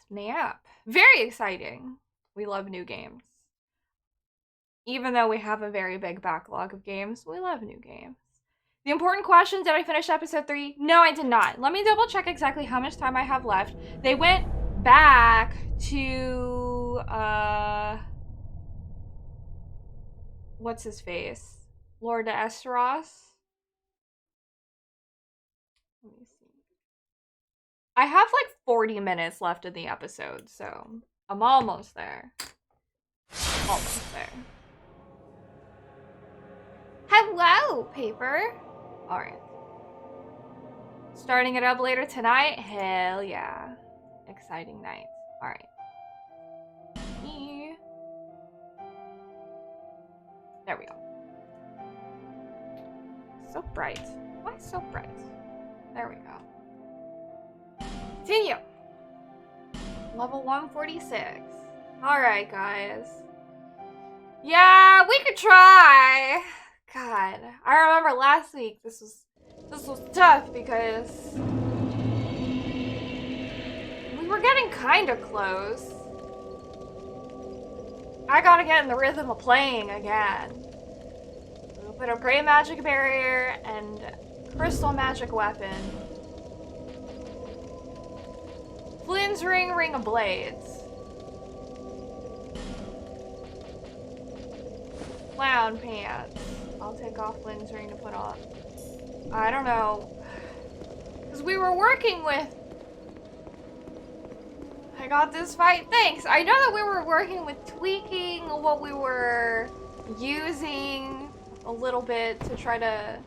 Snap. Very exciting. We love new games. Even though we have a very big backlog of games, we love new games. The important question, did I finish episode 3? No, I did not. Let me double check exactly how much time I have left. They went back to, what's his face? Lord Esteros? Let me see. I have like 40 minutes left in the episode, so I'm almost there. Almost there. Hello, Paper. All right. Starting it up later tonight? Hell yeah. Exciting night. All right. There we go. So bright. Why so bright? There we go. Continue. Level 146. All right, guys. Yeah, we could try. God, I remember last week this was tough because we were getting kind of close. I gotta get in the rhythm of playing again. We'll put a gray magic barrier and crystal magic weapon. Flynn's ring, ring of blades. Clown pants. I'll take off Flynn's ring to put on. I don't know. Because we were working with... I got this fight. Thanks. I know that we were working with tweaking what we were using a little bit to try to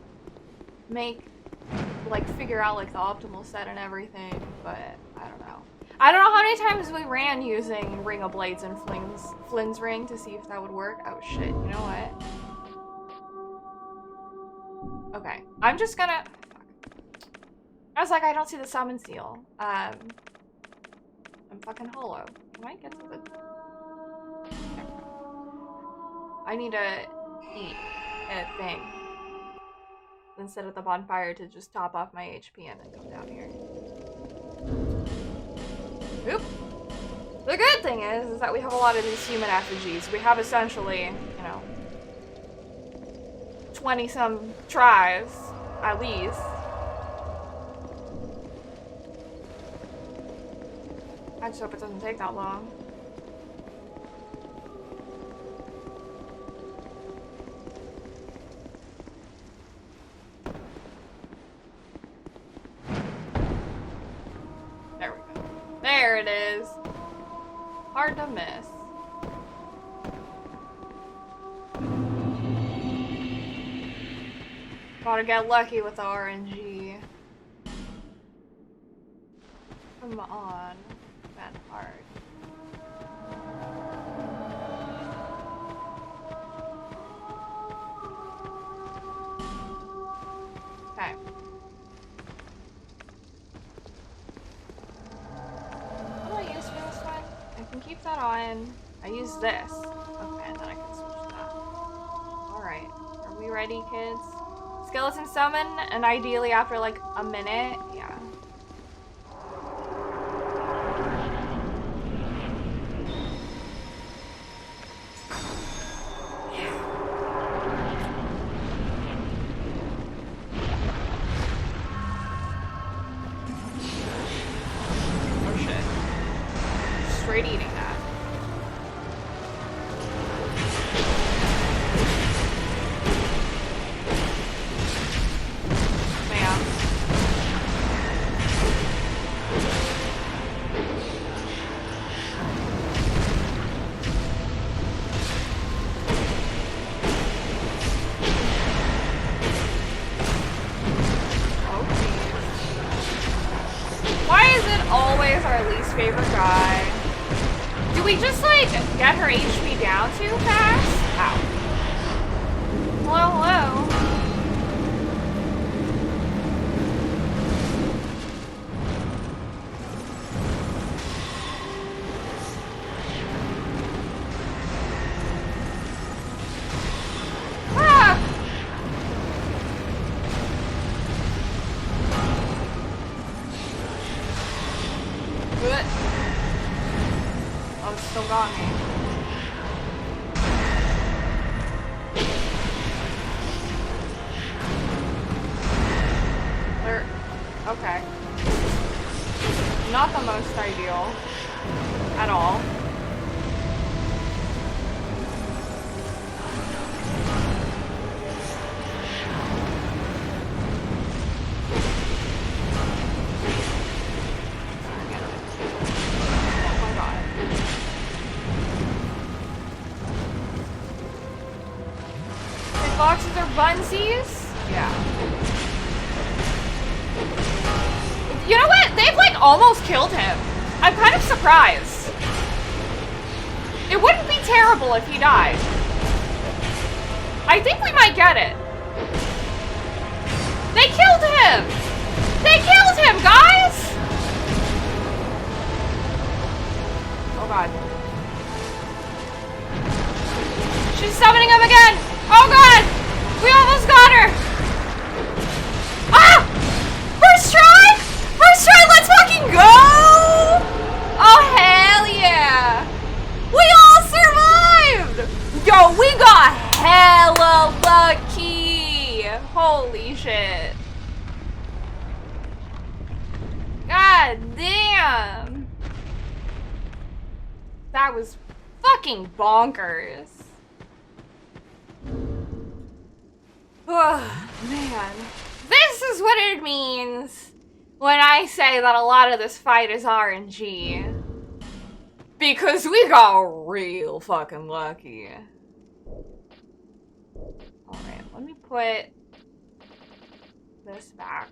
make, like, figure out, like, the optimal set and everything, but I don't know. I don't know how many times we ran using Ring of Blades and Flynn's ring to see if that would work. Oh shit, you know what? Okay, I'm just gonna... Fuck. I was like, I don't see the summon seal. I'm fucking hollow. Can I get to the... There. I need to eat a thing instead of the bonfire to just top off my HP and then come down here. Oop. The good thing is that we have a lot of these human effigies. We have essentially, you know, 20-some tries, at least. I just hope it doesn't take that long. There we go. There it is. Hard to miss. Gotta get lucky with the RNG. Come on. That hard. Okay. What do I use for this one? I can keep that on. I use this. Okay, and then I can switch that. Alright. Are we ready, kids? Skeleton summon, and ideally after like a minute. Yeah. Oh shit. Straight eating that. Get her HP down too fast? Ow. Hello, hello. Oh, it's still got me. There. Okay. Not the most ideal. At all. Boxes are bunsies? Yeah. You know what? They've like almost killed him. I'm kind of surprised. It wouldn't be terrible if he died. I think we might get it. They killed him! They killed him, guys! Oh god. She's summoning him again! Oh god! We almost got her! Ah! First try! First try, let's fucking go! Oh hell yeah! We all survived! Yo, we got hella lucky! Holy shit. God damn! That was fucking bonkers. Oh, man. This is what it means when I say that a lot of this fight is RNG. Because we got real fucking lucky. Alright, let me put this back.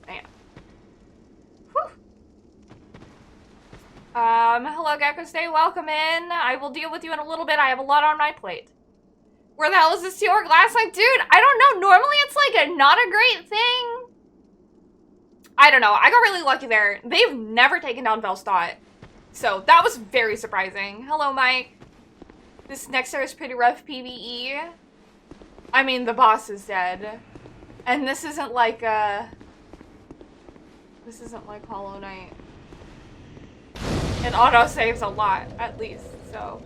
Man. Whew. Hello Gecko Stay, welcome in. I will deal with you in a little bit. I have a lot on my plate. Where the hell is this York last night? Dude, I don't know. Normally it's like not a great thing. I don't know. I got really lucky there. They've never taken down Velstadt. So that was very surprising. Hello, Mike. This next year is pretty rough PvE. I mean, the boss is dead. And this isn't like, this isn't like Hollow Knight. It auto-saves a lot, at least, so.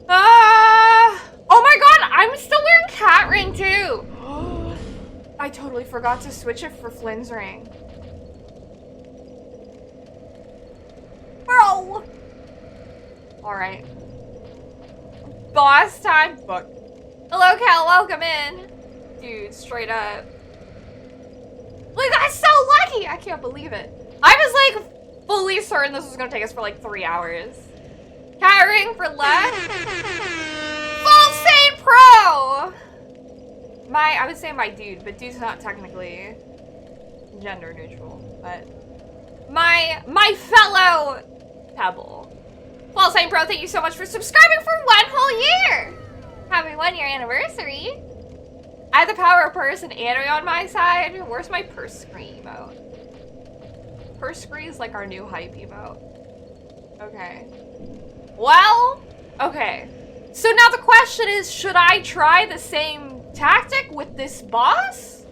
Oh my god, I'm still wearing cat ring, too! I totally forgot to switch it for Flynn's ring. Bro! Alright. Boss time? Fuck. Hello, Cal, welcome in. Dude, straight up. We got so lucky! I can't believe it. I was like, fully certain this was gonna take us for like 3 hours. Cat ring for left. Full Saint Pro! I would say my dude, but dude's not technically gender neutral, but my fellow Pebble. Full Saint Pro, thank you so much for subscribing for 1 whole year! Happy 1 year anniversary! I have the power of purse and Anime on my side. Where's my purse screen emote? Purse screen is like our new hype emote. Okay. Well, okay. So now the question is, should I try the same tactic with this boss?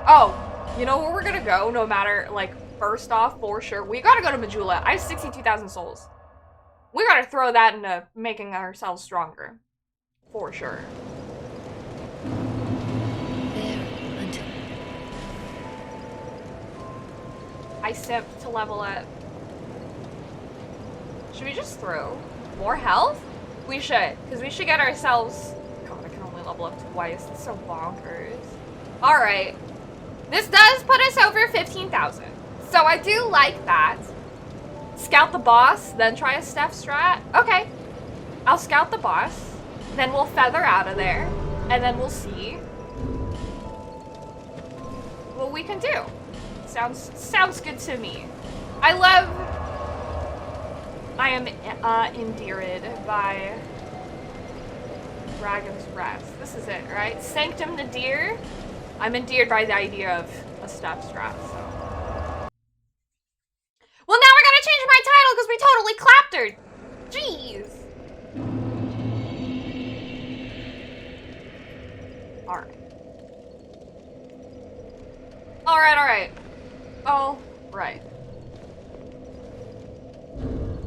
Oh, you know where we're gonna go no matter, like, first off, for sure. We gotta go to Majula. I have 62,000 souls. We gotta throw that into making ourselves stronger. For sure. I simped to level up. Should we just throw more health? We should, because we should get ourselves... God, I can only level up twice. That's so bonkers. Alright. This does put us over 15,000. So I do like that. Scout the boss, then try a Steph strat. Okay. I'll scout the boss. Then we'll feather out of there. And then we'll see what we can do. Sounds good to me. I am endeared by Dragon's Rest. This is it, right? Sanctum Nadir. I'm endeared by the idea of a Steph strat, so. Well, now I gotta change my title because we totally clapped her. Jeez. Alright. Alright. Oh, right.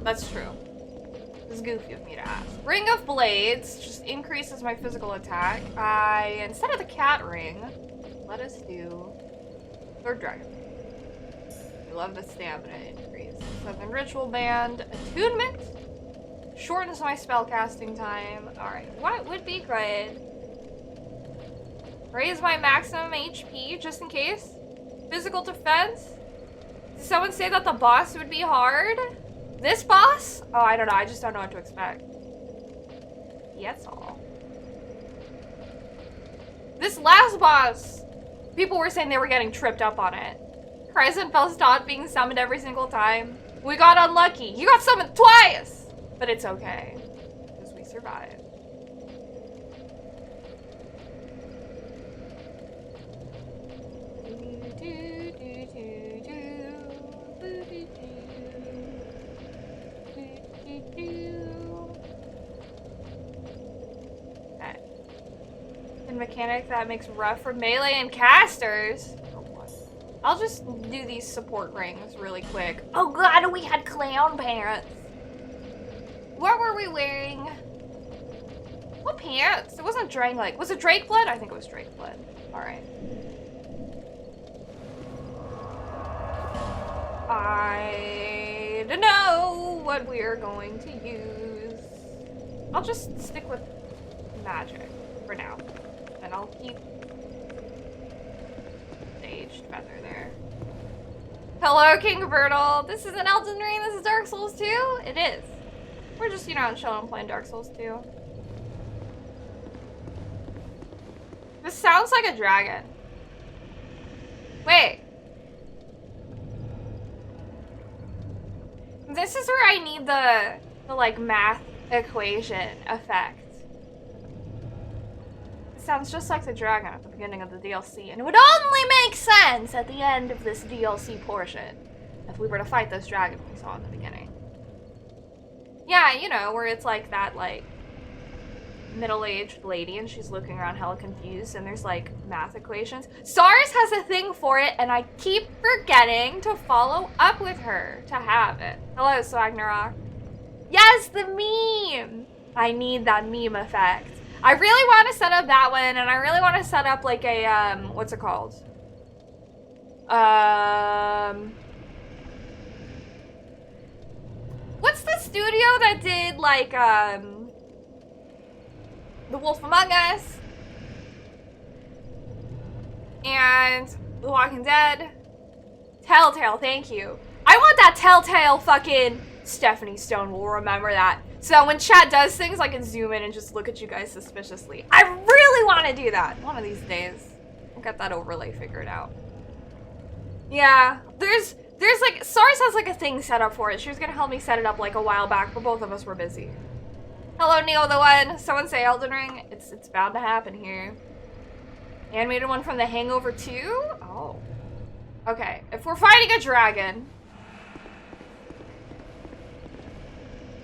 That's true. It's goofy of me to ask. Ring of Blades just increases my physical attack. Instead of the cat ring, let us do Third Dragon. We love the stamina increase. Southern Ritual Band, Attunement, shortens my spellcasting time. Alright, what would be good? Raise my maximum HP, just in case. Physical defense. Did someone say that the boss would be hard? This boss? Oh, I don't know. I just don't know what to expect. That's all. This last boss, people were saying they were getting tripped up on it. Crescent fell stopped being summoned every single time. We got unlucky. You got summoned twice! But it's okay, because we survived. Okay. And mechanic that makes rough for melee and casters. I'll just do these support rings really quick. Oh god, we had clown pants. What were we wearing? What pants? It wasn't Drang like. Was it Drake blood? I think it was Drake blood. Alright. I don't know what we're going to use. I'll just stick with magic for now. And I'll keep Aged Feather there. Hello, King Bertle. This isn't Elden Ring, this is Dark Souls 2? It is. We're just, you know, chilling and playing Dark Souls 2. This sounds like a dragon. Wait. This is where I need the like, math equation effect. Sounds just like the dragon at the beginning of the DLC, and it would only make sense at the end of this DLC portion if we were to fight this dragon we saw in the beginning. Yeah, you know, where it's like that, like, middle-aged lady and she's looking around hella confused and there's, like, math equations. SARS has a thing for it, and I keep forgetting to follow up with her to have it. Hello, Swagnarok. Yes, the meme! I need that meme effect. I really want to set up that one, and I really want to set up like a, what's it called? What's the studio that did like, The Wolf Among Us? And The Walking Dead? Telltale, thank you. I want that Telltale fucking Stephanie Stone will remember that. So when chat does things, I can zoom in and just look at you guys suspiciously. I really want to do that one of these days. I'll get that overlay figured out. Yeah, there's like, SARS has like a thing set up for it. She was gonna help me set it up like a while back, but both of us were busy. Hello, Neil the One. Someone say Elden Ring. It's bound to happen here. Animated one from The Hangover 2? Oh. Okay, if we're fighting a dragon.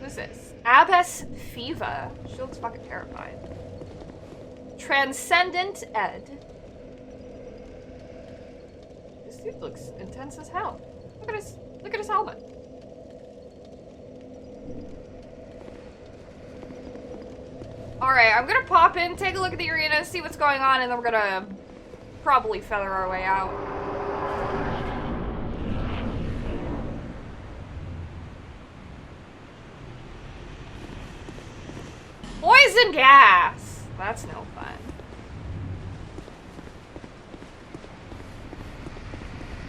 Who's this? Abbess Fiva. She looks fucking terrified. Transcendent Ed. This dude looks intense as hell. Look at his helmet. Alright, I'm gonna pop in, take a look at the arena, see what's going on, and then we're gonna probably feather our way out. Poison gas! That's no fun.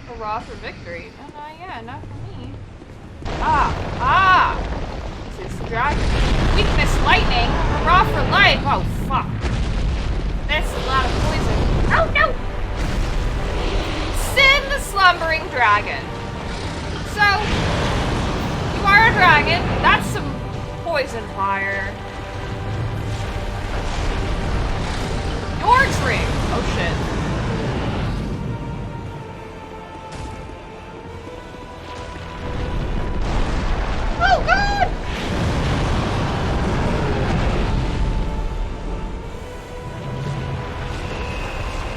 Hurrah for victory. Yeah, not for me. This is dragon. Weakness lightning. Hurrah for life. Oh, fuck. That's a lot of poison. Oh, no! Sin the slumbering dragon. So, you are a dragon. That's some poison fire. Your drink. Oh, shit. Oh, God!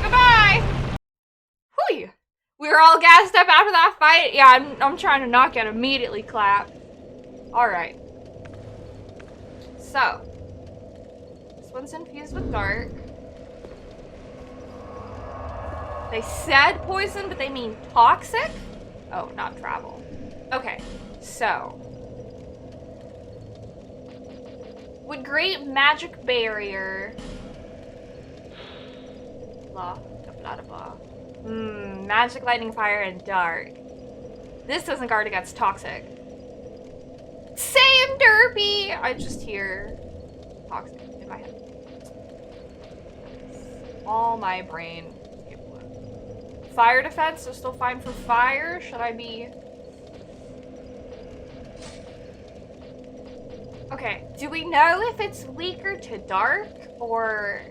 Goodbye! Whew! We were all gassed up after that fight. Yeah, I'm trying to not get immediately clapped. Alright. So. This one's infused with dark. They said poison, but they mean toxic? Oh, not travel. Okay, so. Would great magic barrier. Blah, blah, blah, blah. Magic, lightning, fire, and dark. This doesn't guard against toxic. Same derpy! I just hear toxic in my head. All my brain. Fire defense, so still fine for fire. Should I be... Okay, do we know if it's weaker to dark, or...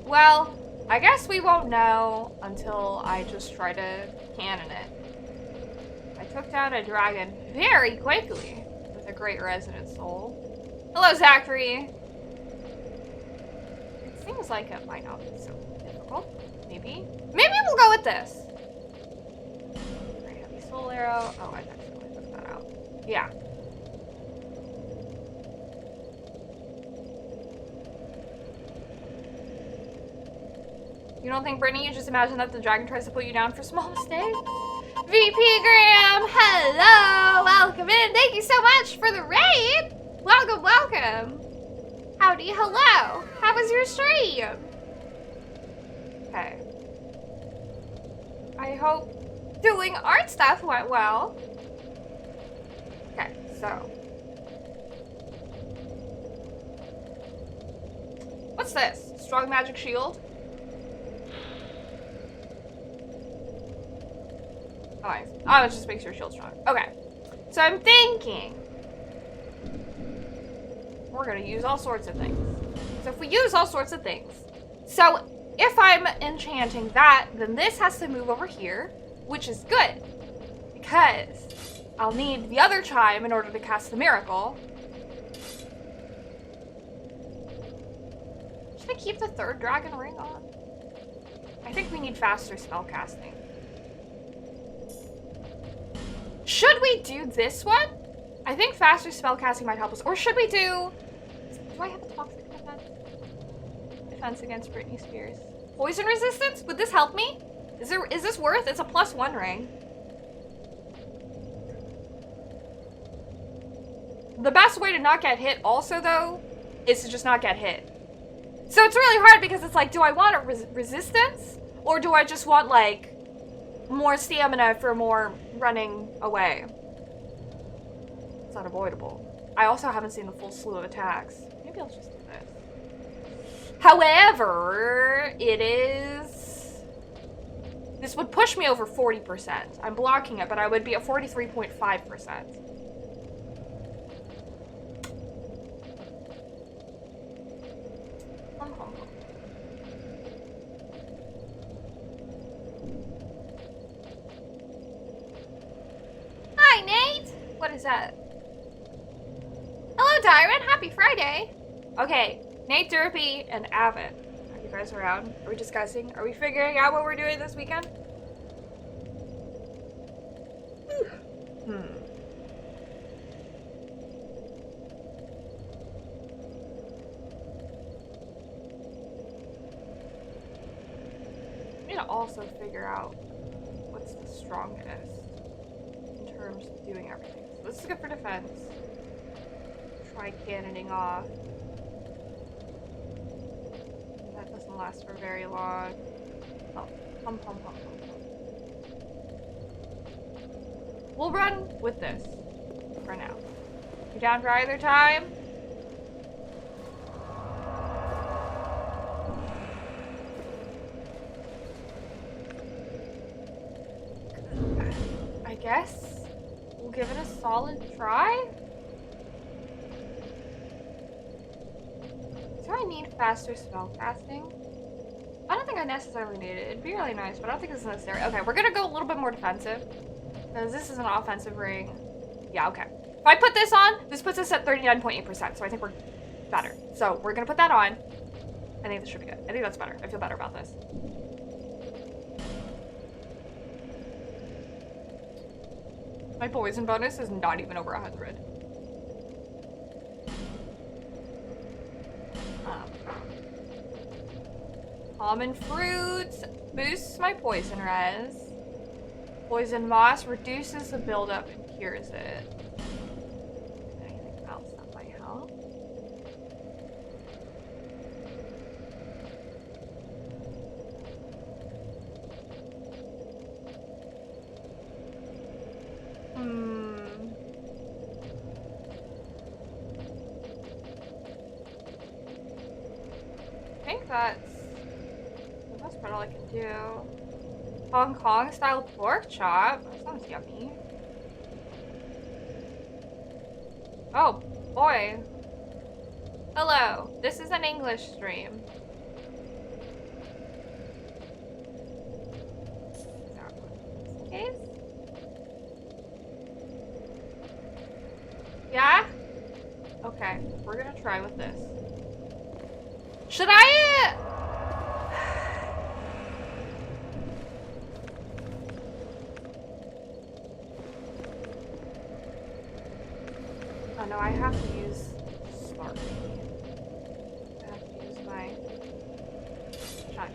Well, I guess we won't know until I just try to cannon it. I took down a dragon very quickly with a great resonant soul. Hello, Zachary! It seems like it might not be so difficult. Maybe. Maybe we'll go with this. Very heavy soul arrow. Oh, I actually took that out. Yeah. You don't think, Brittany, you just imagine that the dragon tries to put you down for small mistakes? VP Graham, hello! Welcome in. Thank you so much for the raid! Welcome, welcome! Howdy, hello! How was your stream? Okay. I hope doing art stuff went well. Okay, so. What's this? Strong magic shield? Oh, nice. Oh, it just makes your shield strong. Okay. So I'm thinking we're gonna use all sorts of things. So if we use all sorts of things, so if I'm enchanting that, then this has to move over here, which is good because I'll need the other chime in order to cast the miracle. Should I keep the third dragon ring on? I think we need faster spell casting. Should we do this one? I think faster spellcasting might help us. Or should we do I have a toxic defense? Defense against Britney Spears. Poison resistance? Would this help me? Is this worth? It's a +1 ring. The best way to not get hit also, though, is to just not get hit. So it's really hard because it's like, do I want a resistance? Or do I just want, like, more stamina for more running away? It's unavoidable. I also haven't seen the full slew of attacks. Maybe I'll just do this. However, this would push me over 40%. I'm blocking it, but I would be at 43.5%. Hi, Nate! What is that? Hello, Dyron! Happy Friday! Okay, Nate, Derpy, and Avid. Are you guys around? Are we discussing? Are we figuring out what we're doing this weekend? I need to also figure out what's the strongest in terms of doing everything. So this is good for defense. Try cannoning off. That doesn't last for very long. Oh, hum. We'll run with this for now. You down for either time? I guess we'll give it a solid try. Do I need faster spell casting? I don't think I necessarily need it. It'd be really nice, but I don't think it's necessary. Okay, we're gonna go a little bit more defensive. Because this is an offensive ring. Yeah, okay. If I put this on, this puts us at 39.8%, so I think we're better. So we're gonna put that on. I think this should be good. I think that's better. I feel better about this. My poison bonus is not even over 100. Common fruits boosts my poison res. Poison moss reduces the buildup and cures it. Anything else that might help? I think that's about all I can do. Hong Kong style pork chop. That sounds yummy. Oh, boy. Hello. This is an English stream. Is that the case? Yeah? Okay. We're gonna try with this. Should I... Oh no, I have to use Spark. I have to use my shot.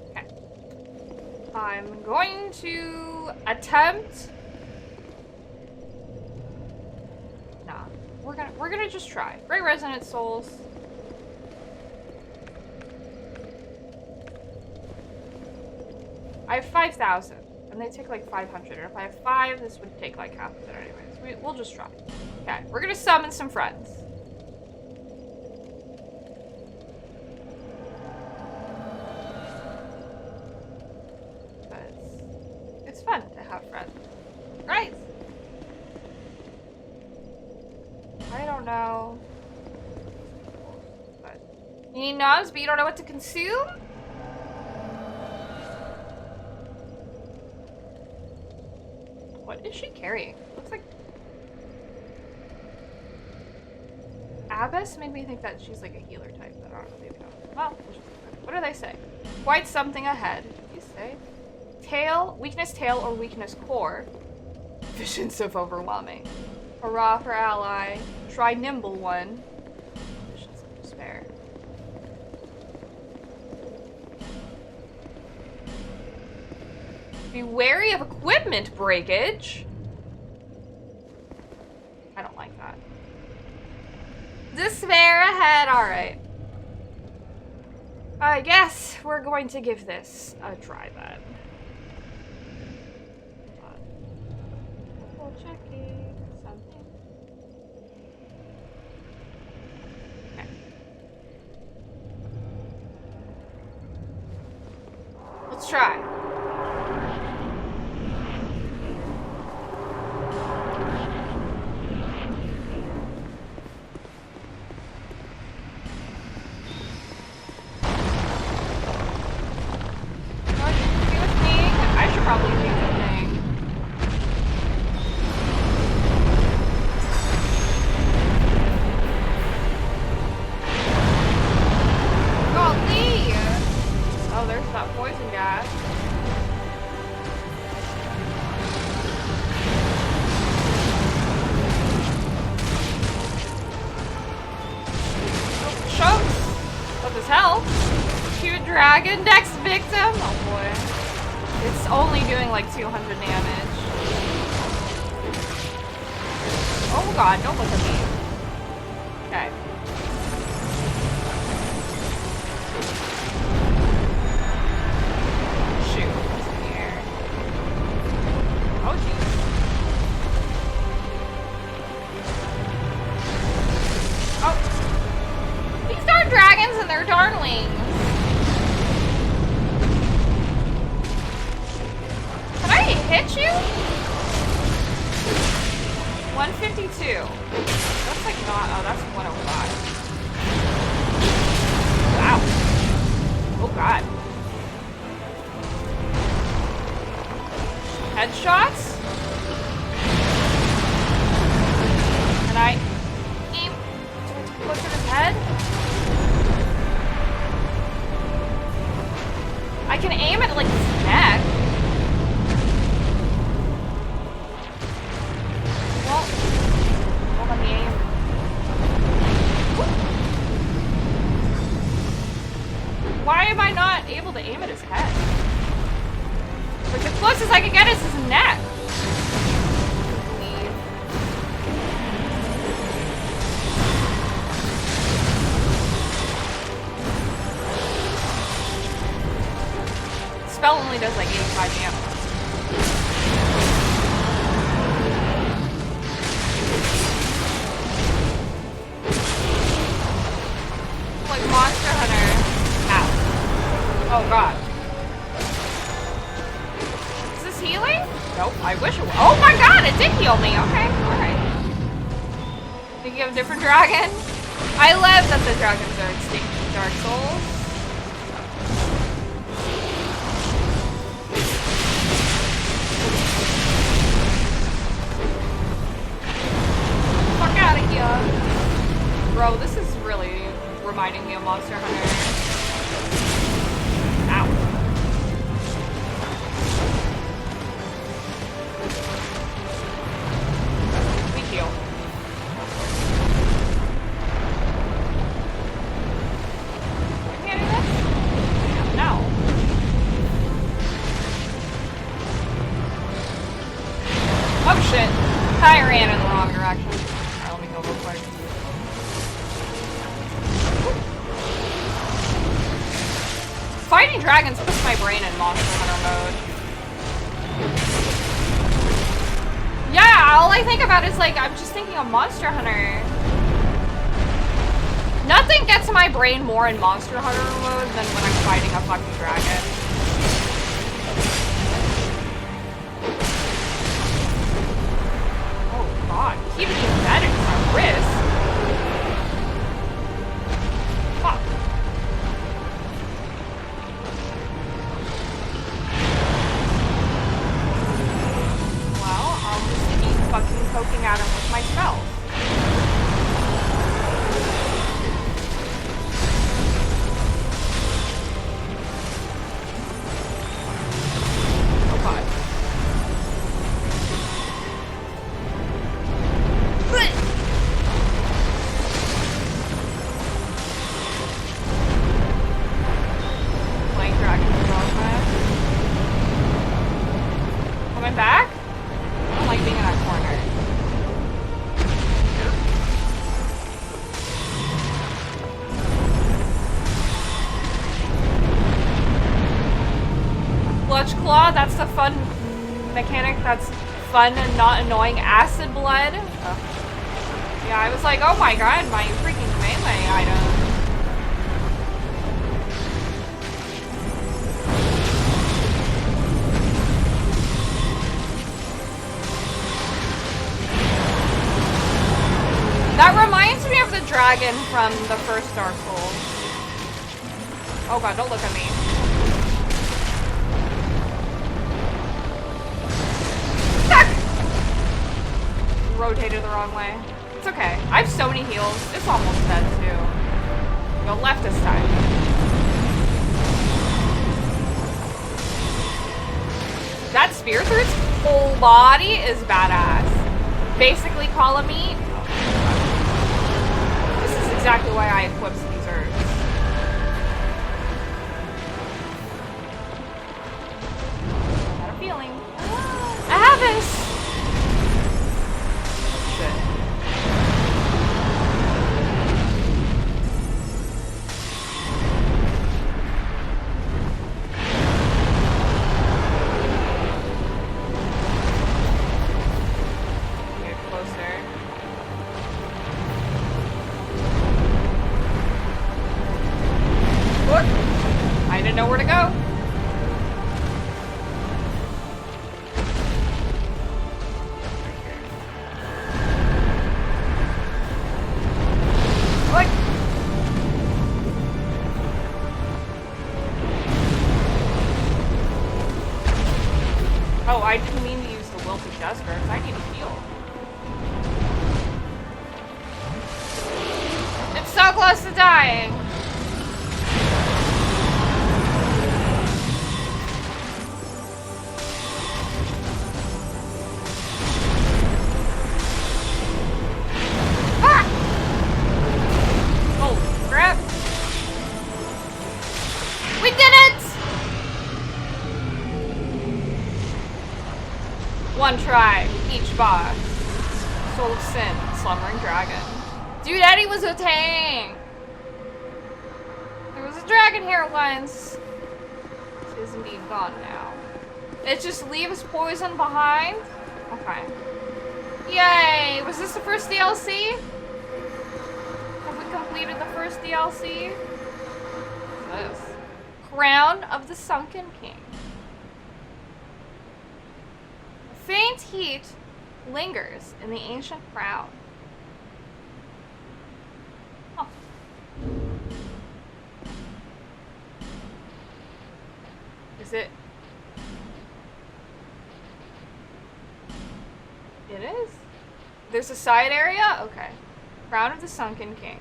Okay. I'm going to attempt. Nah, we're gonna just try. Great Resonant Souls. I have 5,000. And they take like 500. And if I have 5, this would take like half of it anyways. We'll just try. Okay, we're gonna summon some friends. Because it's fun to have friends. Right? I don't know. But you need knobs, but you don't know what to consume? What is she carrying? Looks like... Abbess made me think that she's like a healer type, but I don't know, maybe not. Well, what do they say? Quite something ahead. What do you say? Tail, weakness tail, or weakness core. Visions of overwhelming. Hurrah for ally. Try nimble one. Visions of despair. Be wary of equipment breakage. I don't like that. Despair ahead. Alright. I guess we're going to give this a try then. Double checking something. Okay. Let's try. Probably do the thing. Golly! Oh, there's that poison gas. Oh, chokes! What does help? Cute dragon next victim? Oh boy. It's only doing like 200 damage. Oh god, don't look at me. Okay. Shoot, what's in the air? Oh jeez. Oh. These darn dragons and their darnlings. Hit you? 152. That's like not, oh, that's 105. Wow. Oh god. Headshots? And I... I can aim at like his neck. Well, let me aim. Why am I not able to aim at his head? Like the closest I can get is his neck. Spell only does like 85 damage. Like Monster Hunter. Ow. Oh god. Is this healing? Nope, I wish it was. Oh my god, it did heal me. Okay, alright. Thinking of a different dragon? I love that the dragons are extinct in Dark Souls. Fuck out of here. Bro, this is really reminding me of Monster Hunter. Ow. Weak heal. Can you do this? No. Oh shit. I ran in the wrong direction. Alright, let me go real quick. Fighting dragons puts my brain in Monster Hunter mode. Yeah, all I think about is like, I'm just thinking of Monster Hunter. Nothing gets my brain more in Monster Hunter mode than when I'm fighting a fucking dragon. Oh god, keeping embedded in my wrist. Fuck. Well, I'll just keep fucking poking at him with my spells. Oh god. Playing dragon with Rosemary. Coming back? I don't like being in that corner. Clutch Claw, that's the fun mechanic that's fun and not annoying. Acid Blood. Oh. Yeah, I was like, oh my god, my freaking melee item. That reminds me of the dragon from the first Dark Souls. Oh god, don't look at me. Fuck! Rotated the wrong way. It's okay. I have so many heals. It's almost dead too. Go left this time. That spear through its whole body is badass. Basically column meat. This is exactly why I equip these herbs. I got a feeling. I have this! Shit. Get closer. What? I didn't know where to go. What? Oh, I didn't mean to use the Wilted Duster, because I need to heal. It's so close to dying. boss. Soul of Sin, Slumbering Dragon. Dude, Eddie was a tank! There was a dragon here once. It is indeed gone now. It just leaves poison behind? Okay. Yay! Was this the first DLC? Have we completed the first DLC? What's this? Crown of the Sunken King. A faint heat lingers in the ancient crown. Huh. Is it? It is? There's a side area? Okay. Crown of the Sunken King,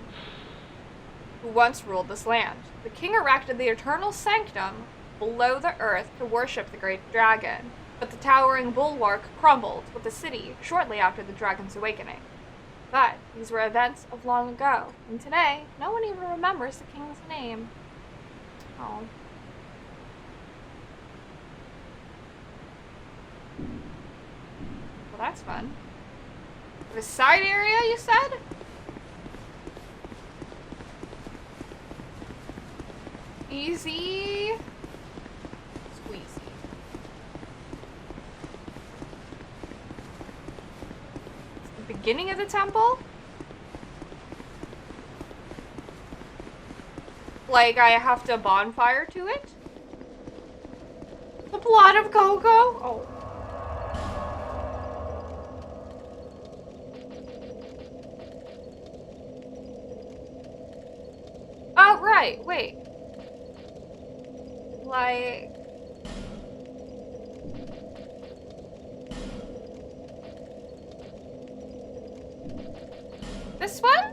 who once ruled this land. The king erected the eternal sanctum below the earth to worship the great dragon, but the towering bulwark crumbled with the city shortly after the dragon's awakening. But these were events of long ago, and today, no one even remembers the king's name. Oh. Well, that's fun. The side area, you said? Easy. Squeezy. It's the beginning of the temple? Like, I have to bonfire to it? The blood of Coco? Oh. Oh, right. Wait. Like... this one?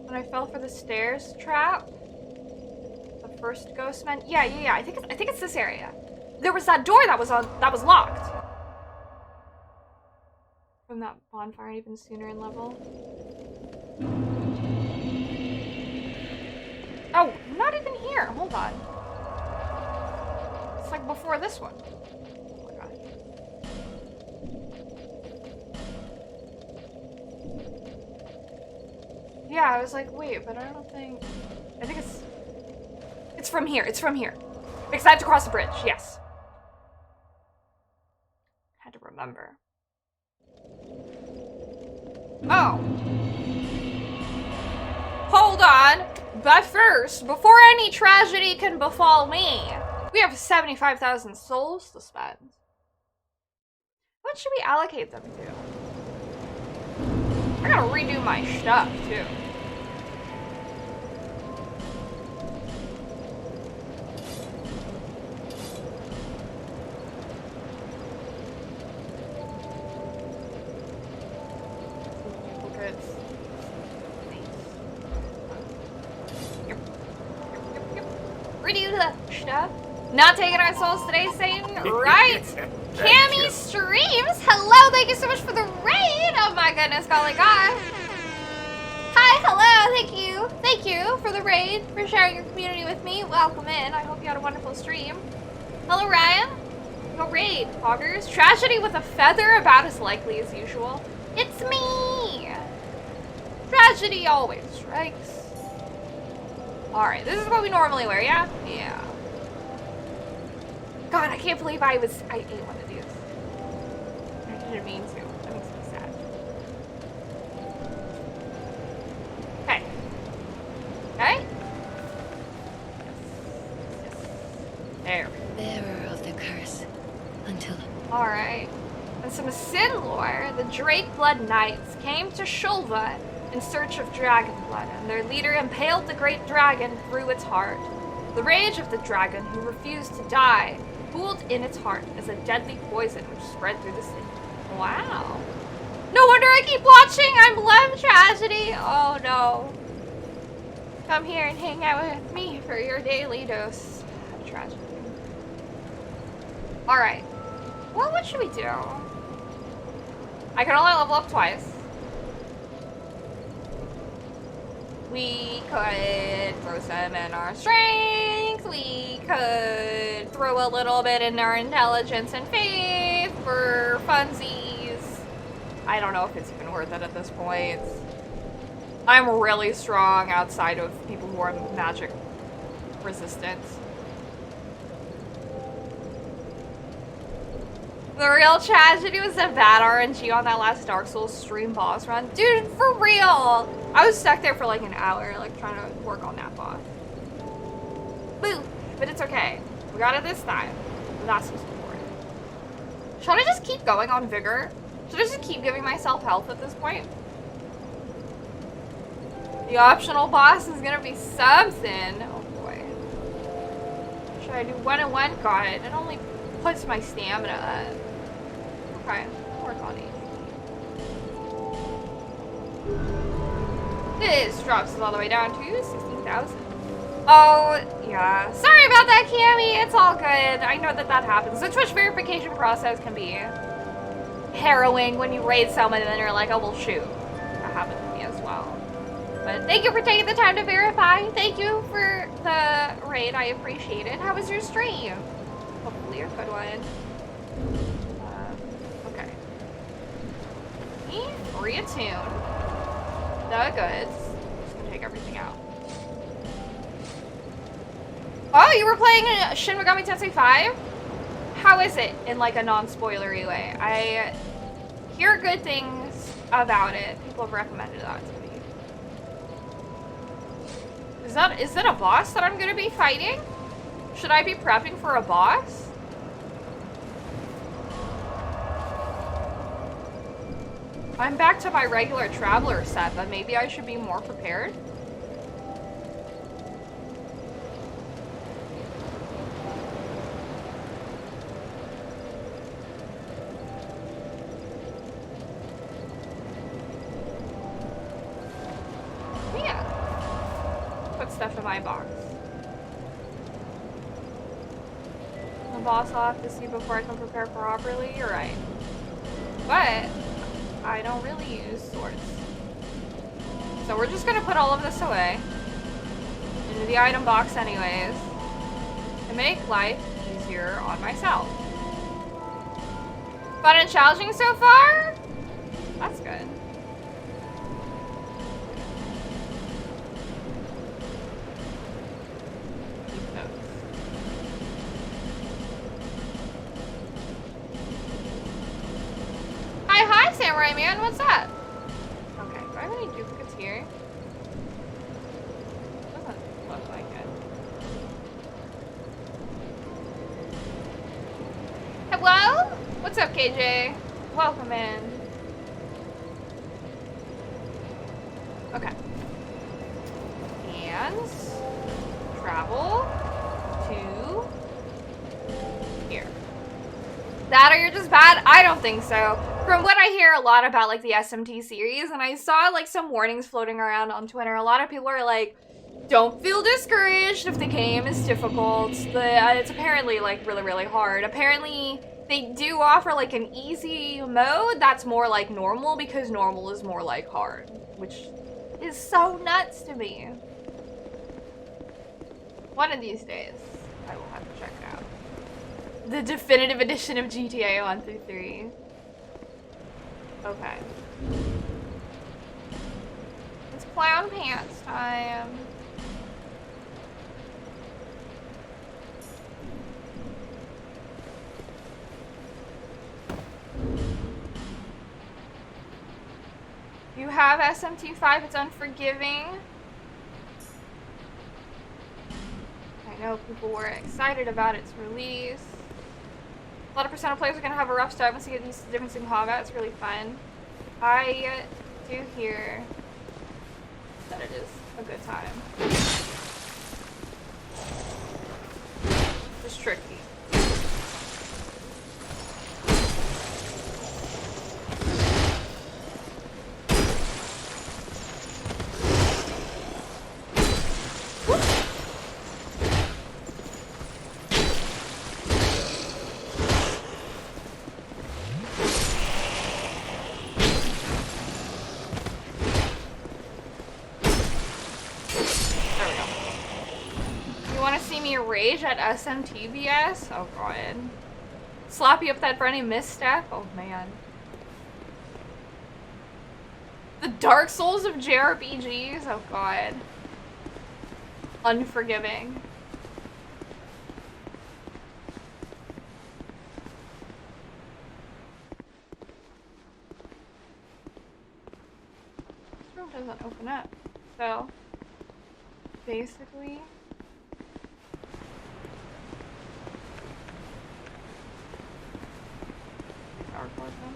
When I fell for the stairs trap? The first ghost man? Yeah. I think it's this area. There was that door that was locked. From that bonfire even sooner in level. Oh, not even here. Hold on. It's like before this one. Oh my god. Yeah, I was like, wait, but I don't think... I think it's from here. It's from here. Because I had to cross the bridge, yes. Had to remember. Oh. Hold on. But first, before any tragedy can befall me, we have 75,000 souls to spend. What should we allocate them to? I gotta redo my stuff, too. Redo the stuff. Not taking our souls today, Satan, right? Cammy Streams, hello, thank you so much for the raid. Oh my goodness, golly god. Hi, hello, thank you for the raid, for sharing your community with me. Welcome in, I hope you had a wonderful stream. Hello, Ryan. No raid, Hoggers. Tragedy with a feather, about as likely as usual. It's me. Tragedy always strikes. Alright, this is what we normally wear, yeah? Yeah. God, I can't believe I ate one of these. I didn't mean to. That makes me sad. Okay. Okay? Yes. There. Bearer of the curse. Until... Alright. And some Sin lore, the Drake Blood Knights came to Shulva in search of dragon blood, and their leader impaled the great dragon through its heart. The rage of the dragon, who refused to die, pooled in its heart as a deadly poison which spread through the city. Wow. No wonder I keep watching! I'm Lem Tragedy! Oh no. Come here and hang out with me for your daily dose of tragedy. Alright. Well, what should we do? I can only level up twice. We could throw some in our strength. We could throw a little bit in our intelligence and faith for funsies. I don't know if it's even worth it at this point. I'm really strong outside of people who are magic resistant. The real tragedy was the bad RNG on that last Dark Souls stream boss run. Dude, for real! I was stuck there for like an hour, like trying to work on that boss. Boo! But it's okay. We got it this time. That's what's important. Should I just keep going on Vigor? Should I just keep giving myself health at this point? The optional boss is gonna be something. Oh boy. Should I do 1 and 1? Got it. It only puts my stamina up. Okay, I'll work on it. This drops us all the way down to 16,000. Oh, yeah. Sorry about that, Cammy. It's all good. I know that that happens. The Twitch verification process can be harrowing when you raid someone and then you're like, oh, well, shoot. That happened to me as well. But thank you for taking the time to verify. Thank you for the raid. I appreciate it. How was your stream? Hopefully a good one. Okay. Reattune the goods. Just gonna take everything out. Oh, you were playing Shin Megami Tensei 5? How is it in like a non-spoilery way? I hear good things about it. People have recommended that to me. Is that a boss that I'm gonna be fighting? Should I be prepping for a boss? I'm back to my regular traveler set, but maybe I should be more prepared. Yeah. Put stuff in my box. The boss I'll have to see before I can prepare properly. You're right. But I don't really use swords. So we're just gonna put all of this away into the item box anyways to make life easier on myself. Fun and challenging so far? That's good. Keep those. Hi, Samurai Man. What's up? Okay, do I have any duplicates here? Doesn't look like it. Hello? What's up, KJ? Welcome in. Okay. And travel to here. That or you're just bad? I don't think so. From what I hear a lot about like the SMT series, and I saw like some warnings floating around on Twitter, a lot of people are like, don't feel discouraged if the game is difficult. It's apparently like really, really hard. Apparently they do offer like an easy mode that's more like normal, because normal is more like hard, which is so nuts to me. One of these days, I will have to check it out. The definitive edition of GTA 1 through 3. Okay. It's clown pants time. You have SMT5, it's unforgiving. I know people were excited about its release. A lot of percent of players are going to have a rough start once you get used to the difference in combat. It's really fun. I do hear that it is a good time. Just tricky. rage at SMTBS? Oh god. Slap you up that friendly miss Steph? Oh man. The Dark Souls of JRPGs? Oh god. Unforgiving. This room doesn't open up. So, basically... Dark Lord them.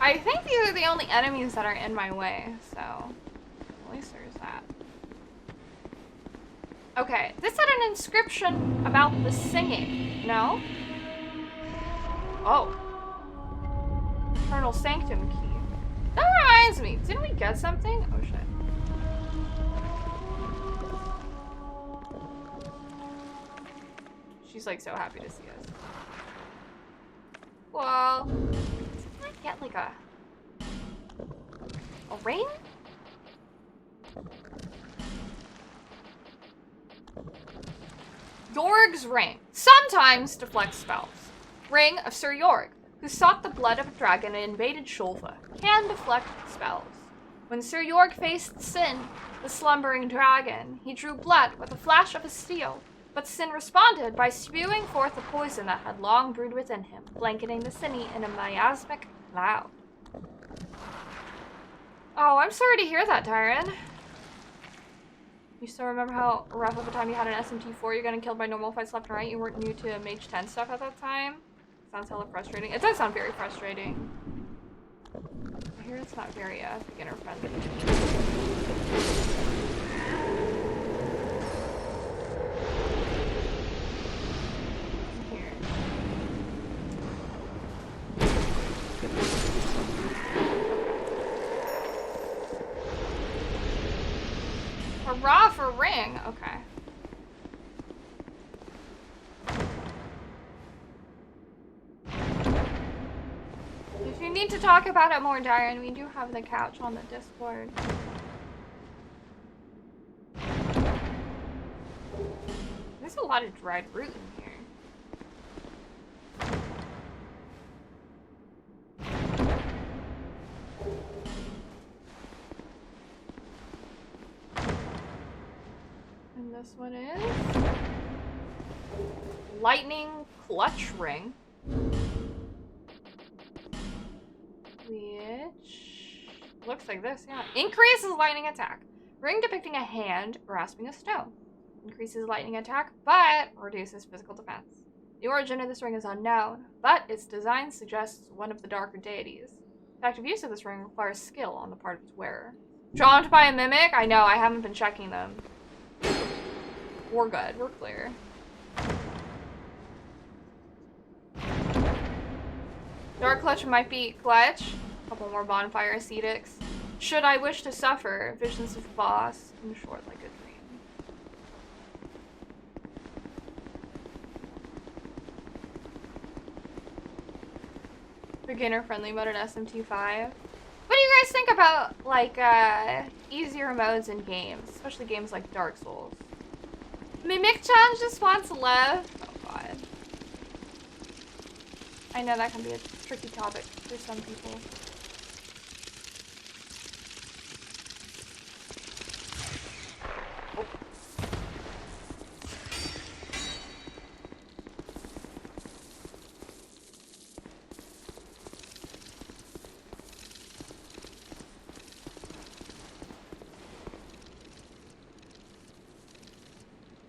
I think these are the only enemies that are in my way, so at least there's that. Okay, this had an inscription about the singing, no? Oh. Eternal Sanctum key. That reminds me, didn't we get something? Oh shit. She's like so happy to see us. Well, didn't I get like a ring? Yorg's ring. Sometimes deflects spells. Ring of Sir Yorg, who sought the blood of a dragon and invaded Shulva, can deflect spells. When Sir Yorg faced Sin, the slumbering dragon, he drew blood with a flash of a steel, but Sin responded by spewing forth a poison that had long brewed within him, blanketing the Sinny in a miasmic cloud. Oh, I'm sorry to hear that, Tyron. You still remember how rough of a time you had an SMT4? You're getting killed by normal fights left and right. You weren't new to Mage 10 stuff at that time. Sounds hella frustrating. It does sound very frustrating. I hear it's not very beginner friendly. Hurrah for ring! Okay. If you need to talk about it more, Darren, we do have the couch on the Discord. There's a lot of dried root in here. And this one is lightning clutch ring, which looks like this. Yeah, increases lightning attack. Ring depicting a hand grasping a stone. Increases lightning attack, but reduces physical defense. The origin of this ring is unknown, but its design suggests one of the darker deities. Effective use of this ring requires skill on the part of its wearer. Drawn by a mimic? I know, I haven't been checking them. We're good, we're clear. Dark Clutch might be clutch. A couple more bonfire ascetics. Should I wish to suffer, visions of boss, in short like a dream. Beginner friendly mode in SMT5. What do you guys think about like easier modes in games, especially games like Dark Souls? Mimic-chan just wants love. Oh god. I know that can be a tricky topic for some people.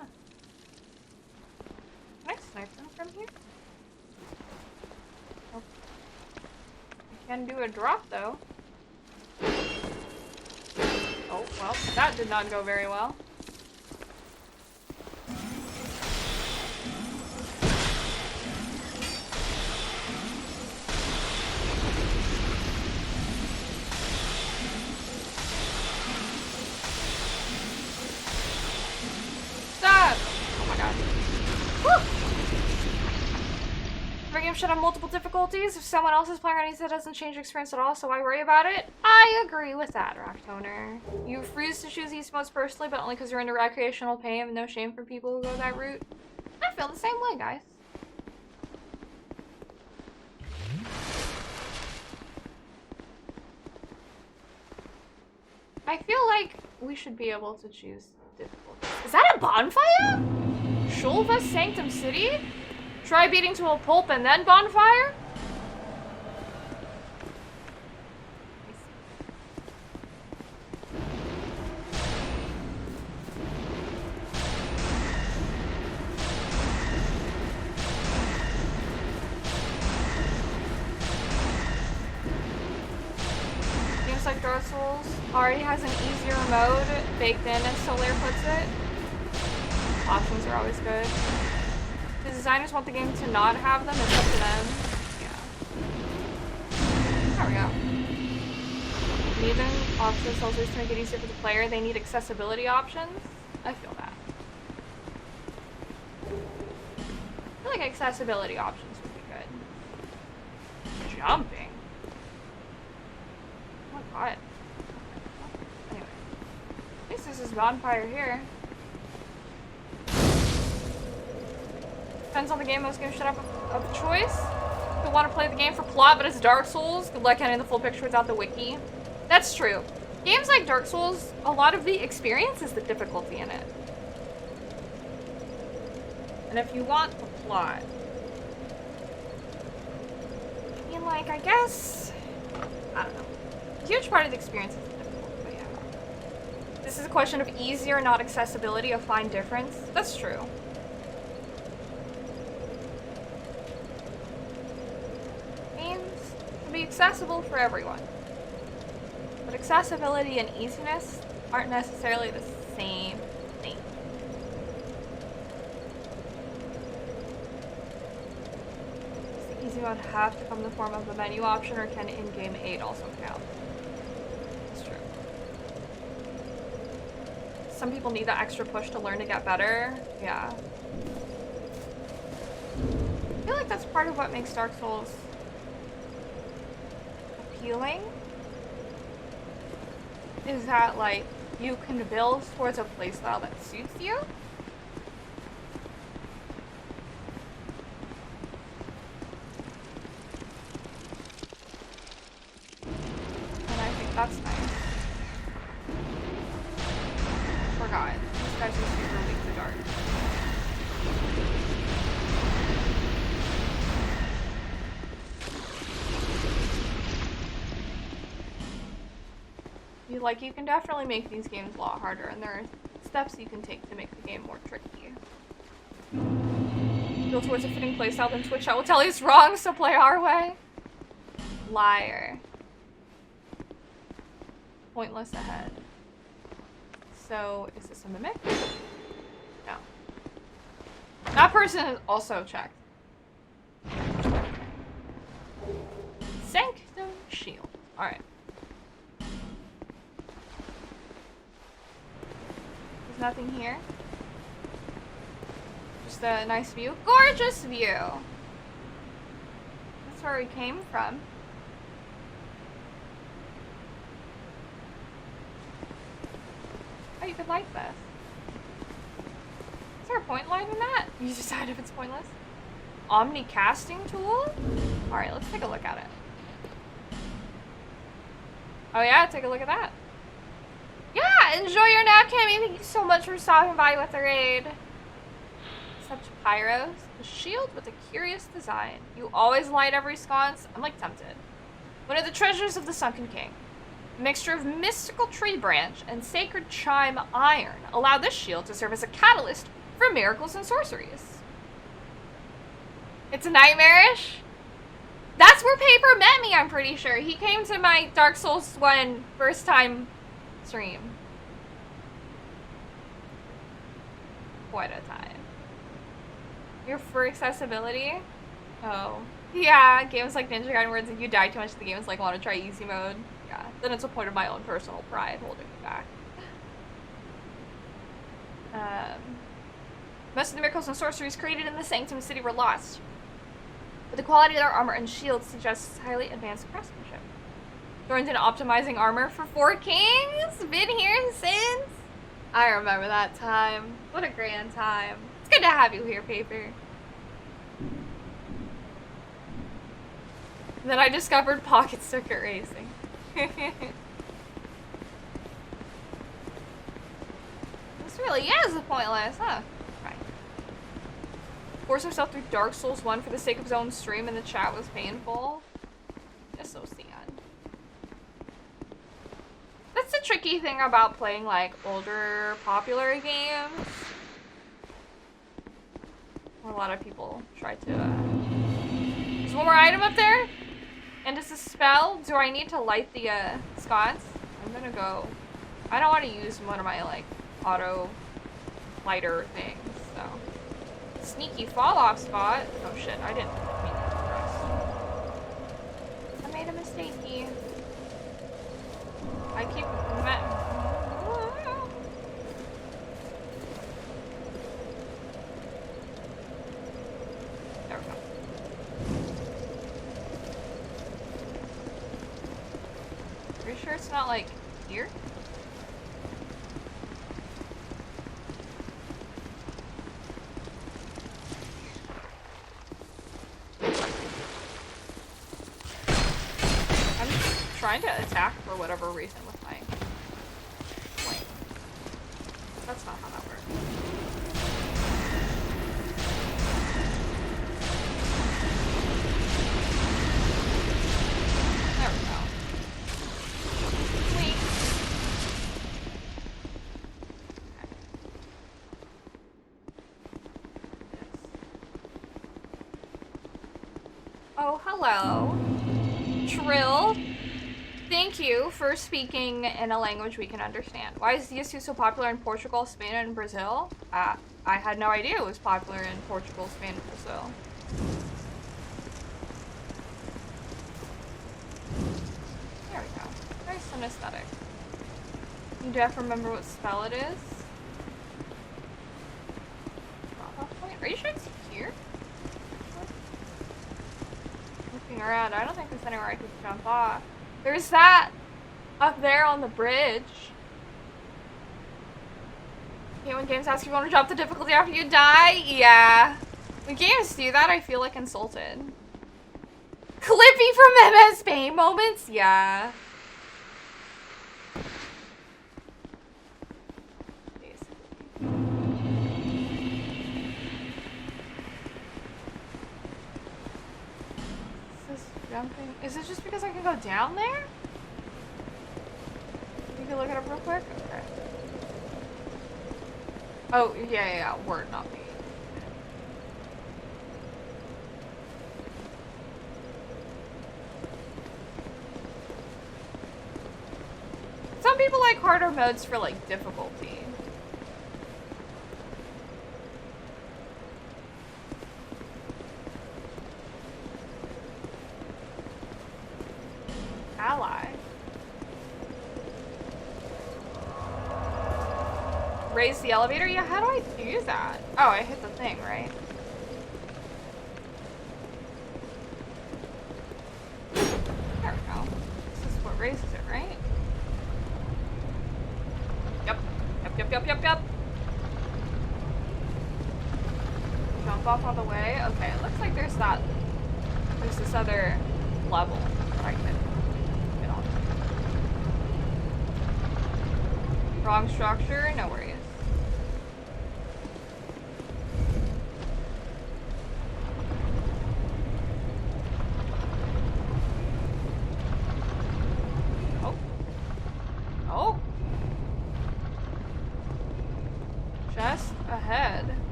Oh. Can I snipe them from here? Oh. I can do a drop though. Oh, well, that did not go very well. The game should have multiple difficulties. If someone else is playing on it, it doesn't change the experience at all, so why worry about it? I agree with that, Rocktoner. You refuse to choose east modes personally, but only because you're into recreational pain and no shame for people who go that route. I feel the same way, guys. I feel like we should be able to choose difficulties. Is that a bonfire? Shulva Sanctum City? Try beating to a pulp and then bonfire? Games like Dark Souls already has an easier mode baked in, as Solar puts it. Options are always good. The designers want the game to not have them, it's up to them. Yeah. There we go. Need them options also to make it easier for the player. They need accessibility options. I feel that. I feel like accessibility options would be good. Jumping. Oh my god. Anyway. At least this is bonfire here. Depends on the game. Most games should have a choice. If you want to play the game for plot, but it's Dark Souls, good luck getting the full picture without the wiki. That's true. Games like Dark Souls, a lot of the experience is the difficulty in it. And if you want the plot, I mean, like, I guess, I don't know. A huge part of the experience is the difficulty, but yeah. This is a question of easier, not accessibility, a fine difference. That's true. Be accessible for everyone. But accessibility and easiness aren't necessarily the same thing. Does the easy mode have to come in the form of a menu option, or can in-game aid also count? That's true. Some people need that extra push to learn to get better. Yeah. I feel like that's part of what makes Dark Souls appealing. Is that, like, you can build towards a playstyle that suits you. And I think that's nice. Forgot. These guys are super weak to dark. You can definitely make these games a lot harder, and there are steps you can take to make the game more tricky. Build towards a fitting playstyle, then Twitch I will tell you it's wrong, so play our way. Liar. Pointless ahead. So, is this a mimic? No. That person is also checked. Sanctum Shield. Alright. There's nothing here. Just a nice view. Gorgeous view! That's where we came from. Oh, you could like this. Is there a point line in that? You decide if it's pointless. Omni casting tool? Alright, let's take a look at it. Oh yeah, take a look at that. Yeah, enjoy your nap, Cammy. Thank you so much for stopping by with the raid. Except Pyros. A shield with a curious design. You always light every sconce. I'm like tempted. One of the treasures of the Sunken King. A mixture of mystical tree branch and sacred chime iron allow this shield to serve as a catalyst for miracles and sorceries. It's nightmarish. That's where Paper met me, I'm pretty sure. He came to my Dark Souls 1 first time stream. Quite a time. You're for accessibility? Oh. Yeah, games like Ninja Gaiden where if you die too much the game is like, want to try easy mode. Yeah, then it's a point of my own personal pride holding me back. Most of the miracles and sorceries created in the Sanctum City were lost, but the quality of their armor and shields suggests highly advanced craftsmanship. Joined in optimizing armor for 4 Kings? Been here since? I remember that time. What a grand time. It's good to have you here, Paper. Then I discovered pocket circuit racing. This really is pointless, huh? Right. Force himself through Dark Souls 1 for the sake of his own stream and the chat was painful. Just so sad. That's the tricky thing about playing like older popular games. A lot of people try to There's one more item up there? And it's a spell. Do I need to light the sconce? I'm gonna go. I don't want to use one of my like auto lighter things, so. Sneaky fall off spot. Oh shit, I didn't mean to press. I made a mistake. I keep there we go. Are you sure it's not like here? I'm trying to attack for whatever reason with my flame. That's not how that works. There we go. Wait. Okay. Oh, hello. Trill. Thank you for speaking in a language we can understand. Why is DSII so popular in Portugal, Spain, and Brazil? I had no idea it was popular in Portugal, Spain, and Brazil. There we go. Very synesthetic. You do have to remember what spell it is. Drop-off point? Are you sure it's here? Looking around, I don't think there's anywhere I could jump off. There's that up there on the bridge. Okay, when games ask if you want to drop the difficulty after you die? Yeah. When games do that, I feel like insulted. Clippy from MS Paint moments? Yeah. Jumping. Is it just because I can go down there? You can look it up real quick? Okay. Oh, yeah, word, not me. Some people like harder modes for, like, difficulty. Ally. Raise the elevator? Yeah, how do I do that? Oh, I hit the thing, right? There we go. This is what raises it, right? Yep. Yep. Jump off all the way? Okay, it looks like there's this other level that I can get on. Wrong structure? No worries. Oh. Just ahead.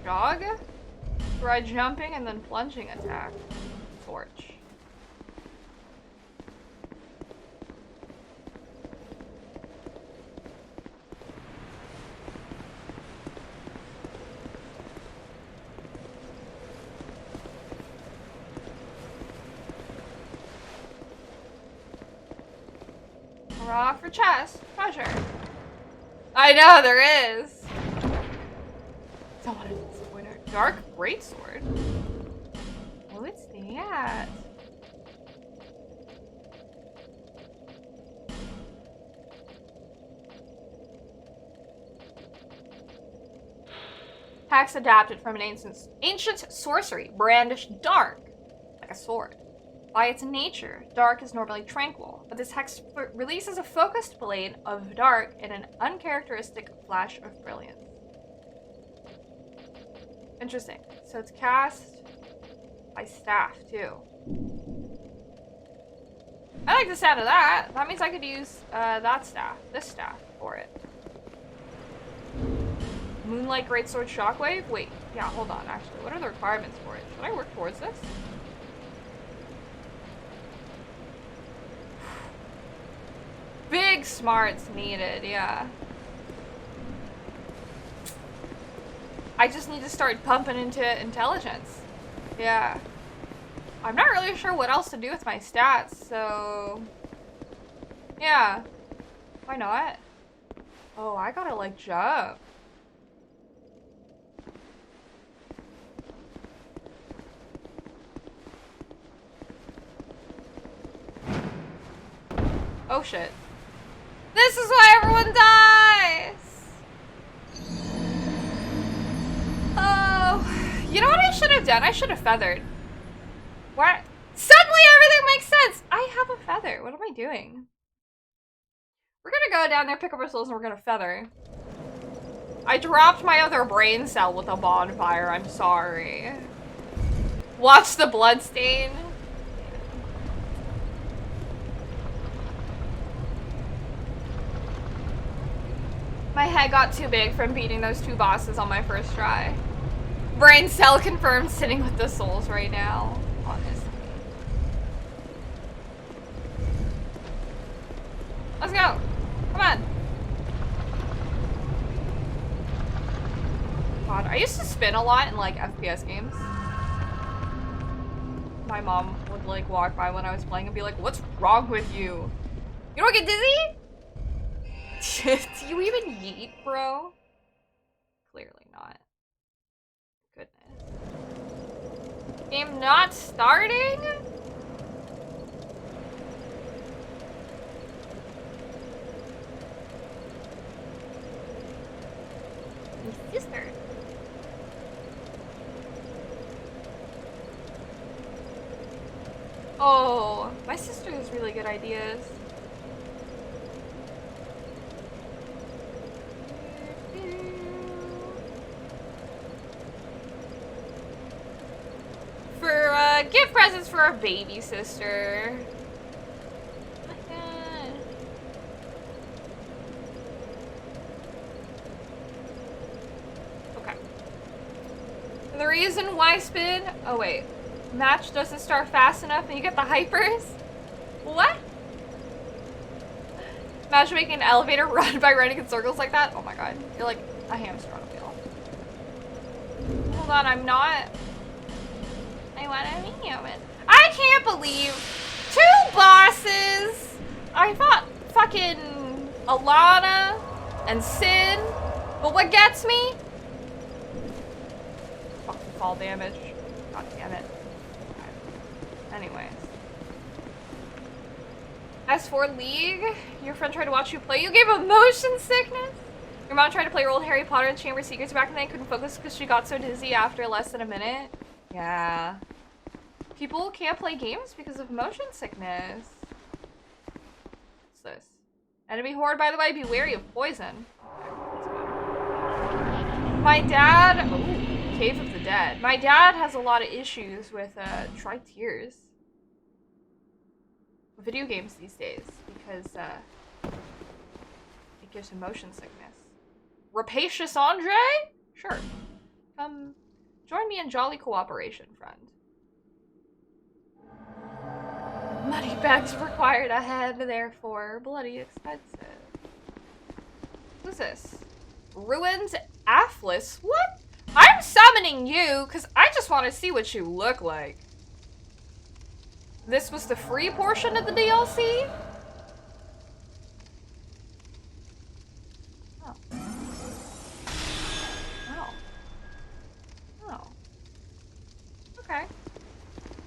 Jog? Try jumping and then plunging attack. Torch. Hurrah for chest. Treasure. I know, there is. Don't want to disappoint her. Dark greatsword. What's that? Hex adapted from an ancient sorcery, brandished dark, like a sword. By its nature, dark is normally tranquil, but this hex releases a focused blade of dark in an uncharacteristic flash of brilliance. Interesting. So it's cast by staff, too. I like the sound of that. That means I could use this staff, for it. Moonlight Greatsword Shockwave? Wait, yeah, hold on, actually. What are the requirements for it? Should I work towards this? Big smarts needed, yeah. I just need to start pumping into intelligence. Yeah. I'm not really sure what else to do with my stats, so... yeah. Why not? Oh, I gotta, like, jump. Oh, shit. This is why everyone dies! Oh, you know what I should have done? I should have feathered. What? Suddenly everything makes sense! I have a feather. What am I doing? We're gonna go down there, pick up our souls, and we're gonna feather. I dropped my other brain cell with a bonfire. I'm sorry. Watch the bloodstain. My head got too big from beating those two bosses on my first try. Brain cell confirmed sitting with the souls right now. Honestly. Let's go. Come on. God, I used to spin a lot in like FPS games. My mom would like walk by when I was playing and be like, "What's wrong with you? You don't get dizzy?" Do you even yeet, bro? Clearly not. Goodness. Game not starting? My sister. Oh, my sister has really good ideas. For gift presents for our baby sister. Okay. And the reason why spin? Oh wait, match doesn't start fast enough, and you get the hypers. What? Imagine making an elevator run by running in circles like that. Oh my god, you're like a hamster on a wheel. Hold on, I'm not. I want to be human. I can't believe 2 bosses. I thought fucking Alana and Sin, but what gets me? Fucking fall damage. God damn it. Anyways. As for League, your friend tried to watch you play. You gave him motion sickness? Your mom tried to play old Harry Potter and Chamber of Secrets back in the day, couldn't focus because she got so dizzy after less than a minute. Yeah. People can't play games because of motion sickness. What's this? Enemy horde, by the way, be wary of poison. My dad... Ooh, Cave of the Dead. My dad has a lot of issues with, try Tears. Video games these days, because, it gives him motion sickness. Rapacious Andre? Sure. Come, join me in jolly cooperation, friend. Money bags required ahead, therefore bloody expensive. Who's this? Ruined Atlas? What? I'm summoning you because I just want to see what you look like. This was the free portion of the DLC? Oh. Oh.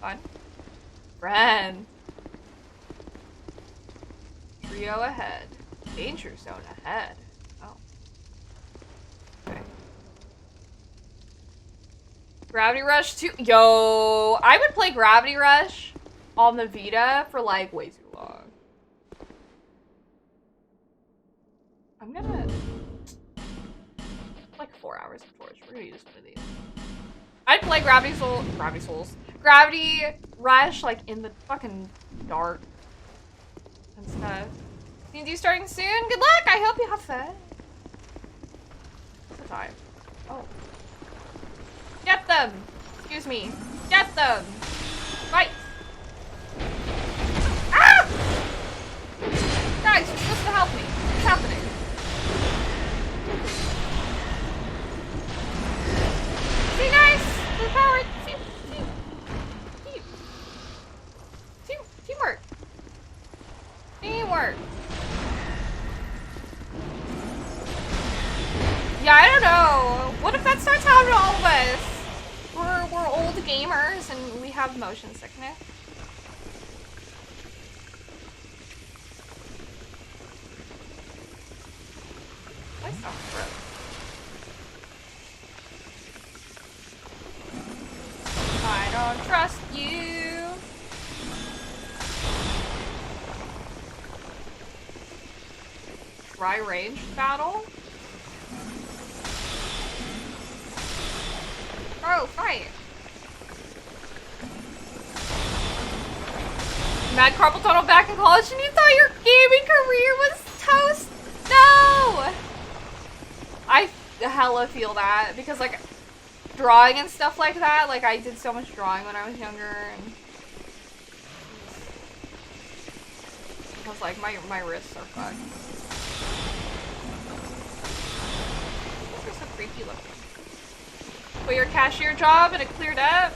Fun. Friend. Trio ahead. Danger zone ahead. Oh. Okay. Gravity Rush 2. Yo, I would play Gravity Rush on the Vita for like way too long. I'm gonna like 4 hours of torch. We're gonna use one of these. I'd play Gravity Rush like in the fucking dark and stuff. D&D starting soon. Good luck. I hope you have fun. What's the time? Oh. Get them. Excuse me. Get them. Right. Ah! Guys, you're supposed to help me. What's happening? See, guys? The power. Teamwork. Teamwork. Yeah, I don't know. What if that starts happening to all of us? We're old gamers and we have motion sickness. My stuff broke. I don't trust you. Try ranged battle. Bro, fight. Mad carpal tunnel back in college and you thought your gaming career was toast? No! I hella feel that because like drawing and stuff like that, like I did so much drawing when I was younger and I was like my wrists are fucked. These are so creepy looking. Quit your cashier job and it cleared up.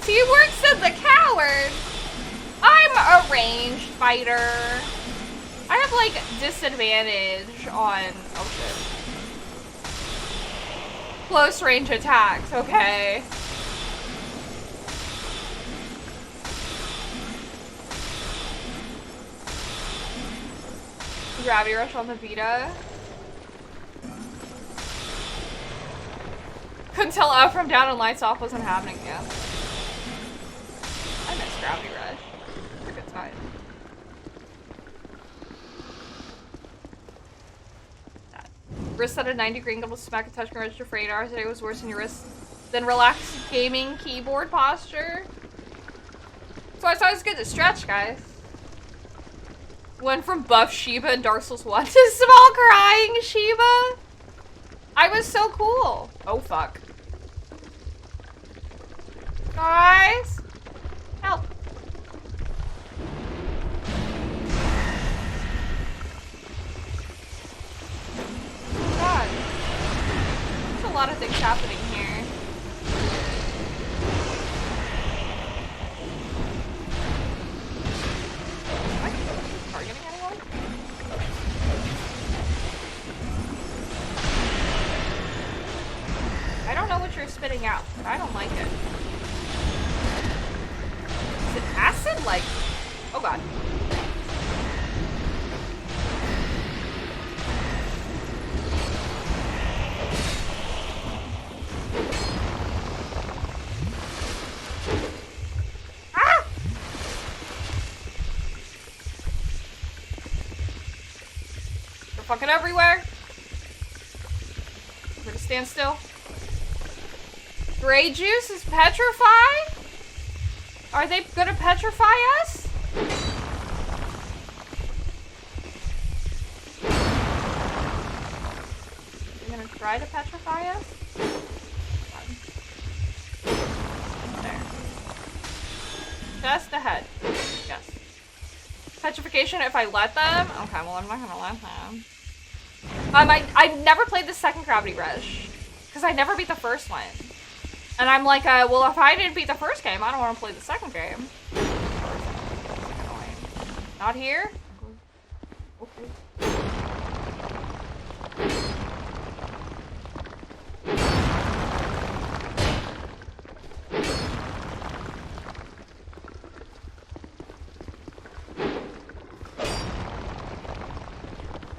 Teamwork said the coward. I'm a ranged fighter. I have like disadvantage on close range attacks, okay. Gravity Rush on the Vita. Couldn't tell up from down and lights off wasn't happening yet. I miss Gravity Rush. It's a good time. Wrist at a 90-degree angle to smack a touchscreen register for 8 hours a day was worse than your wrist than relaxed gaming keyboard posture. So I thought it was good to stretch, guys. Went from buff Shiba in Dark Souls 1 to small crying Shiba. I was so cool. Oh fuck. Guys, help. God. There's a lot of things happening here. Am I targeting anyone? I don't know what you're spitting out, but I don't like it. Is it acid? Like, oh god. Ah! They're fucking everywhere. We're gonna stand still. Gray juice is petrified? Are they gonna petrify us? They're gonna try to petrify us? There. Just ahead. Yes. Petrification if I let them? Okay, well I'm not gonna let them. I never played the second Gravity Rush. Because I never beat the first one. And I'm like, well, if I didn't beat the first game, I don't want to play the second game. Not here? Okay.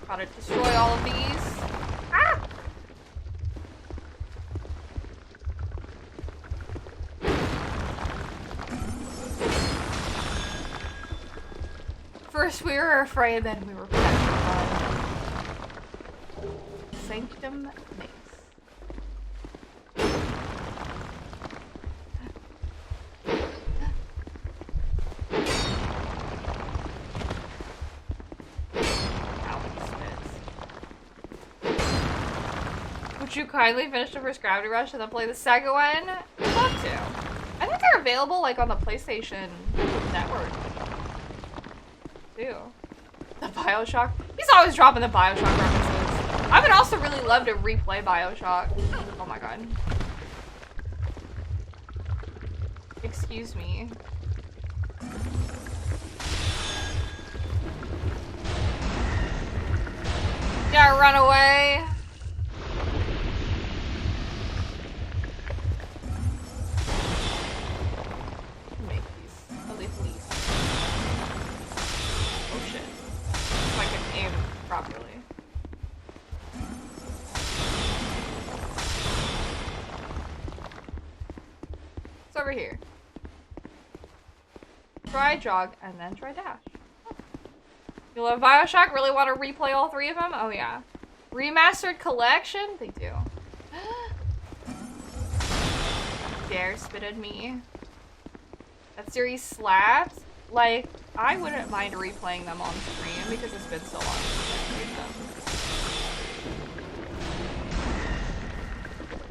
Gotta destroy all of these. Ah! First we were afraid, then we were petrified. Sanctum Mace. Would you kindly finish the first Gravity Rush and then play the second one? I'd love to. I think they're available like on the PlayStation Network too. The Bioshock. He's always dropping the Bioshock references. I would also really love to replay Bioshock. Oh my god. Excuse me. Yeah, run away. Make these at least. Oh shit. If I can aim properly. It's over here. Try jog and then try dash. You love Bioshock? Really want to replay all three of them? Oh yeah. Remastered collection? They do. Dare spit at me. That series slaps. Like, I wouldn't mind replaying them on stream because it's been so long since I played them.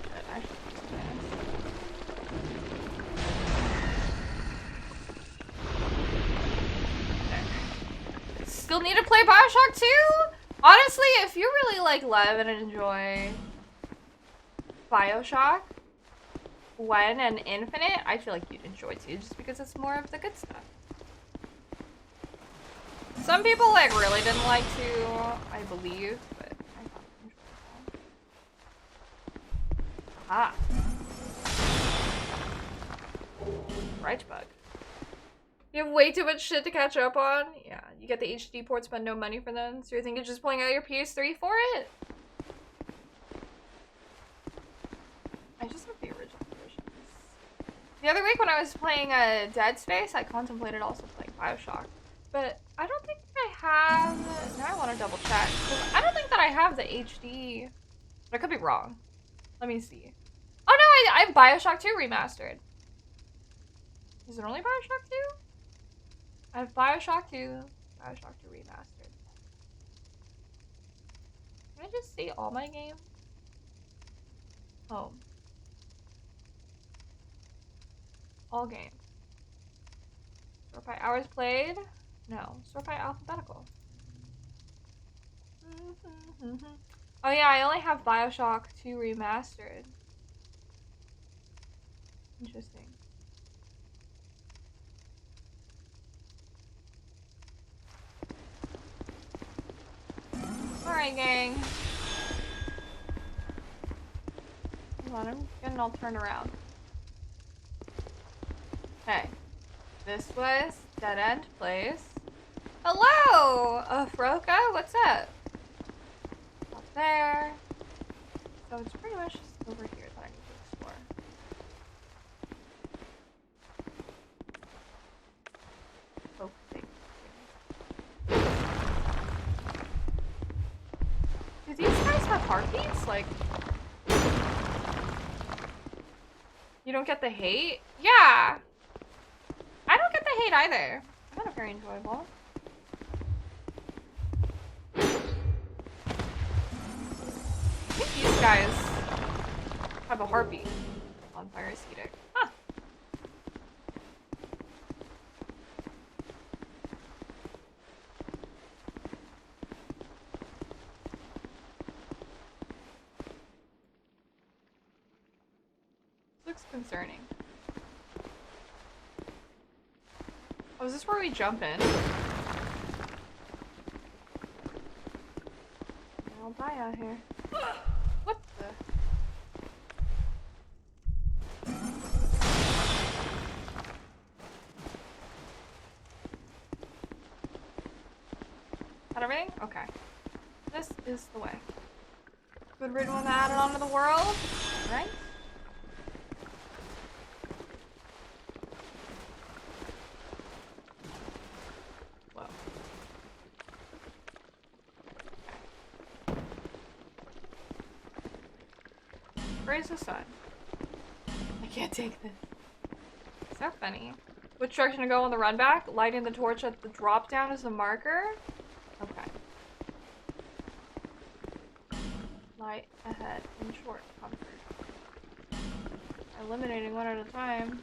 Shit, I should do this. Still need to play Bioshock 2? Honestly, if you really like love and enjoy Bioshock 1 and Infinite, I feel like you'd enjoy 2 just because it's more of the good stuff. Some people like really didn't like 2, I believe, but I thought it was enjoyable. Ah. Right bug. You have way too much shit to catch up on. Yeah, you get the HD ports but no money for them, so you're thinking of just pulling out your PS3 for it? I just have the original versions. The other week when I was playing Dead Space, I contemplated also playing Bioshock. But I don't think I have... Now I want to double check. I don't think that I have the HD. But I could be wrong. Let me see. Oh no, I have Bioshock 2 remastered. Is it only Bioshock 2? I have Bioshock 2, Bioshock 2 remastered. Can I just see all my games? Home. All games. Sort by hours played? No. Sort by alphabetical. Oh yeah, I only have Bioshock 2 remastered. Interesting. Alright, gang. Hold on, I'm getting all turned around. Hey. This was Dead End Place. Hello! Froka, what's up? Up there. So it's pretty much just over here that I need to explore. Oh, thanks. Do these guys have heartbeats? Like... You don't get the hate? Yeah! I don't get the hate either. I found it very enjoyable. I think these guys have a heartbeat on Fire Acetic. Huh. Looks concerning. Oh, is this where we jump in? I'll die out here. What the? Got everything? Okay. This is the way. Good rid when added onto the world, right? Whoa. Raise the sun. I can't take this. So funny. Which direction to go on the run back? Lighting the torch at the drop down is the marker? Okay. Light ahead in short comfort. Eliminating one at a time.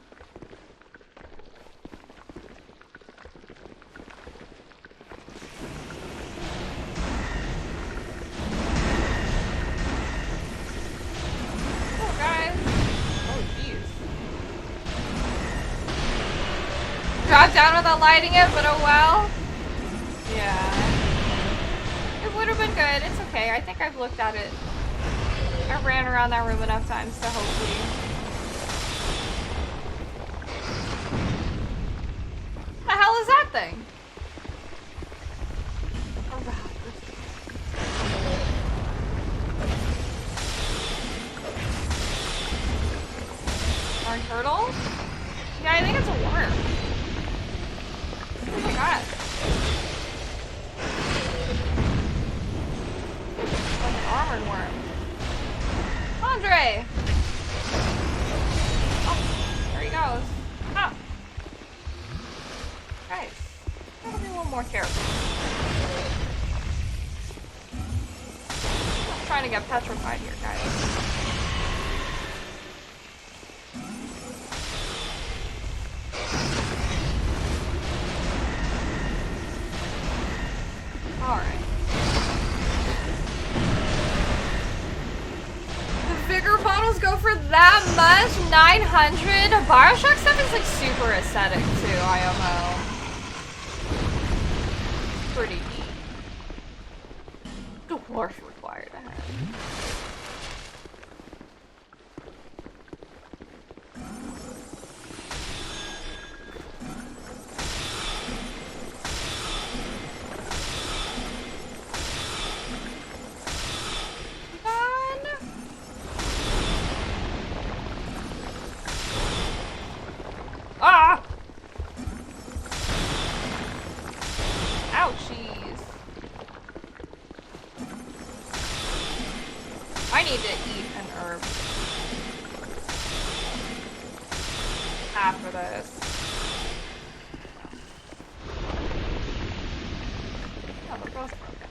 Oh, guys. Oh, jeez. Drop down without lighting it, but oh well. Yeah. It would have been good. It's okay. I think I've looked at it. I ran around that room enough times to hopefully. What the hell is that thing? Oh god. Orange turtle? Yeah, I think it's a worm. Oh my god. Like an armored worm. Andre! Oh, there he goes. Oh. Guys, gotta be a little more careful. I'm trying to get petrified here, guys. Alright. Bigger bottles go for that much? 900? Bioshock stuff is like super aesthetic too, IMO. Pretty neat. Dwarf required ahead. Ah! Ouchies. I need to eat an herb after this. Oh, they're both broken.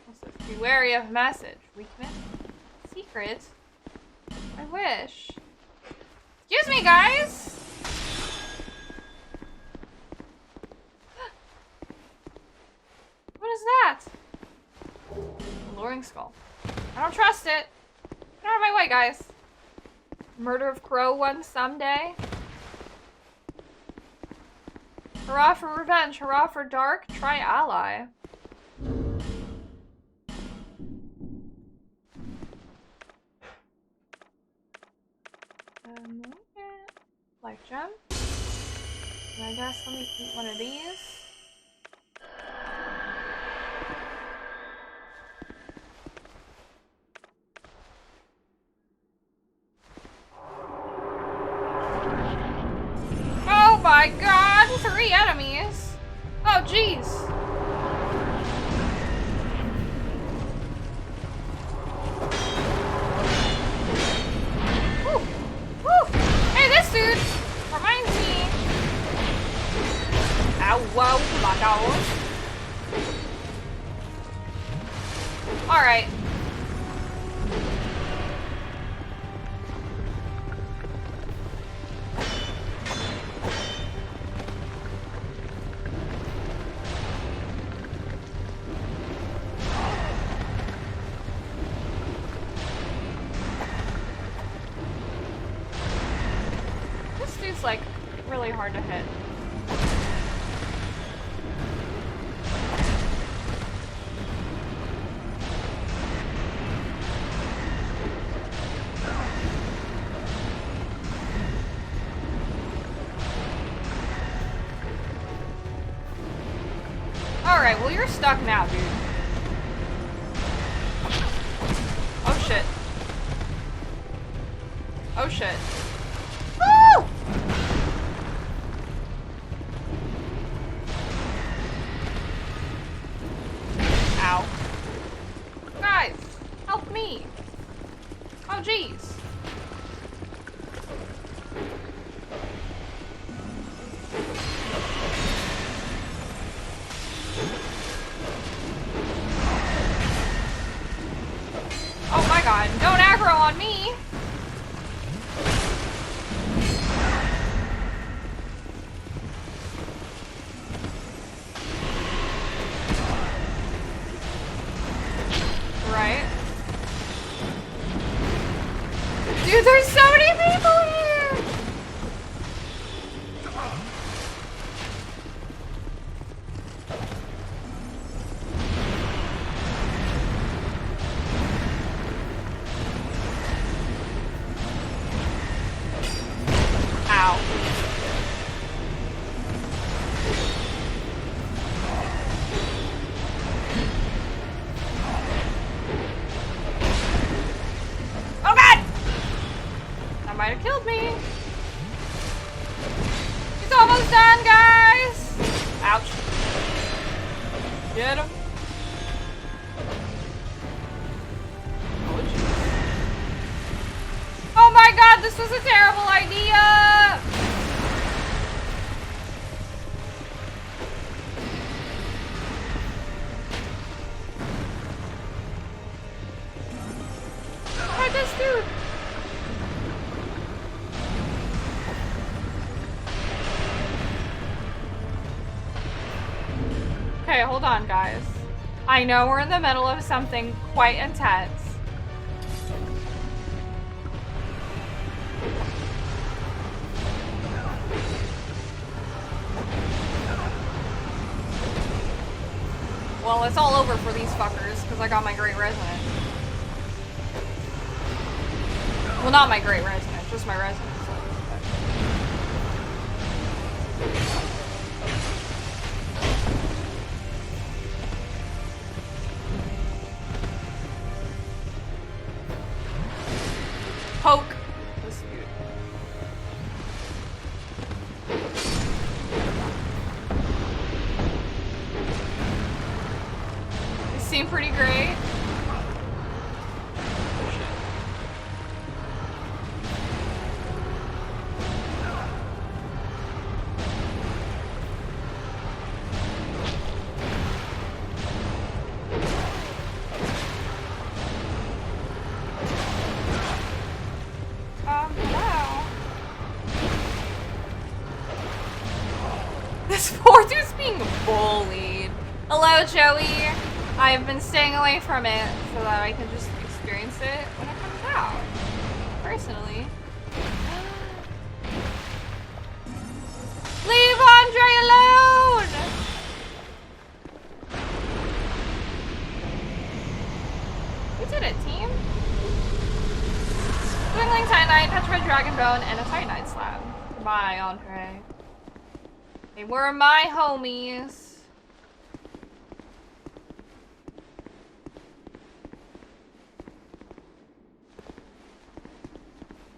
What's this? Be wary of message. Weakness? Secret? I wish. Excuse me, guys! What is that? Alluring skull. I don't trust it. Get out of my way, guys. Murder of Crow one someday. Hurrah for revenge. Hurrah for dark. Try ally. Life gem. And I guess let me eat one of these. Oh my god! 3 enemies! Oh jeez! Woo! Woo! Hey, this dude reminds me. Ow, whoa, my dog. Alright. This dude's like really hard to hit. Alright, well you're stuck now, dude. shit. Oh shit. Woo! Ow. Guys, help me. Oh jeez. Oh my god, don't aggro on me! Right? Dude, there's so many people here! Ow. Oh god! That might have killed me. It's almost done, guys! Ouch. Get him. Oh my god, this was a terrible idea! Why this dude? Okay, hold on, guys. I know we're in the middle of something quite intense. Well, it's all over for these fuckers, because I got my great resident. Well, not my great resident, just my resident. Poke. This dude. They seem pretty great. Hello. This poor dude's being bullied. Hello, Joey. I've been staying away from it so that I can just experience it when it comes out. Personally. Leave Andre alone! We did it, team. Dwingling Titanite, Petrified Dragon Bone, and a Titanite Slab. Goodbye, Andre. They were my homies.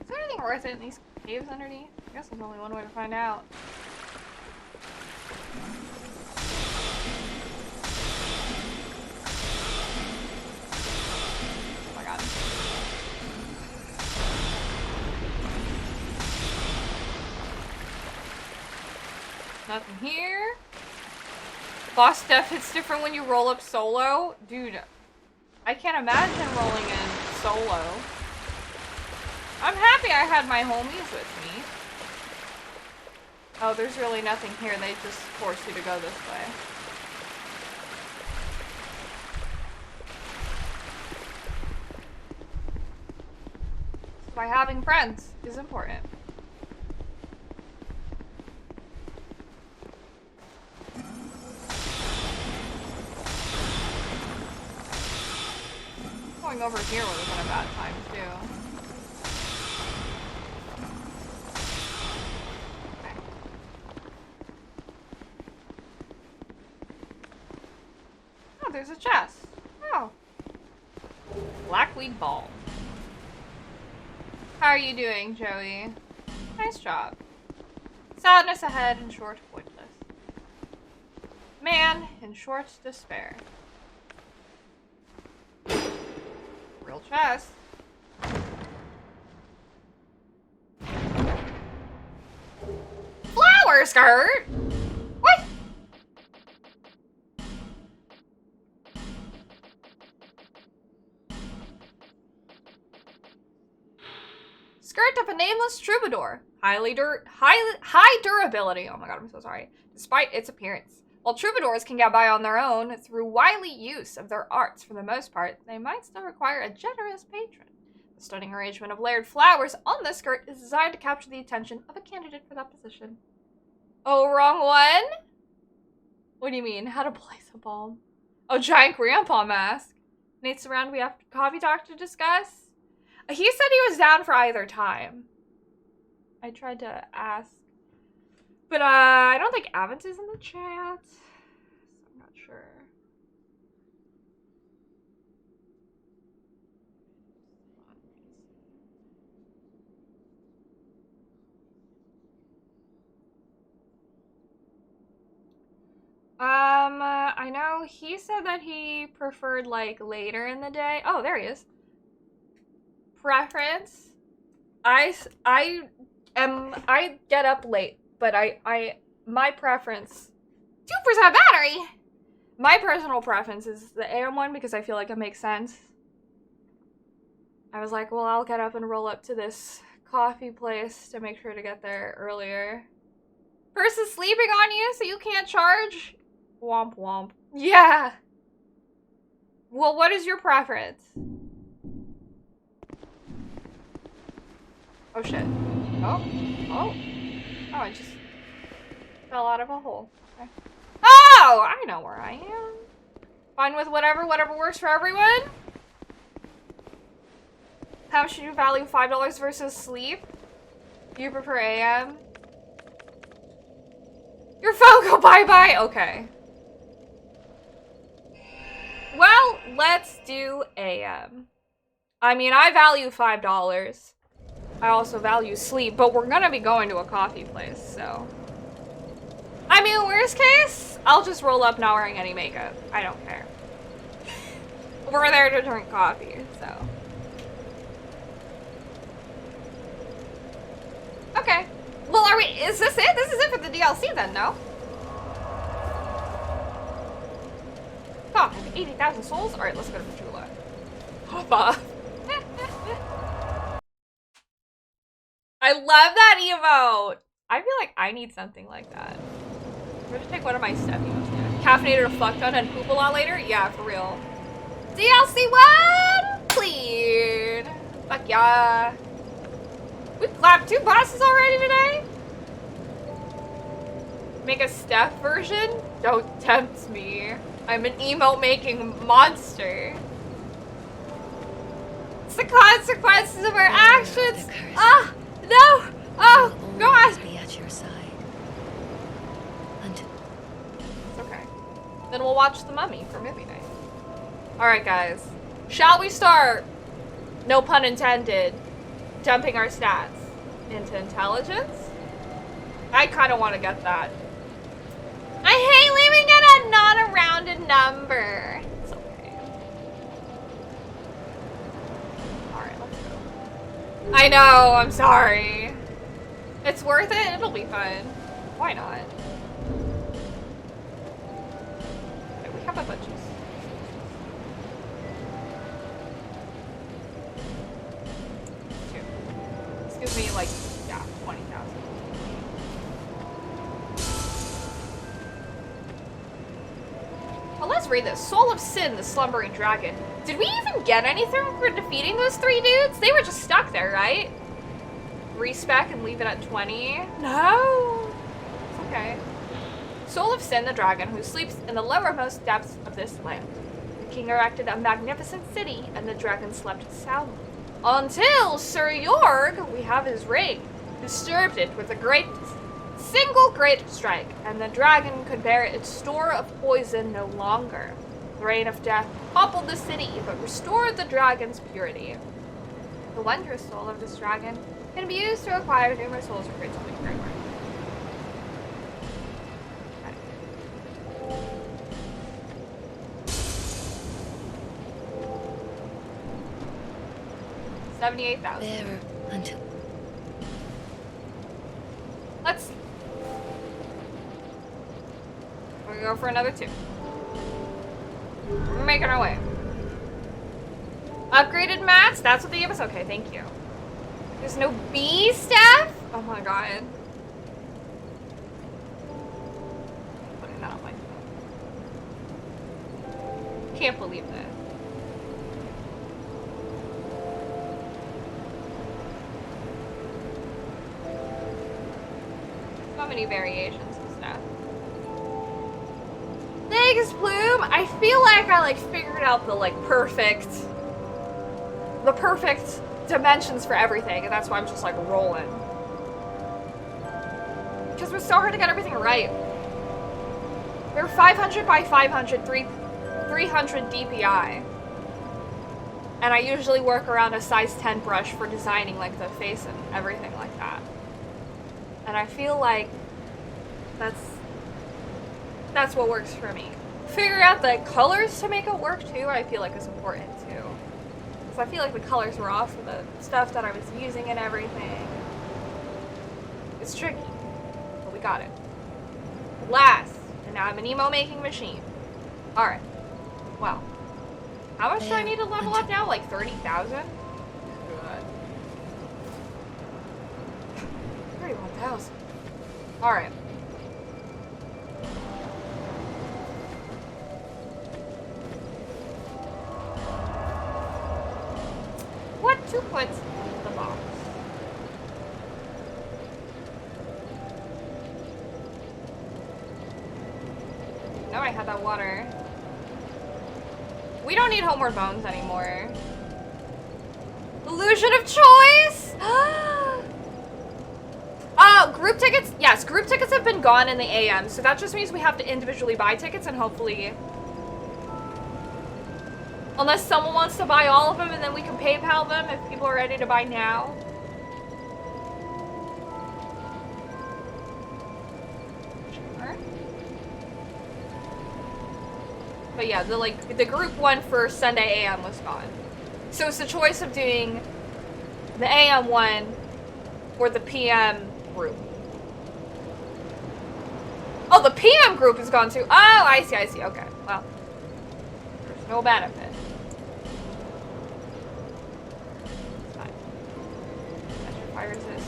Is there anything worth it in these caves underneath? I guess there's only one way to find out. Oh my god. Nothing here. Boss Steph hits different when you roll up solo. Dude, I can't imagine rolling in solo. I'm happy I had my homies with me. Oh, there's really nothing here. They just force you to go this way. Why having friends is important. Going over here would have been a bad time too. Okay. Oh, there's a chest. Oh. Blackweed ball. How are you doing, Joey? Nice job. Sadness ahead and short pointless. Man in short despair. Real chest. Flower skirt? What? Skirt of a nameless troubadour. High durability. Oh my god, I'm so sorry. Despite its appearance. While troubadours can get by on their own through wily use of their arts for the most part, they might still require a generous patron. The stunning arrangement of layered flowers on this skirt is designed to capture the attention of a candidate for that position. Oh, wrong one? What do you mean? How to place a bulb? Oh, giant grandpa mask. Nate's around, we have coffee talk to discuss. He said he was down for either time. I tried to ask. But I don't think Avance is in the chat. So I'm not sure. I know he said that he preferred like later in the day. Oh, there he is. Preference. I get up late, but my preference, 2% battery. My personal preference is the AM one because I feel like it makes sense. I was like, well, I'll get up and roll up to this coffee place to make sure to get there earlier. Versus sleeping on you so you can't charge? Womp womp. Yeah. Well, what is your preference? Oh shit. Oh. Oh. Oh, I just fell out of a hole. Okay. Oh! I know where I am. Fine with whatever works for everyone. How much do you value $5 versus sleep? Do you prefer AM? Your phone go bye-bye? Okay. Well, let's do AM. I mean, I value $5. I also value sleep, but we're gonna be going to a coffee place, so. I mean, worst case, I'll just roll up not wearing any makeup. I don't care. We're there to drink coffee, so. Okay. Well, is this it? This is it for the DLC then, no? Oh, I have 80,000 souls? Alright, let's go to Majula. Hop off. I love that emote! I feel like I need something like that. I'm gonna take one of my Steph emotes now. Caffeinated a fuck ton and poop a lot later? Yeah, for real. DLC 1! Cleared! Fuck yeah. We clapped 2 bosses already today? Make a Steph version? Don't tempt me. I'm an emote-making monster. It's the consequences of our actions! Ah! No! Oh! God! Be at your side. Until It's okay. Then we'll watch The Mummy for movie night. Alright, guys. Shall we start? No pun intended. Dumping our stats into intelligence? I kind of want to get that. I hate leaving it at not a rounded number. It's okay. Alright, let's go. I know, I'm sorry. It's worth it? It'll be fun. Why not? Okay, we have a bunch of... This gives me like, yeah, 20,000. Well, let's read this. Soul of Sin, the Slumbering Dragon. Did we even get anything for defeating those 3 dudes? They were just stuck there, right? Respec and leave it at 20? No! It's okay. Soul of Sin, the dragon, who sleeps in the lowermost depths of this land. The king erected a magnificent city, and the dragon slept soundly. Until Sir Jorg, we have his ring, disturbed it with a single great strike, and the dragon could bear its store of poison no longer. The rain of death toppled the city, but restored the dragon's purity. The wondrous soul of this dragon can be used to acquire numerous souls or create something great. $78,000. Bearer until. Let's see. We're gonna go for another 2. We're making our way. Upgraded mats? That's what they gave us? Okay, thank you. There's no bee staff? Oh my god. Putting that on my phone. Can't believe that. So many variations of stuff. Thanks, Plume! I feel like I figured out the perfect dimensions for everything, and that's why I'm just rolling. Because it's so hard to get everything right. They're 500 by 500, 300 DPI. And I usually work around a size 10 brush for designing the face and everything like that. And I feel like that's what works for me. Figuring out the colors to make it work too, I feel like is important too. Because I feel like the colors were off for the stuff that I was using and everything. It's tricky, but we got it. Last, and now I'm an emo making machine. Alright. Well. How much do I need to level up now? 30,000? Good. 31,000. Alright. What to put in the box? No, I had that water. We don't need Homeward Bones anymore. Illusion of choice? Group tickets? Yes, group tickets have been gone in the AM, so that just means we have to individually buy tickets and hopefully... Unless someone wants to buy all of them and then we can PayPal them if people are ready to buy now. Sure. But yeah, the group one for Sunday AM was gone. So it's the choice of doing the AM one or the PM group. Oh, the PM group is gone too. Oh, I see. Okay, well. There's no benefit. It's fine. Measure fire resist.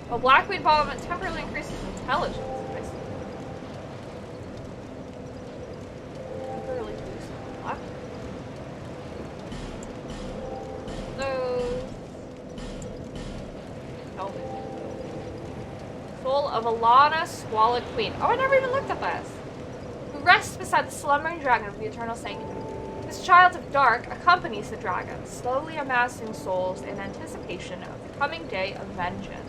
A blackweed bomb temporarily increases intelligence. I see. Temporarily boosts black. Those. Velvet. Soul of Alana, Squalid Queen. Oh, I never even looked at this. Who rests beside the slumbering dragon of the eternal sanctum. This child of dark accompanies the dragon, slowly amassing souls in anticipation of the coming day of vengeance.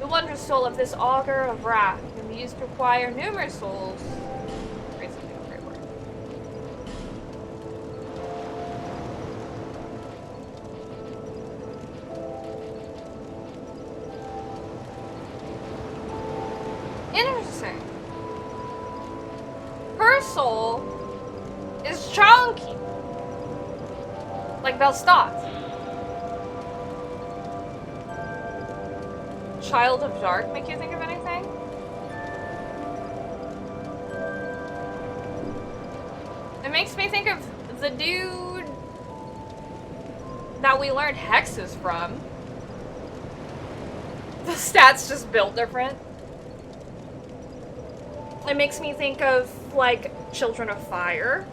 The wondrous soul of this augur of wrath can be used to acquire numerous souls. Great, something of great word. Interesting. Her soul is chunky. Like Velstadt. Child of Dark make you think of anything? It makes me think of the dude that we learned hexes from. The stats just built different. It makes me think of, Children of Fire.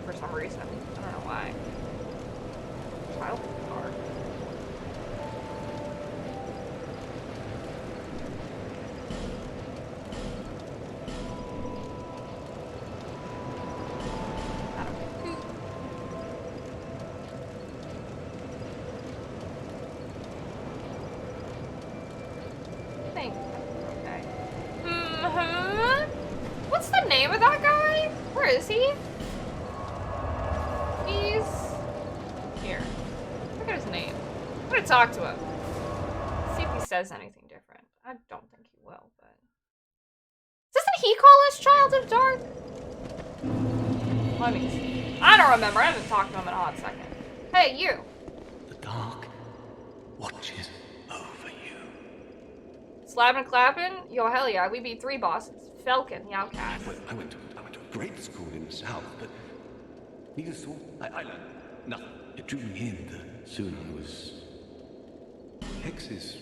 For some reason. I don't know why. Child of Dark. name of that guy? Where is he? He's here. Look at his name. I'm gonna talk to him. See if he says anything different. I don't think he will, but... Doesn't he call us Child of Dark? Let me see. I don't remember. I haven't talked to him in a hot second. Hey, you. The dark watches over you. Slapping and clapping? Yo, hell yeah. We beat 3 bosses. Falcon, the outcast. I went to a great school in the south, but neither saw. I learned nothing. It drew me in. Soon I was. Hexes.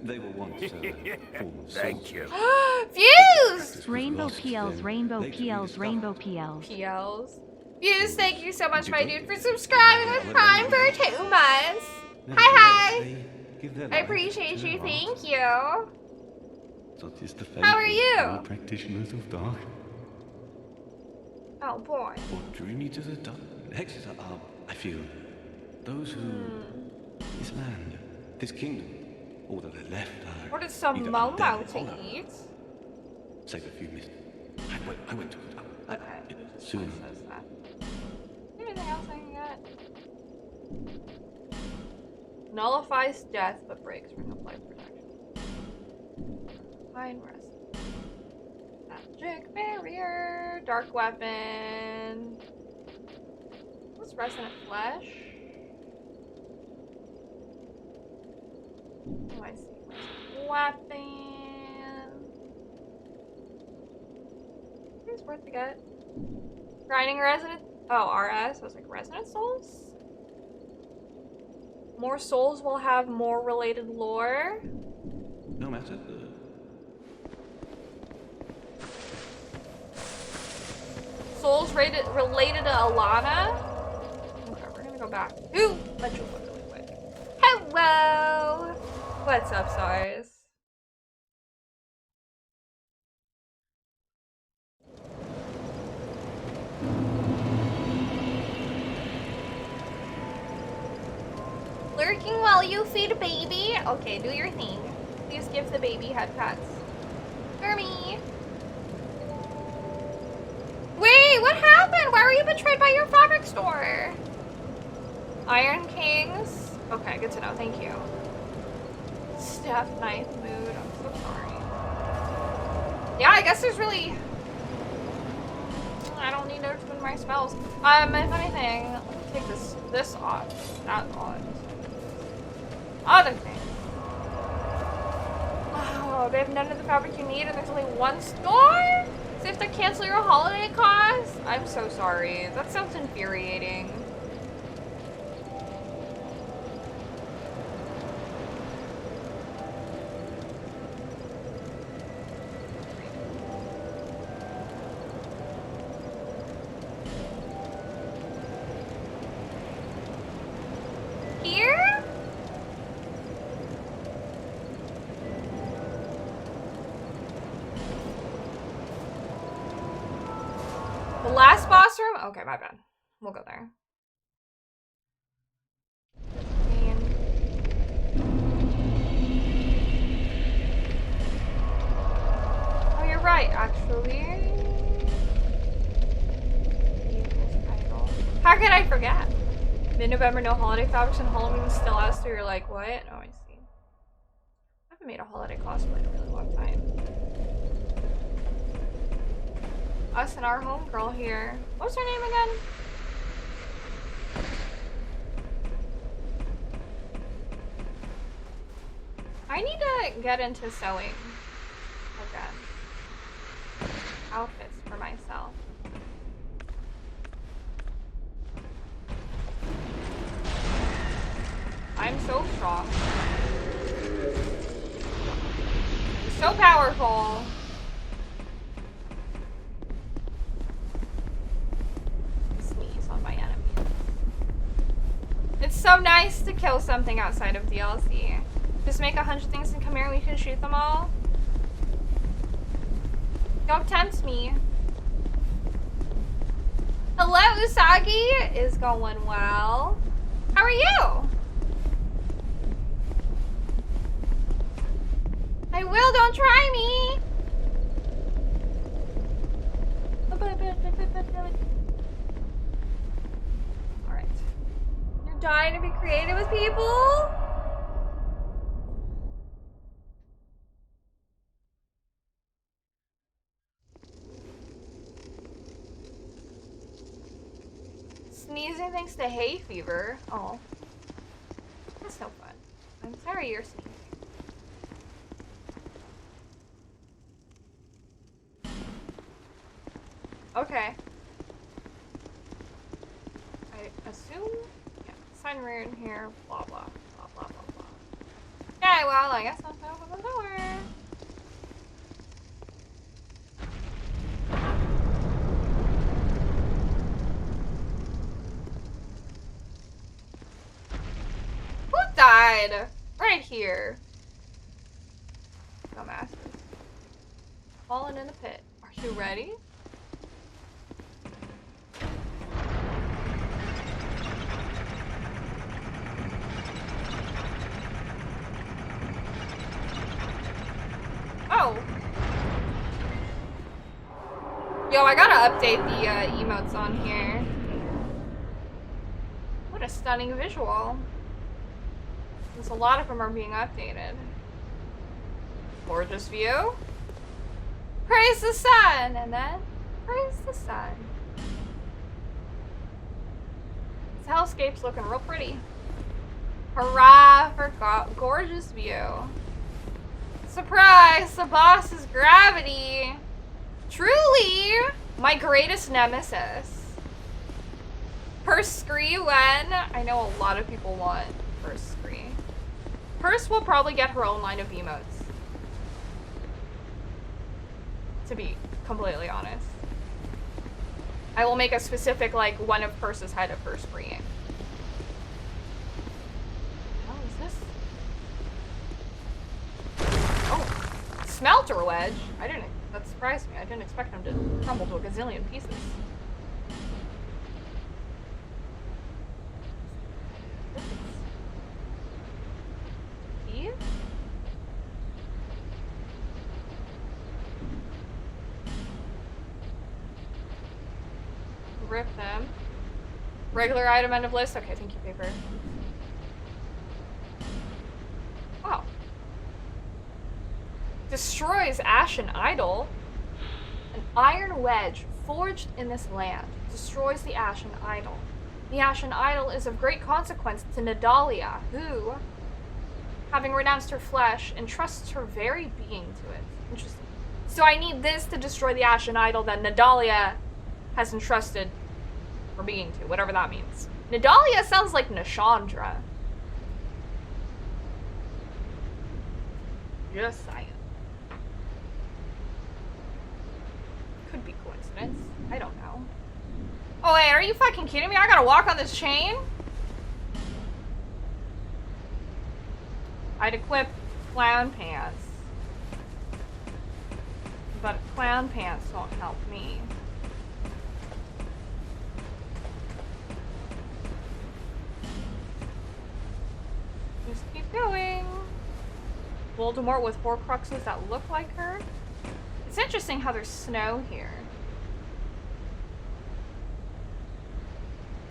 They were once form of Thank you. Fuse! Rainbow PLs, rainbow PLs, rainbow PLs. PLs. Fuse, thank you so much, my dude, for subscribing with Prime for 2 months. Hi. I appreciate you. Thank you. How are you? Practitioners of dark. Oh boy. What drew me to the dark? Hexes are, I feel, those who. This land, this kingdom, all that are left are. What is some either Momo undead or to hollow. eat? Save a few minutes. I went to it. Okay. Soon. Says that. Anything else I can get? Nullifies death but breaks ring of life protection. Fine rest. Magic barrier. Dark weapon. What's resonant flesh? Oh, I see. Weapon. It's worth to get. Grinding resonant. Oh, RS. I was like, resonant souls? More souls will have more related lore. No matter. Souls related to Alana. Okay, we're gonna go back. Ooh, let's just look really quick. Hello. What's up, stars? Lurking while you feed a baby. Okay, do your thing. Please give the baby head pats. For me. Wait, what happened? Why were you betrayed by your fabric store? Iron Kings. Okay, good to know. Thank you. Steph, ninth mood. I'm so sorry. Yeah, I guess there's really... I don't need to twin my spells. If anything, let me take this off. That on. Other thing. Oh, they have none of the fabric you need and there's only one store? So you have to cancel your holiday costs? I'm so sorry. That sounds infuriating. Here? The last boss room? Okay, my bad. We'll go there. Oh, you're right, actually. How could I forget? Mid-November, no holiday fabrics, and Halloween still out, so you're like, what? Oh, I see. I haven't made a holiday cosplay in a really long time. Us and our homegirl here. What's her name again? I need to get into sewing again. Outfits for myself. I'm so strong. So powerful. Sneeze on my enemies. It's so nice to kill something outside of DLC. Just make 100 things and come here and we can shoot them all. Don't tempt me. Hello, Usagi. Is going well. How are you? I will, don't try me. Alright. You're dying to be creative with people? Sneezing thanks to hay fever. Oh. That's no fun. I'm sorry you're sneezing. Okay. I assume, yeah, sign rune here, blah, blah, blah, blah, blah, blah. Okay, well, I guess I'll open the door. Who died? Right here. Dumbasses. Fallen in the pit. Are you ready? Oh. Yo, I gotta update the emotes on here. What a stunning visual. There's a lot of them are being updated. Gorgeous view. Praise the sun! And then, praise the sun. This hellscape's looking real pretty. Hurrah for gorgeous view. Surprise! The boss is gravity! Truly! My greatest nemesis. Purse Scree when... I know a lot of people want Purse Scree. Purse will probably get her own line of emotes. To be completely honest. I will make a specific, like, one of Purse's head of her Scree. Smelter wedge? That surprised me. I didn't expect him to crumble to a gazillion pieces. Key? Rip them. Regular item end of list? Okay, thank you, paper. Wow. Destroys Ashen Idol. An iron wedge forged in this land destroys the Ashen Idol. The Ashen Idol is of great consequence to Nadalia, who, having renounced her flesh, entrusts her very being to it. Interesting. So I need this to destroy the Ashen Idol that Nadalia has entrusted her being to, whatever that means. Nadalia sounds like Nashandra. Just saying. Could be coincidence. I don't know. Oh wait, are you fucking kidding me? I gotta walk on this chain? I'd equip clown pants. But clown pants won't help me. Just keep going. Voldemort with Horcruxes that look like her. It's interesting how there's snow here.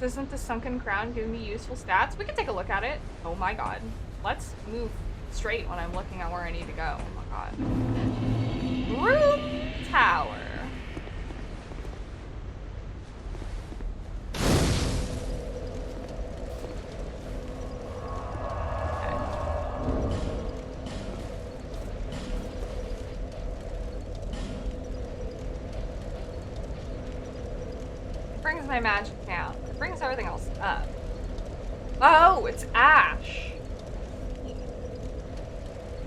Doesn't the Sunken Crown give me useful stats? We can take a look at it. Oh my god. Let's move straight when I'm looking at where I need to go. Oh my god. Room Tower. Brings my magic down. It brings everything else up. Oh, it's Ash.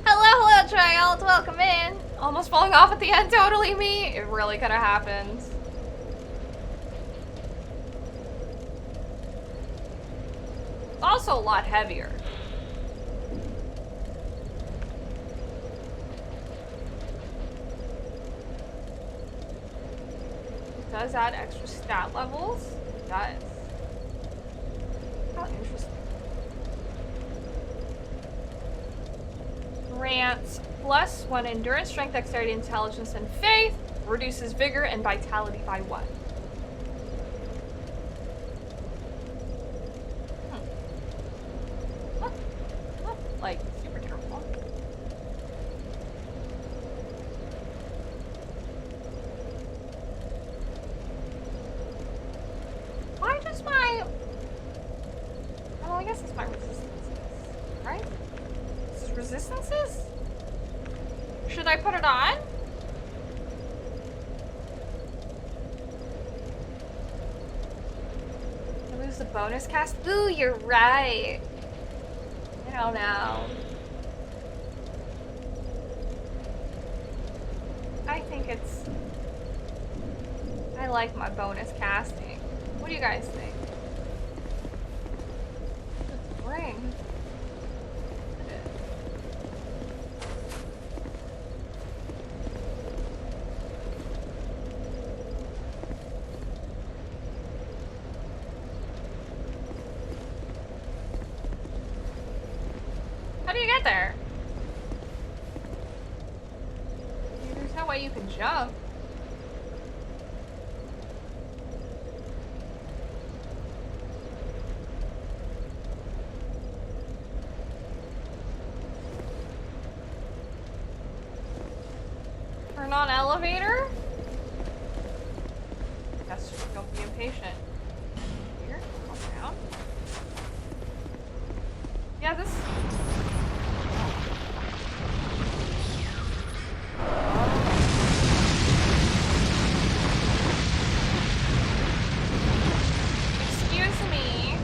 Hello, child. Welcome in. Almost falling off at the end. Totally me. It really could have happened. It's also a lot heavier. Does add extra stat levels? It does. How interesting. Grants +1 endurance, strength, dexterity, intelligence, and faith. Reduces vigor and vitality by 1. This is my resistances, right? This is resistances? Should I put it on? I lose the bonus cast? Ooh, you're right. I don't know. I think it's... I like my bonus casting. What do you guys think? It's boring. How do you get there? There's no way you can jump. Turn on elevator? Yes, don't be impatient. Here, calm down. Yeah, this... Excuse me.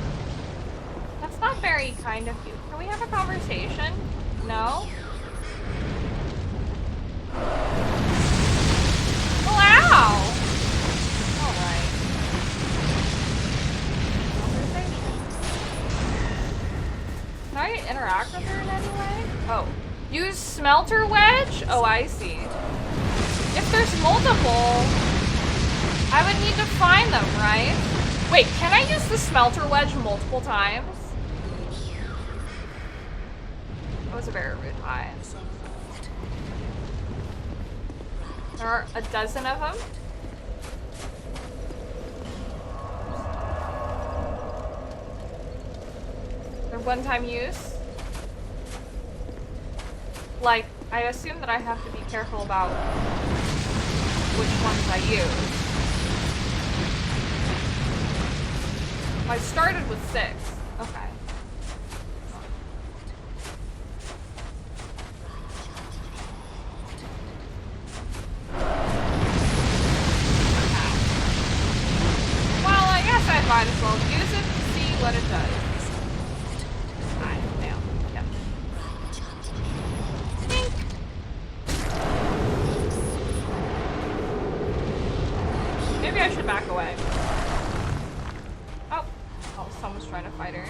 That's not very kind of you. Can we have a conversation? No? Well, ow! Alright. Can I interact with her in any way? Oh. Use smelter wedge? Oh, I see. If there's multiple, I would need to find them, right? Wait, can I use the smelter wedge multiple times? That was a very rude hi. There are a dozen of them. They're one-time use. Like, I assume that I have to be careful about which ones I use. I started with 6. Okay. Well, I guess I might as well use it to see what it does. I failed. Yep. Think. Maybe I should back away. Oh. Oh, someone's trying to fight her.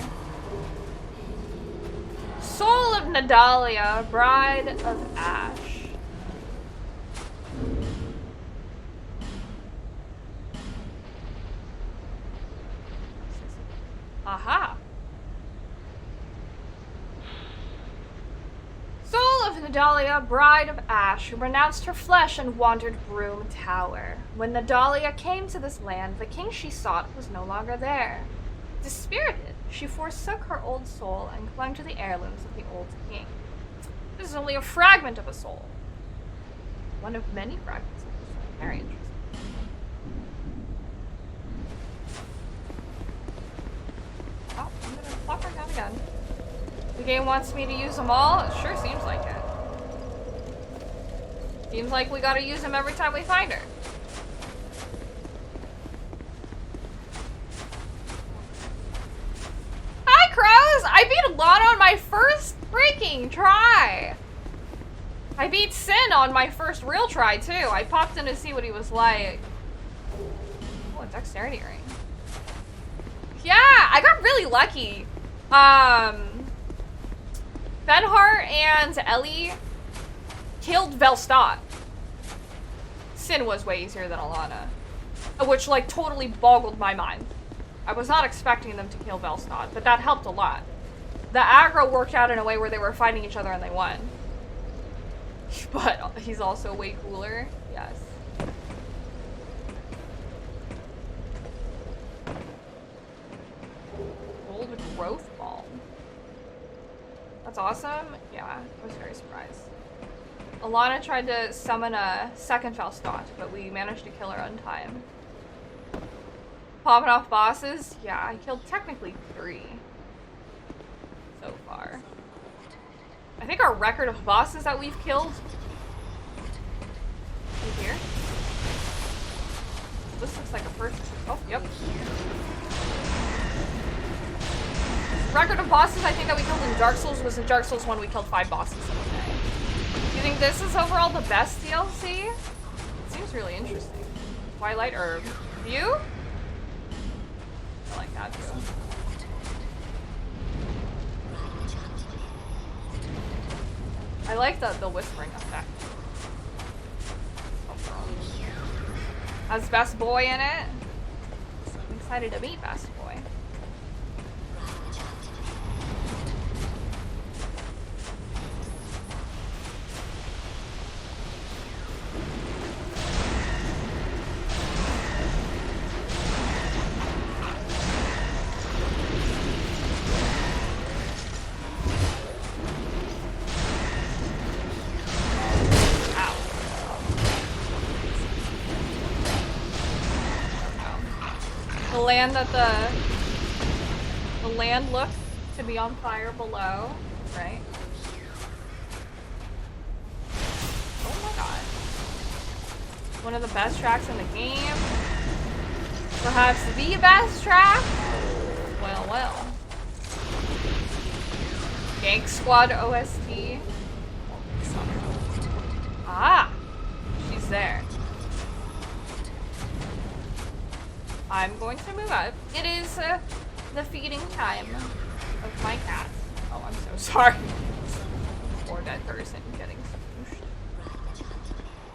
Soul of Nadalia, Bride of Ash. Aha! Soul of Nadalia, Bride of Ash, who renounced her flesh and wandered Broom Tower. When Nadalia came to this land, the king she sought was no longer there. Dispirited, she forsook her old soul and clung to the heirlooms of the old king. This is only a fragment of a soul. One of many fragments of a soul. Very interesting. Oh, I'm gonna plop her down again. The game wants me to use them all? It sure seems like it. Seems like we gotta use them every time we find her. Hi, Crows! I beat Lana on my first freaking try! I beat Sin on my first real try, too. I popped in to see what he was like. Oh, a dexterity ring. Yeah, I got really lucky. Benhart and Ellie killed Velstadt. Sin was way easier than Alana. Which, like, totally boggled my mind. I was not expecting them to kill Velstadt, but that helped a lot. The aggro worked out in a way where they were fighting each other and they won. But he's also way cooler. Yes. Gold growth ball. That's awesome. Yeah, I was very surprised. Alana tried to summon a second Velstadt, but we managed to kill her on time. Popping off bosses? Yeah, I killed technically 3. so far. I think our record of bosses that we've killed. Right here. This looks like a first. Oh, yep. Record of bosses I think that we killed in Dark Souls was in Dark Souls 1. We killed 5 bosses in a day. You think this is overall the best DLC? It seems really interesting. Twilight Herb. View? I like that too. I like the whispering effect. Has Best Boy in it. I'm excited to meet Best Boy. Land that the land looks to be on fire below, right? Oh my god. One of the best tracks in the game. Perhaps the best track? Well, well. Gank Squad OST. Ah! She's there. I'm going to move up. It is the feeding time of my cat. Oh, I'm so sorry. Poor dead person getting smooshed.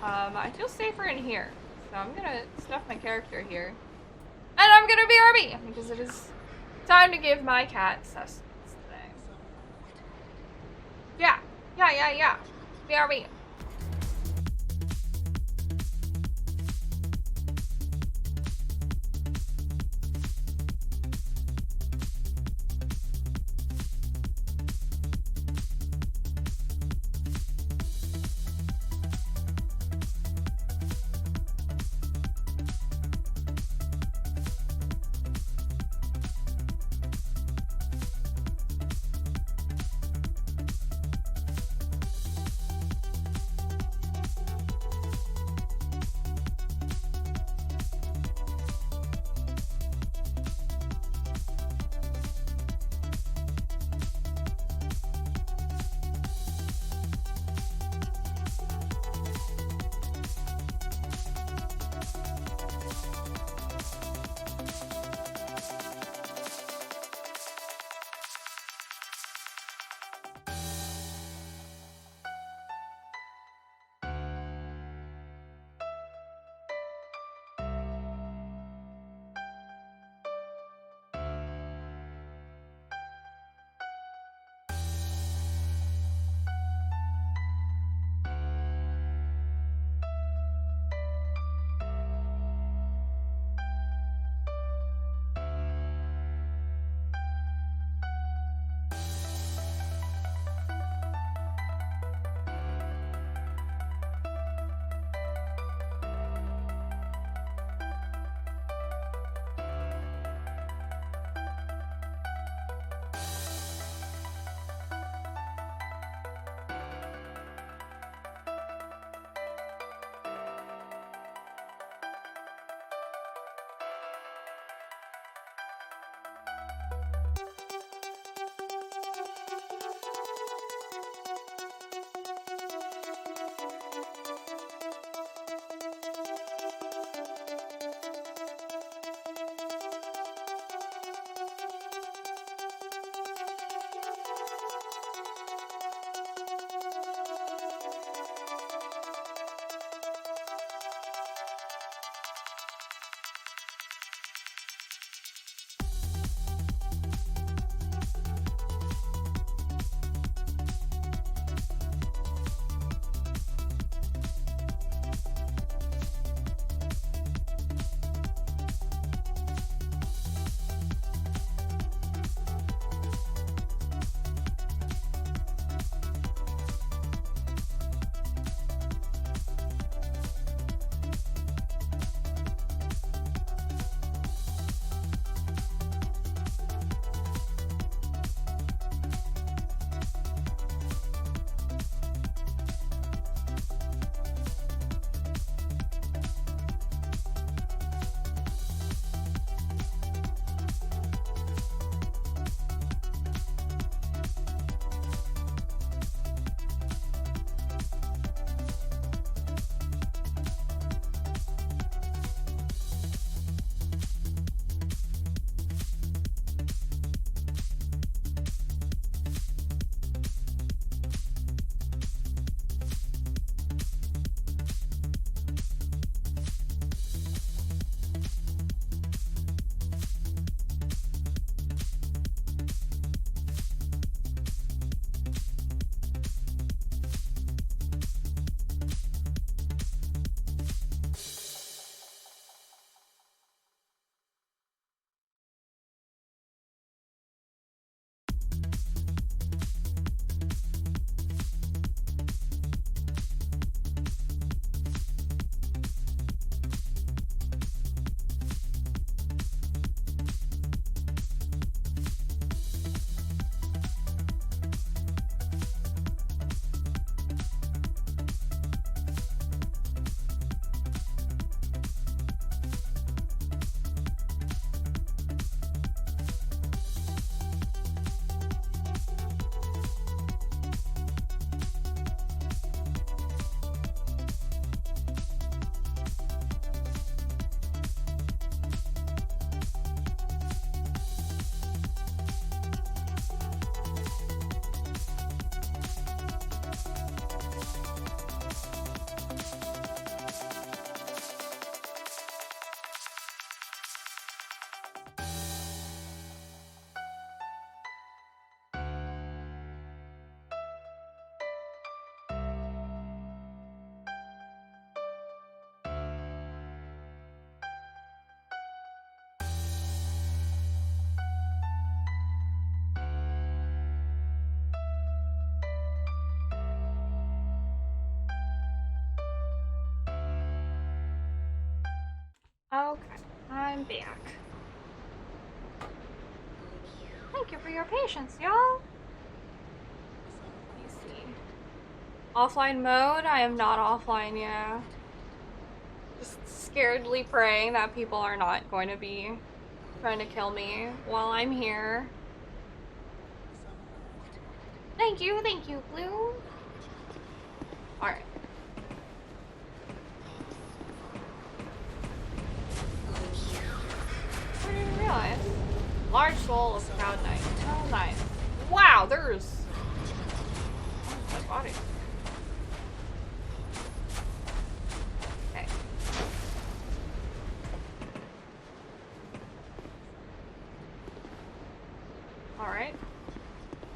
I feel safer in here. So I'm gonna stuff my character here. And I'm gonna BRB! Because it is time to give my cat sustenance today. Yeah. BRB. Okay, I'm back. Thank you for your patience, y'all. Let me see. Offline mode? I am not offline, yeah. Just scaredly praying that people are not going to be trying to kill me while I'm here. Thank you, Blue. Alright. I didn't even realize. Large soul of Cloud Knight. Oh, nice. Wow, there's... Oh, my body. Okay. Alright.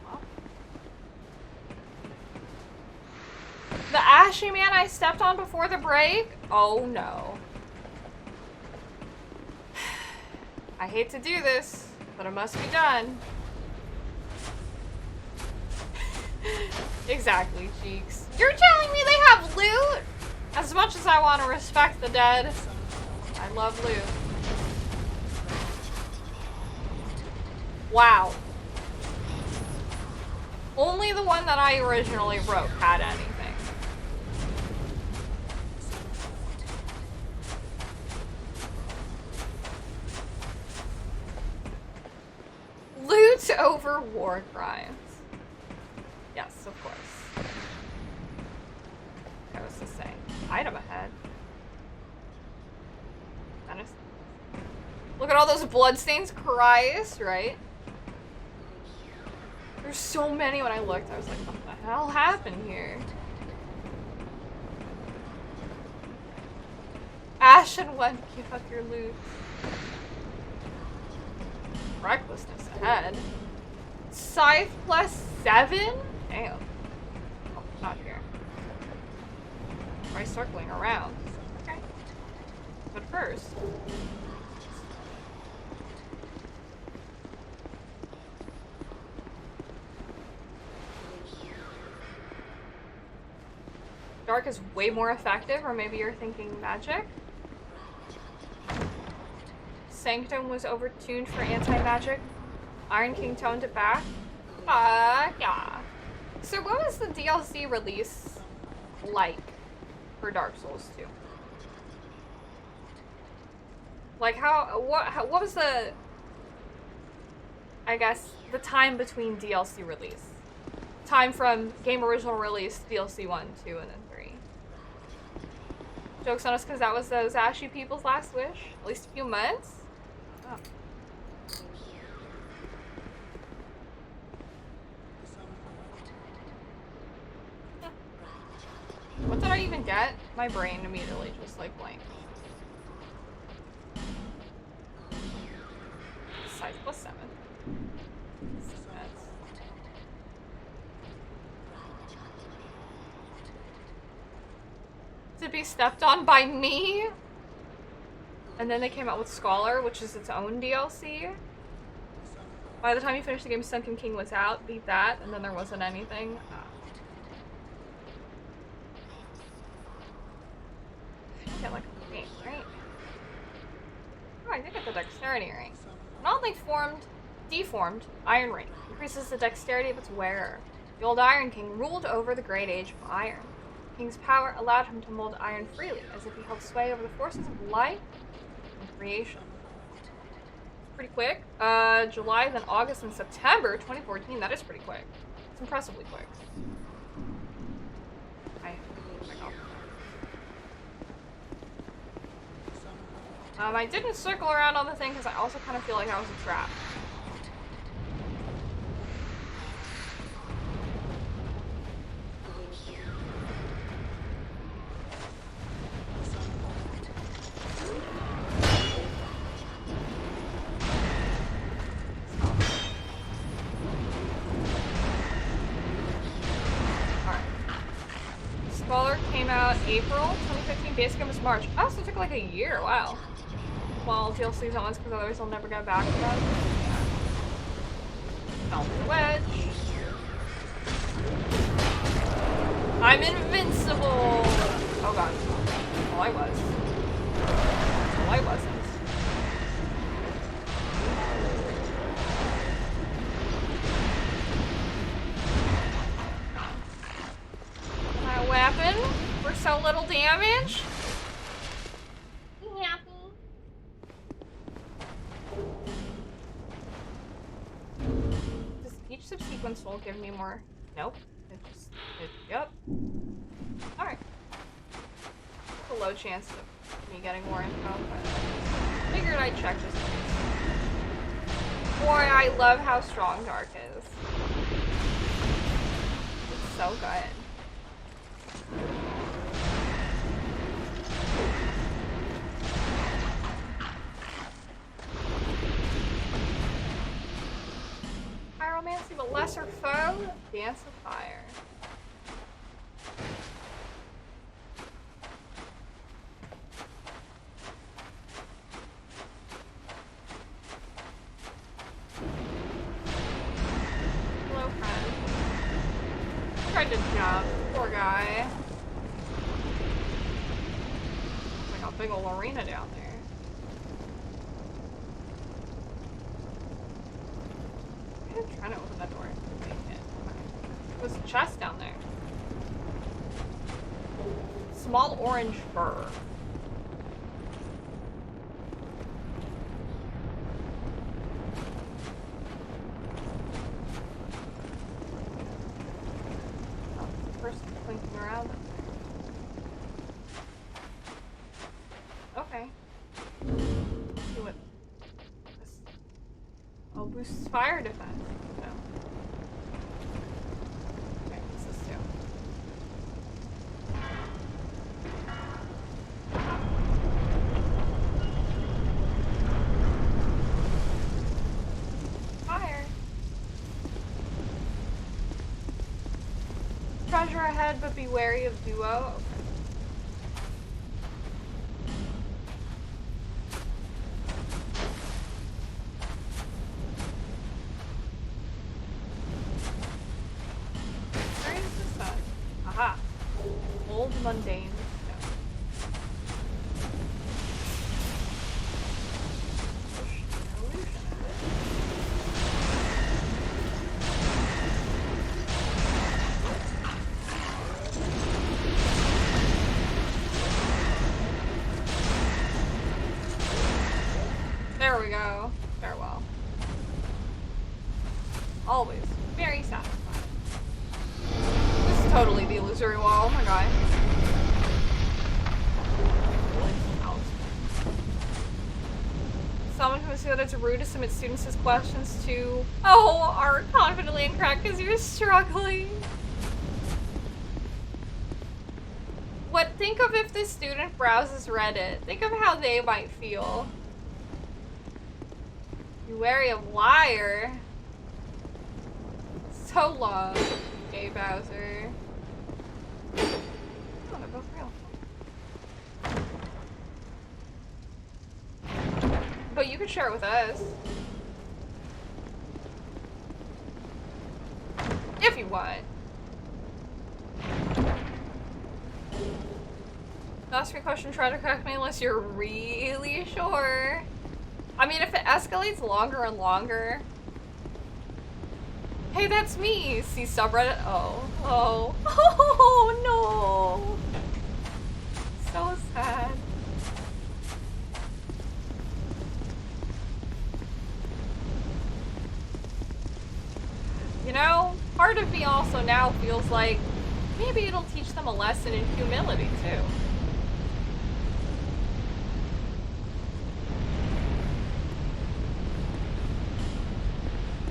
Well. The ashy man I stepped on before the break? Oh no. I hate to do this, but it must be done. Exactly, Cheeks. You're telling me they have loot? As much as I want to respect the dead, I love loot. Wow. Only the one that I originally wrote had anything. Loot over war crimes. Yes, of course. I was to say. Item ahead. Menace. Look at all those bloodstains. Christ, right? There's so many when I looked. I was like, what the hell happened here? Ashen one, give up your loot. Recklessness ahead. Scythe +7? Damn. Oh, not here. Try circling around. Okay. But first... Dark is way more effective, or maybe you're thinking magic? Sanctum was overtuned for anti-magic. Iron King toned it back. Yeah. So what was the DLC release like for Dark Souls 2? Like what was the, I guess, the time between DLC release? Time from game original release, DLC 1, 2, and then 3. Joke's on us because that was those ashy people's last wish. At least a few months. Oh. What did I even get? My brain immediately just like blanked. Size +7. To be stepped on by me? And then they came out with Scholar, which is its own DLC. By the time you finish the game, Sunken King was out, beat that, and then there wasn't anything. I get like a ring, right? Oh, I did get the dexterity ring. An oddly deformed iron ring increases the dexterity of its wearer. The old Iron King ruled over the great age of iron. The king's power allowed him to mold iron freely, as if he held sway over the forces of life and creation. Pretty quick. July, then August, and September 2014. That is pretty quick. It's impressively quick. I didn't circle around on the thing because I also kind of feel like I was a trap. Scholar came out April 2015. Basic game was March. Oh, so it took like a year. Wow. Well, DLC's on once because otherwise I'll never get back to that. Velvet Wedge. I'm invincible! Oh god. Well, I was. Well, I wasn't. a little damage? You happy? Does each subsequent soul give me more? Nope. Yep. Alright. A low chance of me getting more info, but figured I'd check just in case. Boy, I love how strong Dark is. It's so good. Pyromancy, but lesser foe? Dance of Fire. Hello, friend. Tried to jump. Poor guy. Like a big old arena down there. I'm trying to open that door. There's a chest down there. Small orange fur. Oh, there's a person clinking around. Okay. Let's see what this. Oh, boosts fire defense. No. Okay, what's this do? Fire. Treasure ahead, but be wary of duo. Okay. Where is this at? Aha. Old mundane. There we go. Farewell. Always very satisfying. This is totally the illusory wall. Oh my god. Someone who said it's rude to submit students as questions to are confidently incorrect because you're struggling. Think of if the student browses Reddit. Think of how they might feel. You wary of liar. So long, gay Bowser. Oh, they're both real. But you could share it with us. If you want. Ask me a question, try to correct me unless you're really sure. I mean, if it escalates longer and longer. Hey, that's me! See subreddit? Oh no! So sad. You know, part of me also now feels like maybe it'll teach them a lesson in humility too.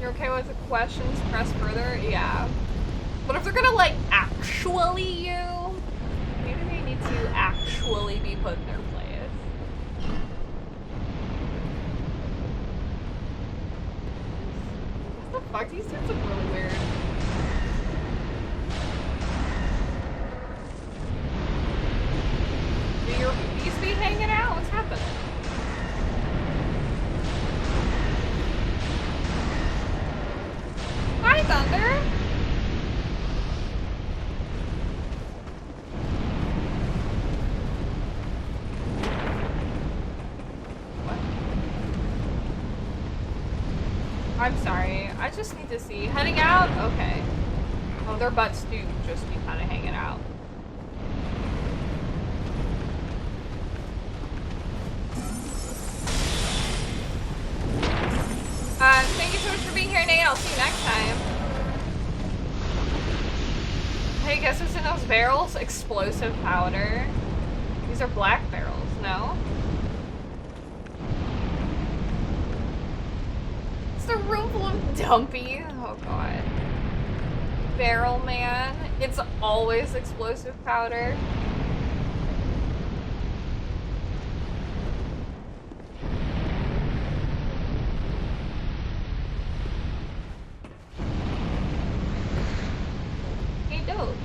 You're okay with the questions? Press further? Yeah. But if they're gonna, like, actually you, maybe they need to actually be put in their place. What the fuck? These dudes look really weird. Do your bees be hanging out? What's happening? Hi, Thunder! What? I'm sorry. I just need to see. Heading out? Okay. Oh, their butts do just be kind of hanging out. barrels explosive powder? These are black barrels, no? It's a room full of dumpy. Oh god. Barrel man. It's always explosive powder.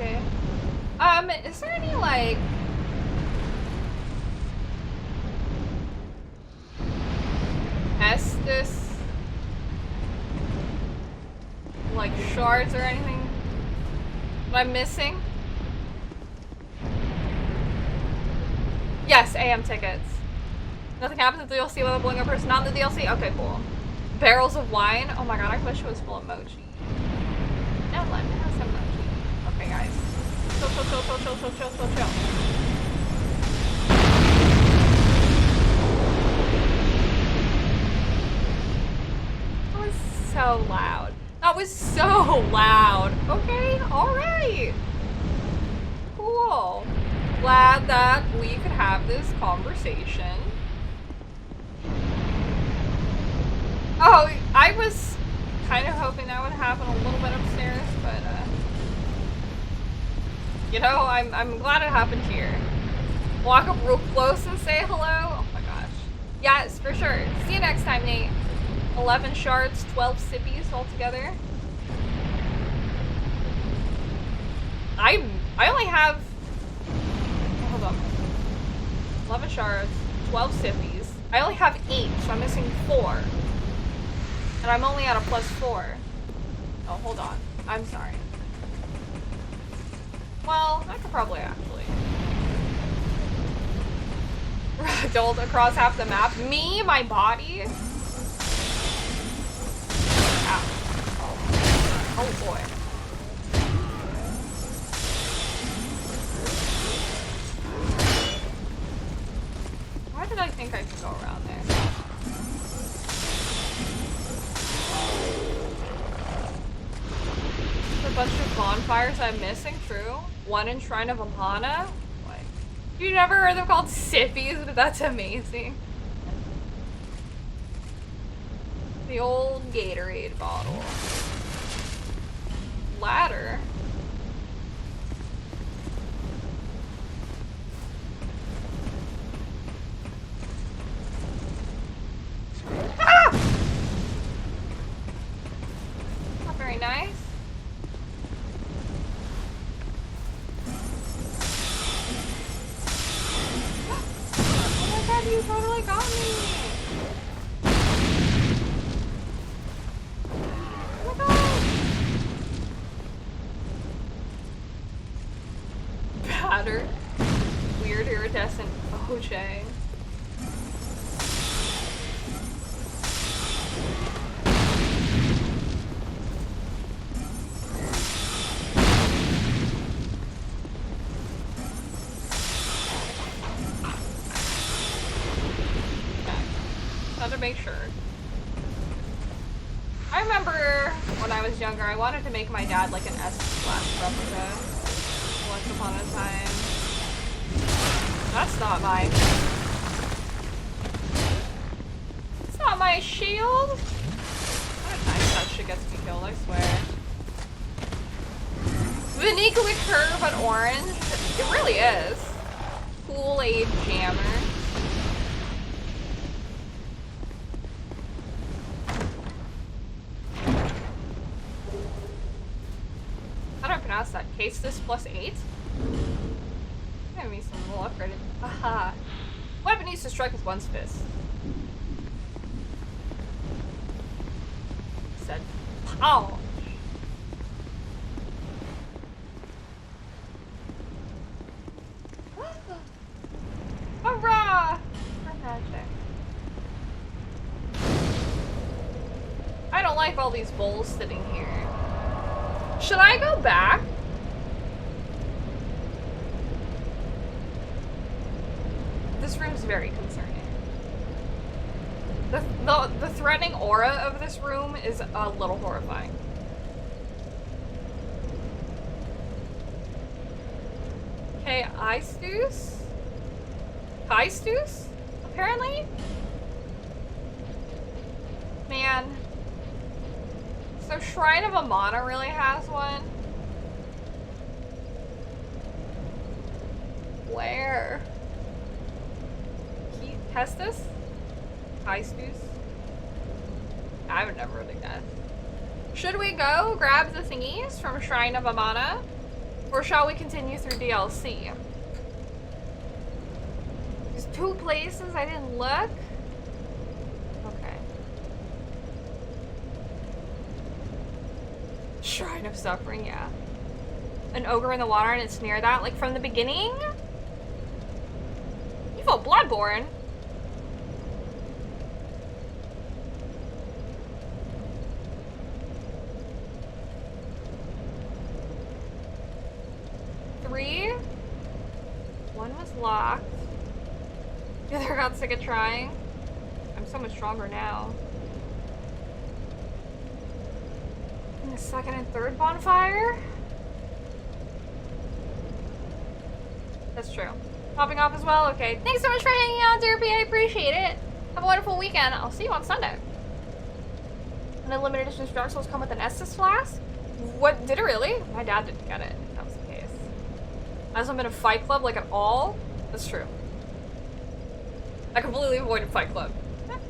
Okay. Is there any, like... Estus? Like, shards or anything? Am I missing? Yes, AM tickets. Nothing happens in the DLC with a blowing up person, not in the DLC? Okay, cool. Barrels of wine? Oh my god, I wish it was full of mochi. No, let me have some mochi. Okay, guys. Chill, chill, chill, chill, chill, chill, chill, chill, chill. That was so loud. That was so loud. Okay, alright. Cool. Glad that we could have this conversation. Oh, I was kind of hoping that would happen a little bit upstairs, but you know, I'm glad it happened here. Walk up real close and say hello. Oh my gosh. Yes, for sure. See you next time, Nate. 11 shards, 12 sippies altogether. I only have... Hold on. 11 shards, 12 sippies. I only have 8, so I'm missing 4. And I'm only at a +4. Oh, hold on. I'm sorry. Well, I could probably actually. Jolt across half the map. Me? My body? Ow. Oh boy. Why did I think I could go around there? A bunch of bonfires I'm missing, true. One in Shrine of Alhana. Like, you never heard them called sippies, but that's amazing. The old Gatorade bottle. Ladder. Ah! Not very nice. You totally got me! Oh my god! Batter. Weird iridescent OJ. Make sure. I remember when I was younger, I wanted to make my dad like an S-class replica once upon a time. That's not my... It's not my shield! What a nice that shit gets me killed, I swear. Vanique liqueur, but orange. It really is. Kool-Aid jammer. That case this +8? Give me some little upgraded. Aha. Weapon needs to strike with one's fist. Said pow. Hurrah! For magic. I don't like all these bowls sitting here. Should I go back? This room's very concerning. The threatening aura of this room is a little horrifying. Istus? Kaistus? Apparently? Man. So Shrine of Amana really has one? Where? Hestus? Kaistus? I would never really guess. Should we go grab the thingies from Shrine of Amana? Or shall we continue through DLC? There's 2 places I didn't look. Okay. Shrine of Suffering, yeah. An ogre in the water and it's near that, like from the beginning? You feel Bloodborne. One was locked. The other got sick of trying. I'm so much stronger now. And the second and third bonfire? That's true. Popping off as well? Okay. Thanks so much for hanging out, Derpy. I appreciate it. Have a wonderful weekend. I'll see you on Sunday. And a limited edition Dark Souls come with an Estus flask? What? Did it really? My dad didn't get it. That was the case. I hasn't been a Fight Club like at all. That's true. I completely avoided Fight Club. Okay.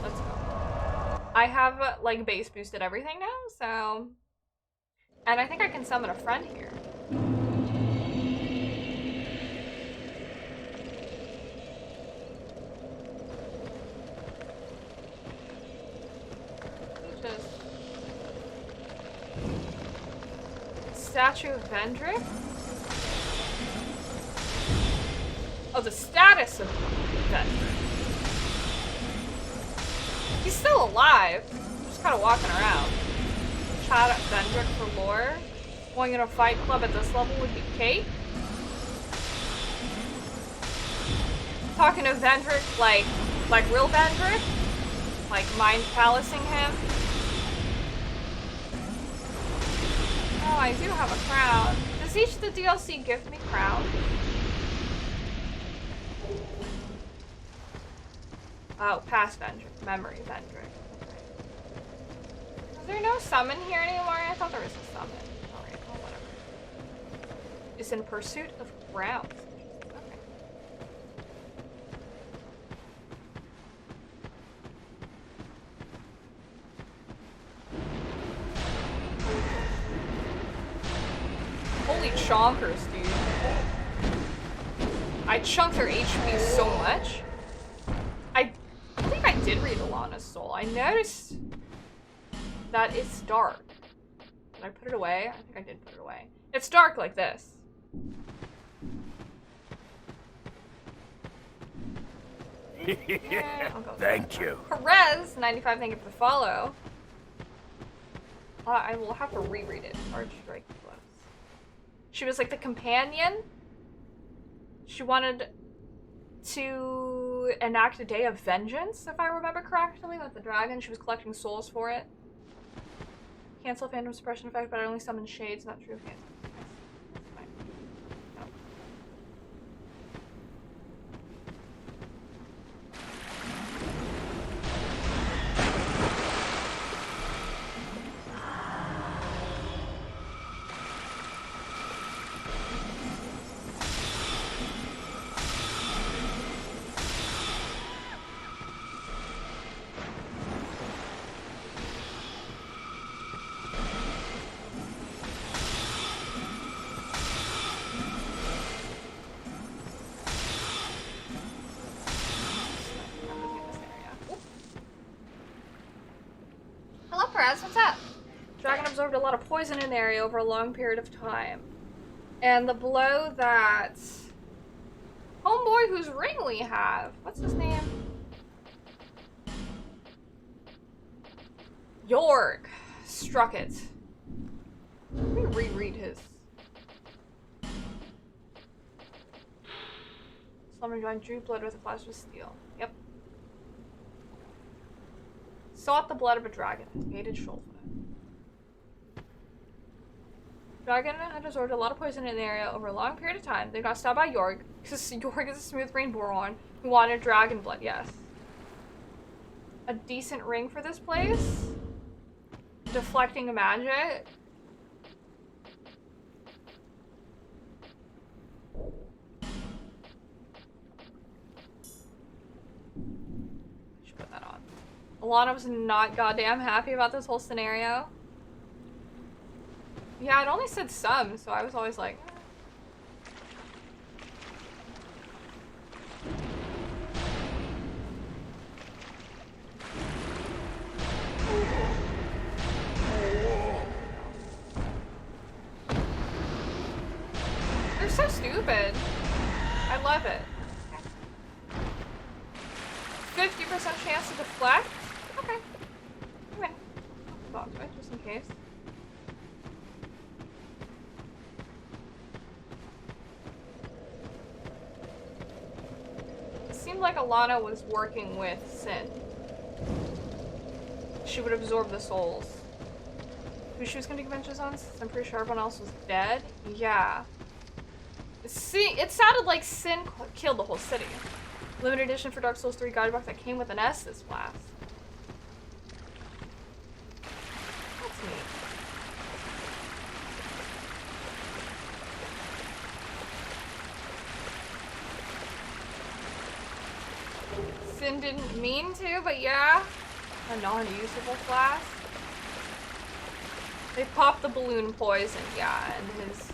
Let's go. I have like base boosted everything now, so, and I think I can summon a friend here. Statue of Vendrick? Oh, the status of Vendrick. He's still alive. Just kind of walking around. Chat at Vendrick for lore. Going in a Fight Club at this level would be Kate. Talking to Vendrick like real Vendrick? Like mind palacing him? Oh, I do have a crown. Does each of the DLC give me crown? Oh, past Vendrick. Memory Vendrick. Is there no summon here anymore? I thought there was a summon. Alright, well, whatever. It's in pursuit of crowns. Okay. Holy chonkers, dude. I chunked their HP so much. I think I did read Alana's Soul. I noticed that it's dark. Did I put it away? I think I did put it away. It's dark like this. Yeah, I'll go Thank you. Perez, 95, thank you for the follow. I will have to reread it. Arch Strike Plus. She was like the companion. She wanted to enact a day of vengeance, if I remember correctly, with the dragon. She was collecting souls for it. Cancel Phantom Suppression effect, but I only summon shades, not true phantom. That's fine. No. Hello, Perez. What's up? Dragon absorbed a lot of poison in the area over a long period of time. And the blow that homeboy whose ring we have, what's his name? York struck it. Let me reread his. Slumber joined drew blood with a flash of steel. Yep. Sought the blood of a dragon. Hated Shoulder. Dragon had absorbed a lot of poison in the area over a long period of time. They got stopped by Yorg, because Yorg is a smooth-brained Boron who wanted dragon blood, yes. A decent ring for this place? Deflecting magic? Should put that on. Alana was not goddamn happy about this whole scenario. Yeah, it only said some, so I was always like... They're so stupid. I love it. 50% chance to deflect? Okay. Okay. Thought to it, just in case. It seemed like Alana was working with Sin. She would absorb the souls. Who she was gonna take adventures on, since I'm pretty sure everyone else was dead? Yeah. See, it sounded like Sin killed the whole city. Limited edition for Dark Souls 3 guide box that came with an Estus blast. That's neat. Sin didn't mean to, but yeah. A non-usable flask. They popped the balloon poison, yeah, and his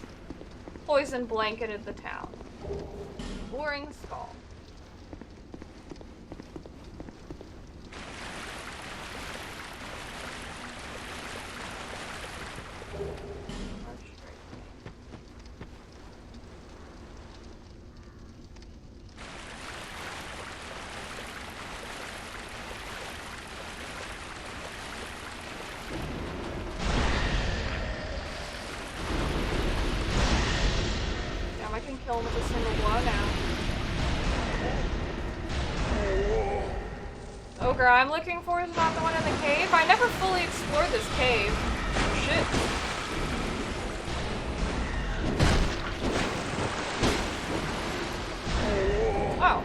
poison blanketed the town. Boring skull. Kill him with a single blow now. Ogre I'm looking for is not the one in the cave. I never fully explored this cave. Shit. Oh.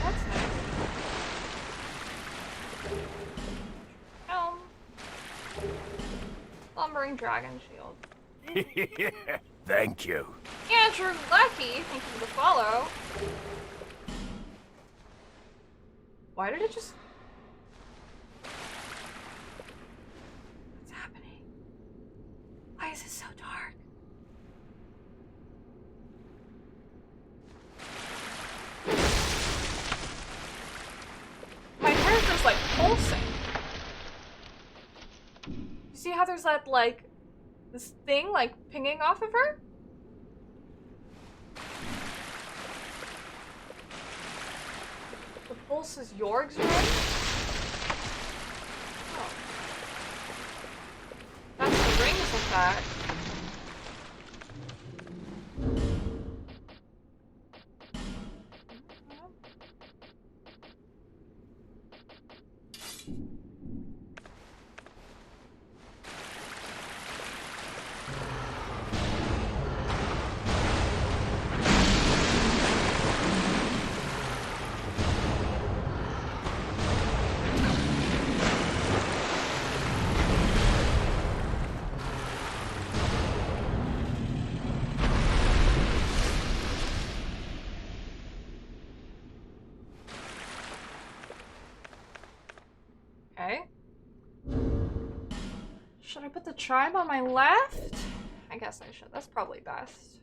That's nice. Helm. Lumbering dragon shield. Thank you. Andrew Lucky, thank you for the follow. Why did it just... What's happening? Why is it so dark? My character's like pulsing. You see how there's that like, this thing like pinging off of her? The pulse is Yorg's, right? Oh. That's the ring's effect. Should I put the tribe on my left? I guess I should. That's probably best.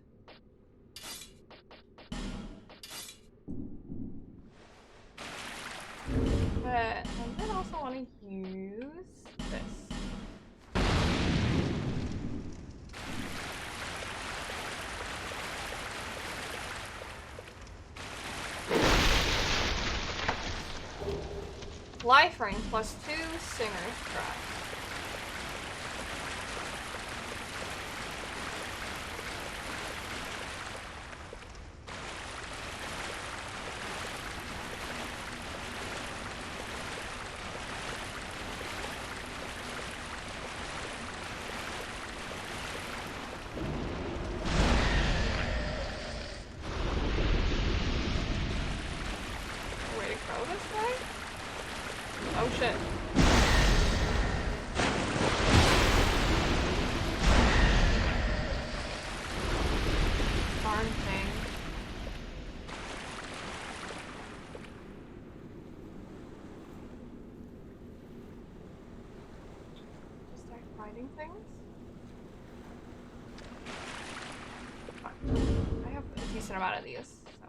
But I then also want to use this. Life ring plus 2 singer's trap. finding things? I have a decent amount of these, so.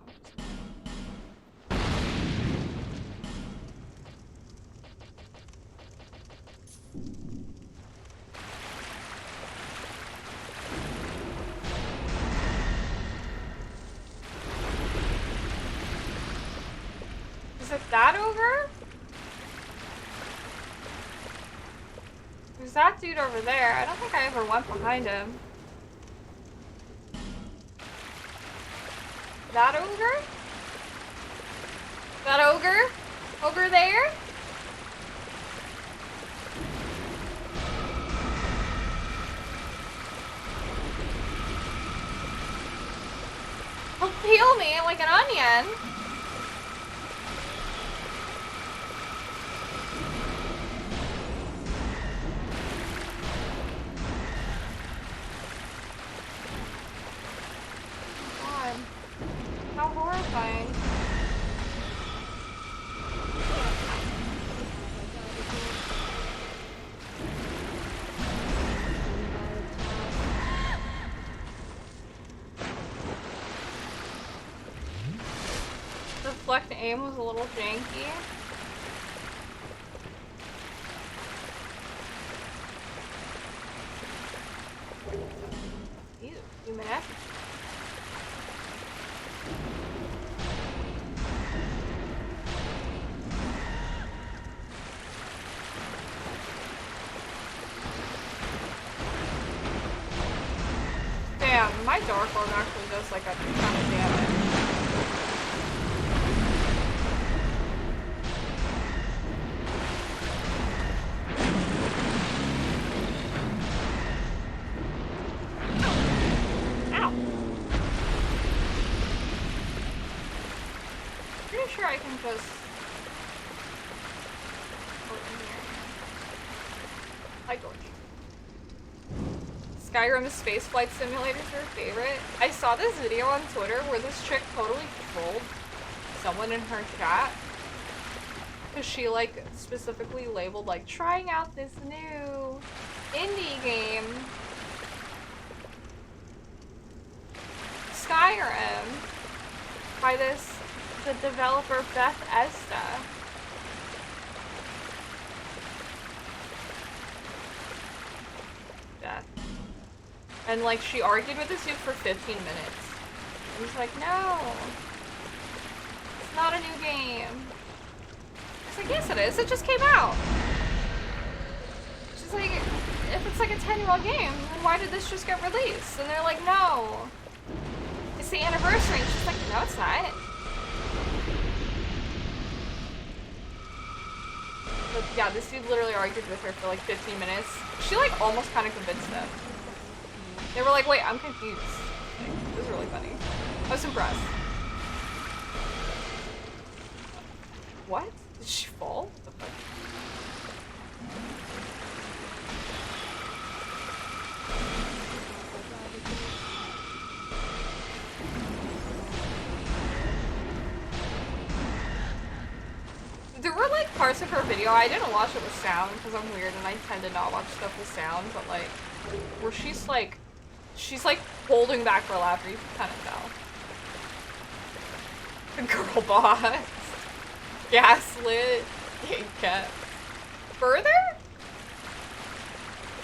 Is it that ogre? There's that dude over there. I don't think I ever went behind him. That ogre? That ogre? Ogre there? He'll peel me like an onion. God. How horrifying. Deflect aim was a little janky. Ew, human effigy. Damn, my Dark Orb actually does like a ton of damage. Ow. Pretty sure I can just go in here. Hi, George. Skyrim spaceflight simulators are favorite. I saw this video on Twitter where this chick totally trolled someone in her chat because she like specifically labeled like trying out this new indie game, Skyrim, by the developer Beth Esta. Death. And like she argued with this dude for 15 minutes. And he's like, no, it's not a new game. I was like, yes it is, it just came out. She's like, if it's like a 10-year-old game, then why did this just get released? And they're like, no, it's the anniversary. And she's like, no it's not. But yeah, this dude literally argued with her for like 15 minutes. She like almost kind of convinced them. They were like, wait, I'm confused. Like, it was really funny. I was impressed. What? Did she fall? What the fuck? There were like parts of her video, I didn't watch it with sound because I'm weird and I tend to not watch stuff with sound, but like, where she's like holding back her laughter, you can kind of tell. Girl boss. Gaslit. Gate kept. Further?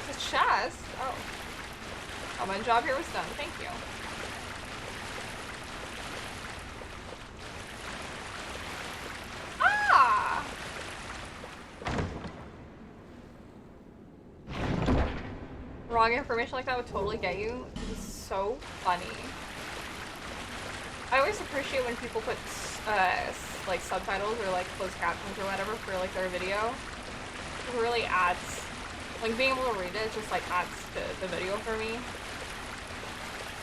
It's a chest. Oh. Oh, my job here was done. Thank you. Ah! Wrong information like that would totally get you. It's so funny. I always appreciate when people put like subtitles or like closed captions or whatever for like their video. It really adds, like being able to read it just like adds to the video for me.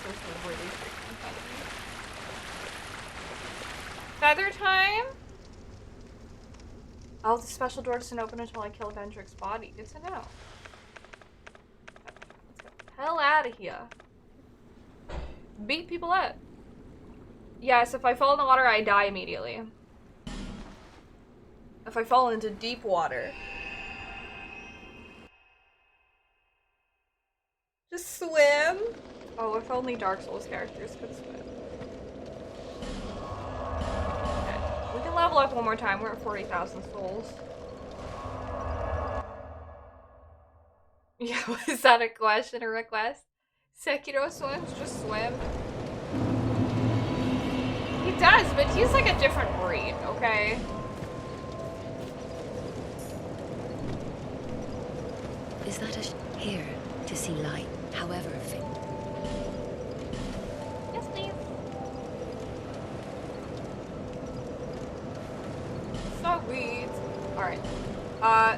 So it's really freaking funny. Feather time? Oh, the special door doesn't open until I kill Vendrick's body. Good to know. Let's get the hell out of here. Beat people up. Yes, if I fall in the water, I die immediately. If I fall into deep water. Just swim. Oh, if only Dark Souls characters could swim. Okay. We can level up one more time. We're at 40,000 souls. Yeah, was that a question or request? Sekiro swims, just swim. He does, but he's like a different breed, okay? Is that here to see light, however Yes, please. So weird. Alright.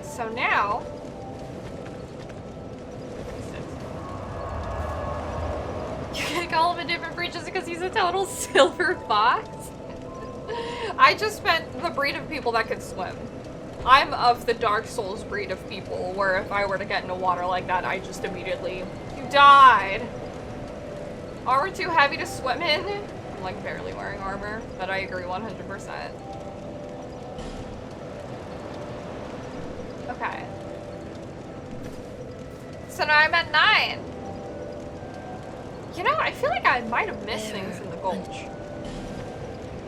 So now... You can call him a different breed just because he's a total silver fox? I just meant the breed of people that could swim. I'm of the Dark Souls breed of people, where if I were to get into water like that, I just immediately... You died! Armor too heavy to swim in? I'm like barely wearing armor, but I agree 100%. Okay. So now I'm at 9. You know, I feel like I might have missed things in the gulch.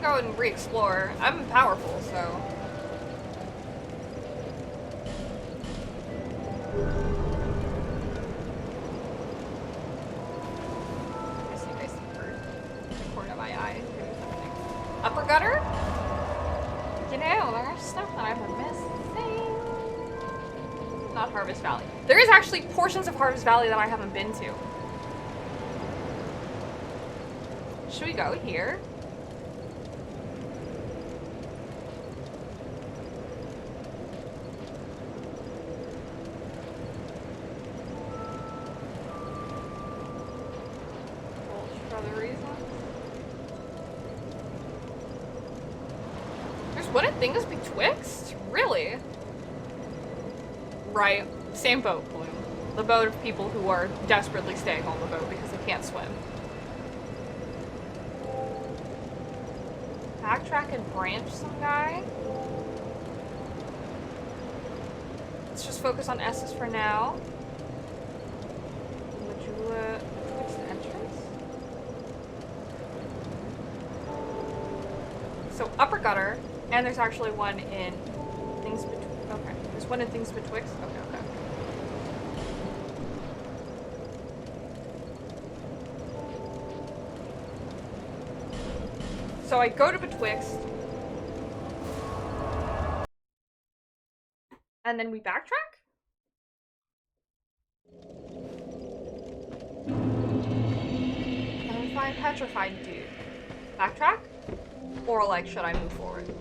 Go and re-explore. I'm powerful, so... I see bird. Corner of my eye. Upper gutter? You know, there's stuff that I've been missing. Not Harvest Valley. There is actually portions of Harvest Valley that I haven't been to. Should we go here? For other reasons? There's wooden things betwixt? Really? Right. Same boat, Bloom. The boat of people who are desperately staying on the boat because they can't swim. Backtrack and branch some guy. Let's just focus on S's for now. Majula, what's the entrance? So upper gutter, and there's actually one in things between. Okay, there's one in things betwixt. Okay, okay. So I go to betwixt, and then we backtrack? And we find petrified dude. Backtrack? Or like, should I move forward?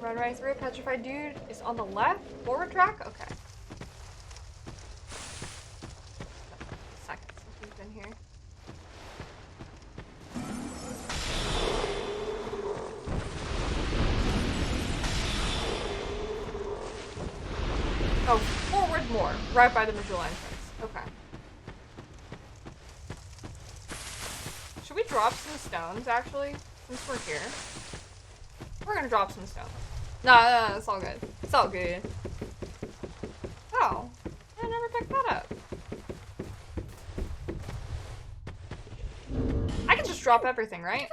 Run right through. Petrified dude is on the left. Forward track? Okay. Second since we've been here. Oh, forward more. Right by the Majula entrance. Okay. Should we drop some stones, actually? Since we're here. We're gonna drop some stones. No, it's all good. It's all good. Oh. I never picked that up. I can just drop everything, right?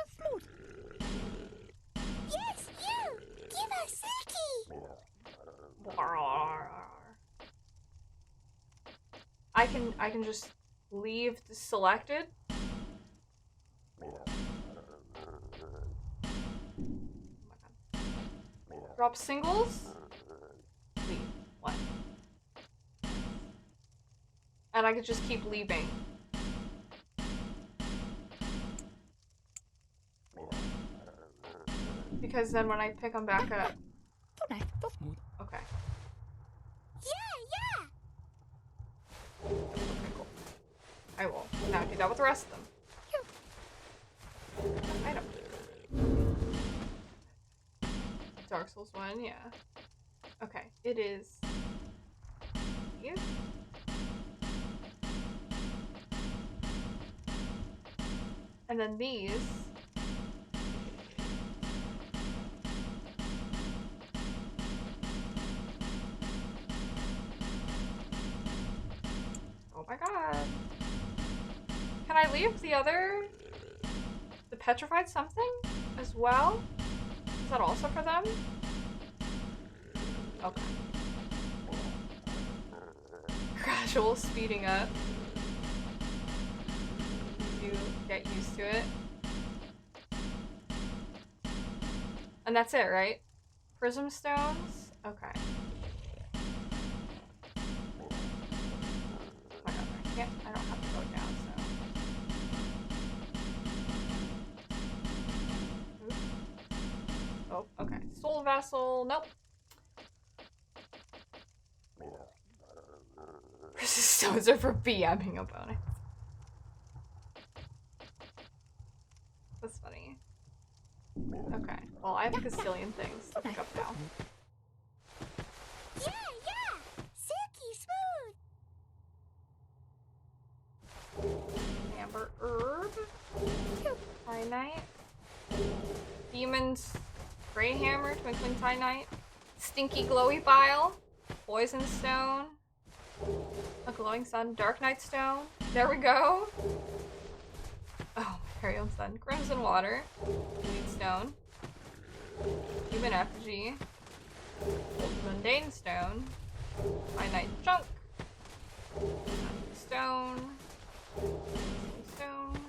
Yes, you! Give us Silky! I can just leave the selected. Drop singles. Leave. One. And I could just keep leaving. Because then when I pick them back up. Okay. Yeah! Okay, cool. I will now do that with the rest of them. Item. Dark Souls 1, yeah. Okay, it is here. And then these. I leave the other... the petrified something as well? Is that also for them? Okay. Gradual speeding up. You get used to it. And that's it, right? Prism stones? Okay. Oh my god, I don't have to go down, so. Oops. Oh, okay. Soul vessel, nope. Prism stones are for BMing opponents. That's funny. Okay, well, I have a gazillion things to pick up now. Yeah, yeah! Silky smooth! Amber herb. Tynite. Demon's Great Hammer, Twinkling Tynite. Stinky Glowy Bile. Poison Stone. A Glowing Sun, Dark Night Stone. There we go. Oh, Very Own Sun. Crimson Water. Weed Stone. Human Effigy. Mundane Stone. Finite Chunk. Stone. Stone.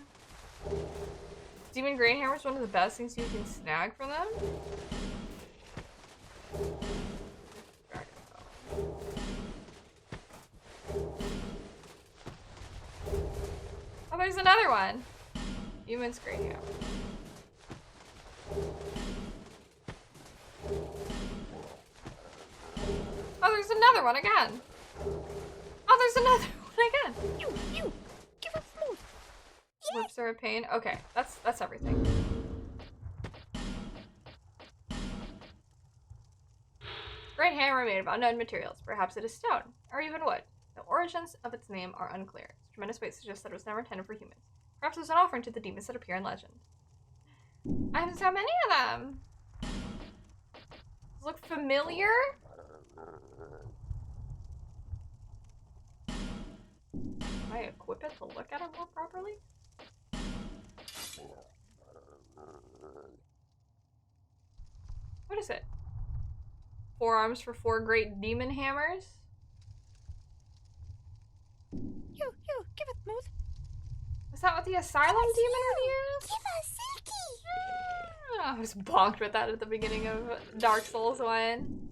Demon Great Hammer is one of the best things you can snag from them. Oh, there's another one. Human's Great Hammer. Oh, there's another one again. Oh, there's another one again. You! Give us smooth! Lips are a pain. Okay, that's everything. Great hammer made of unknown materials. Perhaps it is stone, or even wood. The origins of its name are unclear. Its tremendous weight suggests that it was never intended for humans. Perhaps it was an offering to the demons that appear in legend. I have so many of them. These look familiar? Can I equip it to look at it more properly? What is it? 4 arms for 4 great demon hammers? You, give us smooth! Is that what the asylum demon would use? Give us silky! Oh, I was bonked with that at the beginning of Dark Souls 1.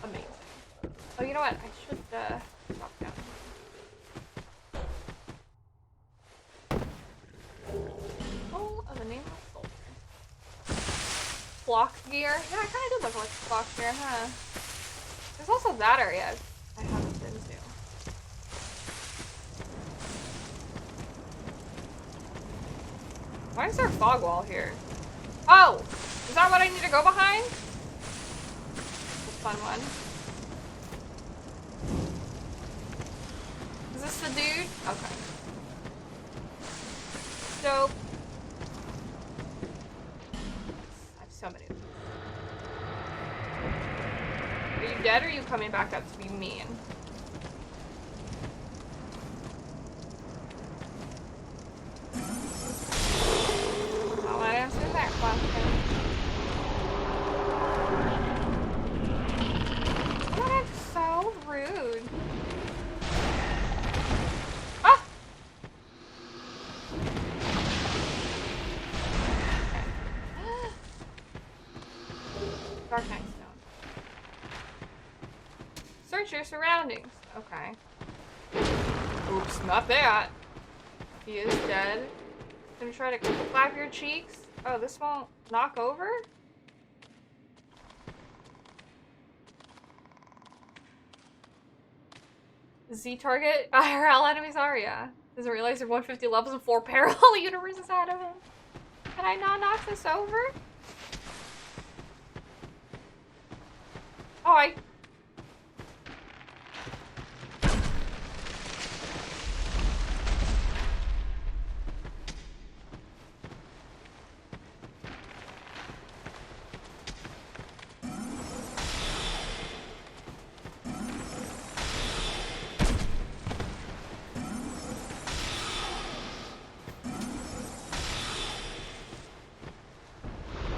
Amazing. Oh, you know what? I should drop down. Soul of a Nameless Soldier. Flock gear? Yeah, I kind of did look like flock gear, huh? There's also that area I haven't been to. Why is there a fog wall here? Oh! Is that what I need to go behind? That's a fun one. Is this the dude? Okay. Dope. I have so many of them. Are you dead or are you coming back up to be mean? I'll answer that question. That is so rude. Ah! Dark Night Stone. Search your surroundings. Okay. Oops, not that. He is dead. Gonna try to clap your cheeks. Oh, this won't knock over? Z target? IRL enemies are, yeah. Doesn't realize there are 150 levels and 4 parallel universes ahead of him. Can I not knock this over? Oh, I...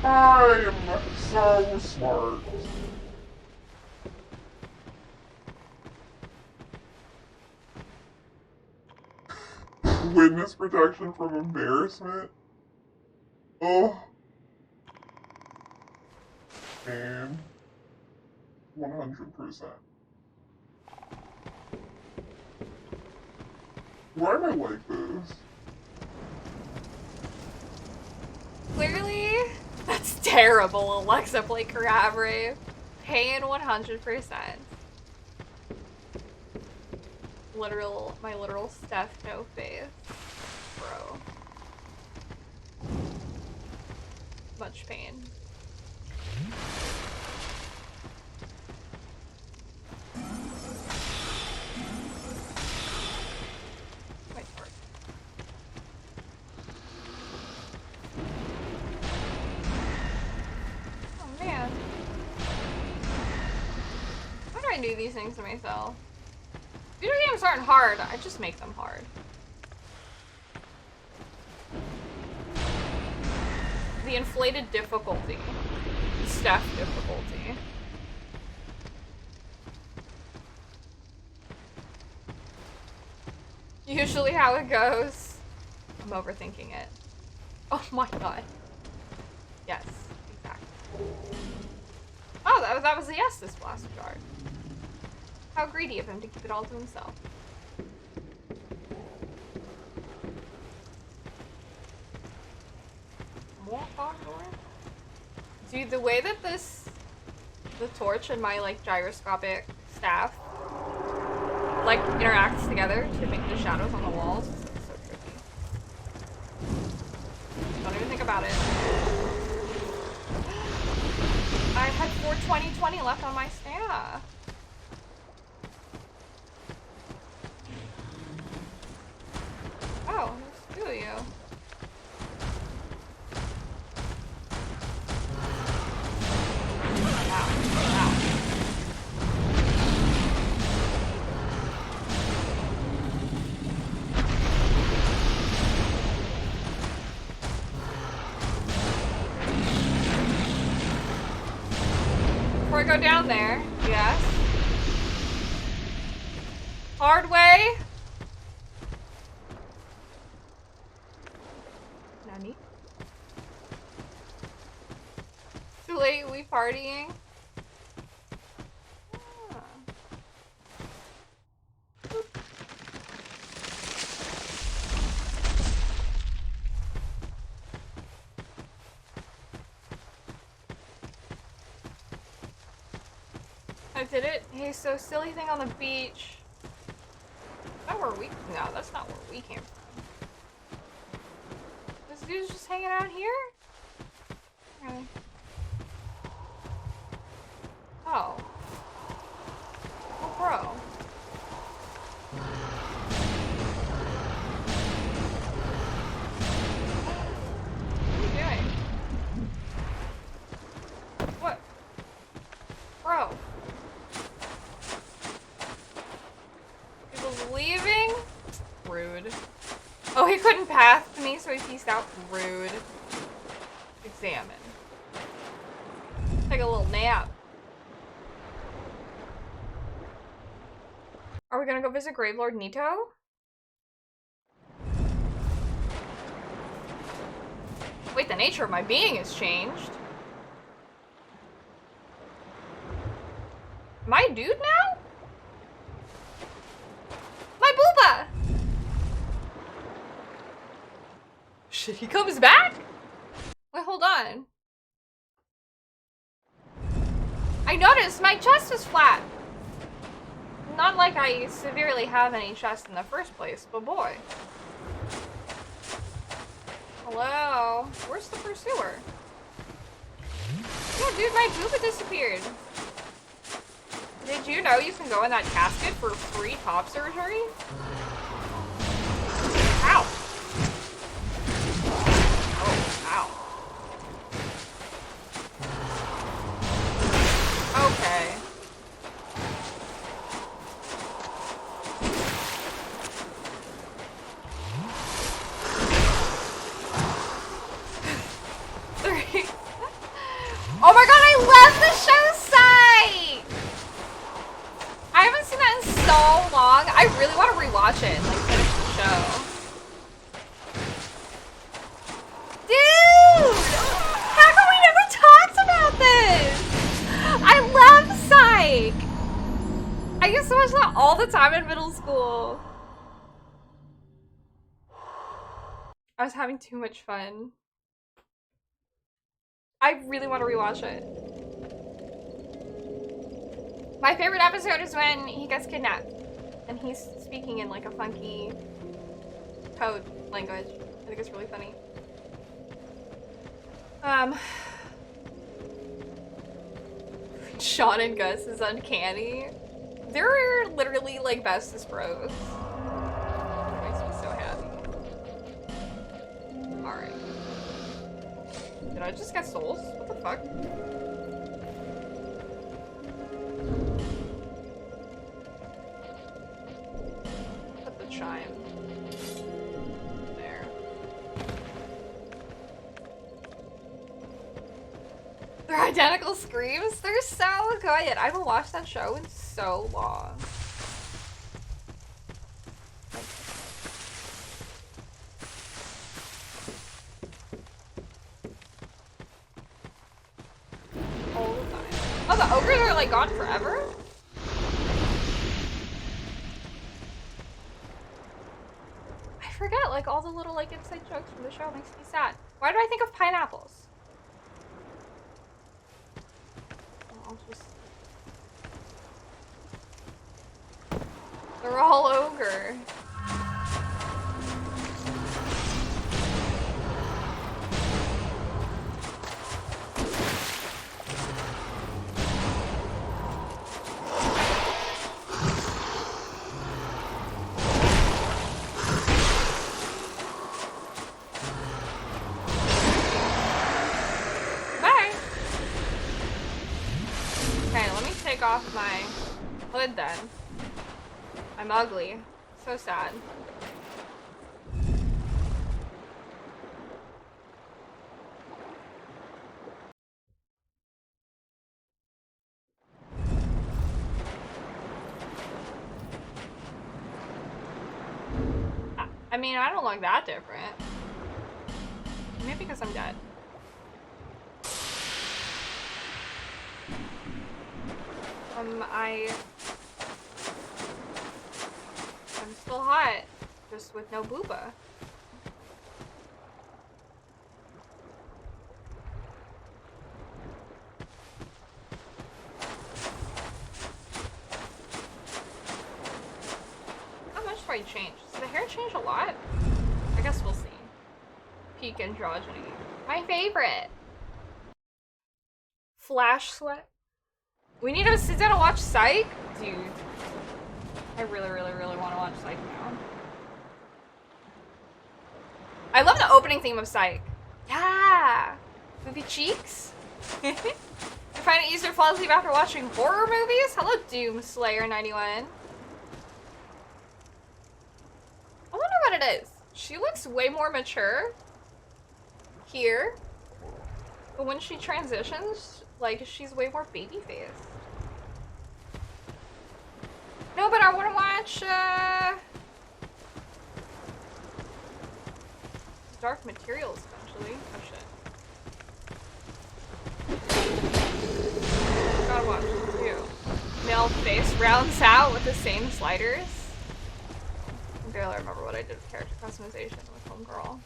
I'm so smart. Witness protection from embarrassment? Oh. Man. 100%. Why am I like this? Clearly, that's terrible, Alexa play Carabre. Paying 100%. My literal Steph no face. Bro. Much pain. Wait for it. Oh man. Why do I do these things to myself? Video games aren't hard, I just make them hard. The inflated difficulty. Steph difficulty. Usually how it goes. I'm overthinking it. Oh my god. Yes, exactly. Oh, that was a yes, this blaster jar. How greedy of him to keep it all to himself. More fog door? Dude, the way that the torch and my, like, gyroscopic staff, like, interacts together to make the shadows on the walls is so tricky. Don't even think about it. I had 420 left on my staff. Oh, there's two of you. Ow, ow. Before I go down there, yes. Hard way. Nani? Too late, we partying. Ah. I did it. Hey, so silly thing on the beach. Is that where we? No, that's not where we came from. This dude's just hanging out here? Okay. Oh. Oh, bro. What are you doing? What? Bro. People's leaving? Rude. Oh, he couldn't pass me, so he pieced out. Rude. Examine. Take a little nap. Are we gonna go visit Gravelord Nito? Wait, the nature of my being has changed. Am I a dude now? My booba! Shit, he comes back? Wait, hold on. I noticed my chest is flat. Not like I severely have any chest in the first place, but boy. Hello? Where's the pursuer? Yeah, dude, my booba disappeared. Did you know you can go in that casket for free top surgery? Ow! Oh, ow. Okay. I really want to rewatch it and like finish the show. Dude! How come we never talked about this? I love Psych! I used to watch that all the time in middle school. I was having too much fun. I really want to rewatch it. My favorite episode is when he gets kidnapped and he's speaking in like a funky code language. I think it's really funny. Sean and Gus is uncanny. They're literally like bestest bros. It makes me so happy. Alright. Did I just get souls? What the fuck? Put the chime there. They're identical screams? They're so good. I haven't watched that show in so long. All the time. Oh, the ogres are like gone forever? I forget, like all the little like inside jokes from the show makes me sad. Why do I think of pineapples? I'll just... They're all ogre. Bye. Okay, let me take off my hood then. I'm ugly. So sad. I mean, I don't look that different. Maybe because I'm dead. I'm still hot, just with no booba. How much do I change? Does the hair change a lot? I guess we'll see. Peak androgyny. My favorite! Flash sweat. We need to sit down and watch Psych? Dude. I really want to watch Psych now. I love the opening theme of Psych. Yeah! Movie cheeks? I find it easier to fall asleep after watching horror movies? Hello, Doomslayer91. I wonder what it is. She looks way more mature here. But when she transitions, like, she's way more baby-faced. No, but I want to watch, Dark Materials eventually. Oh, shit. Gotta watch it, too. Male face rounds out with the same sliders. I barely remember what I did with character customization with Homegirl.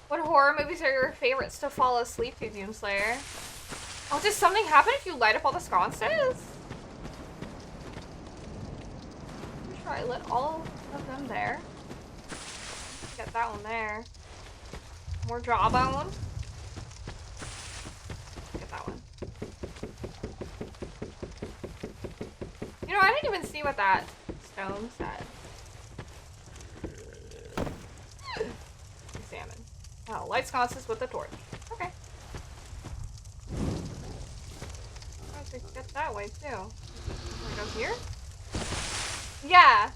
What horror movies are your favorites to fall asleep to, Doomslayer? Oh, does something happen if you light up all the sconces? I'm sure I lit all of them there. Get that one there. More jawbone. Get that one. You know, I didn't even see what that stone said. Salmon. Oh, light sconces with the torch. Okay. I have to get that way too. It goes here? Yeah.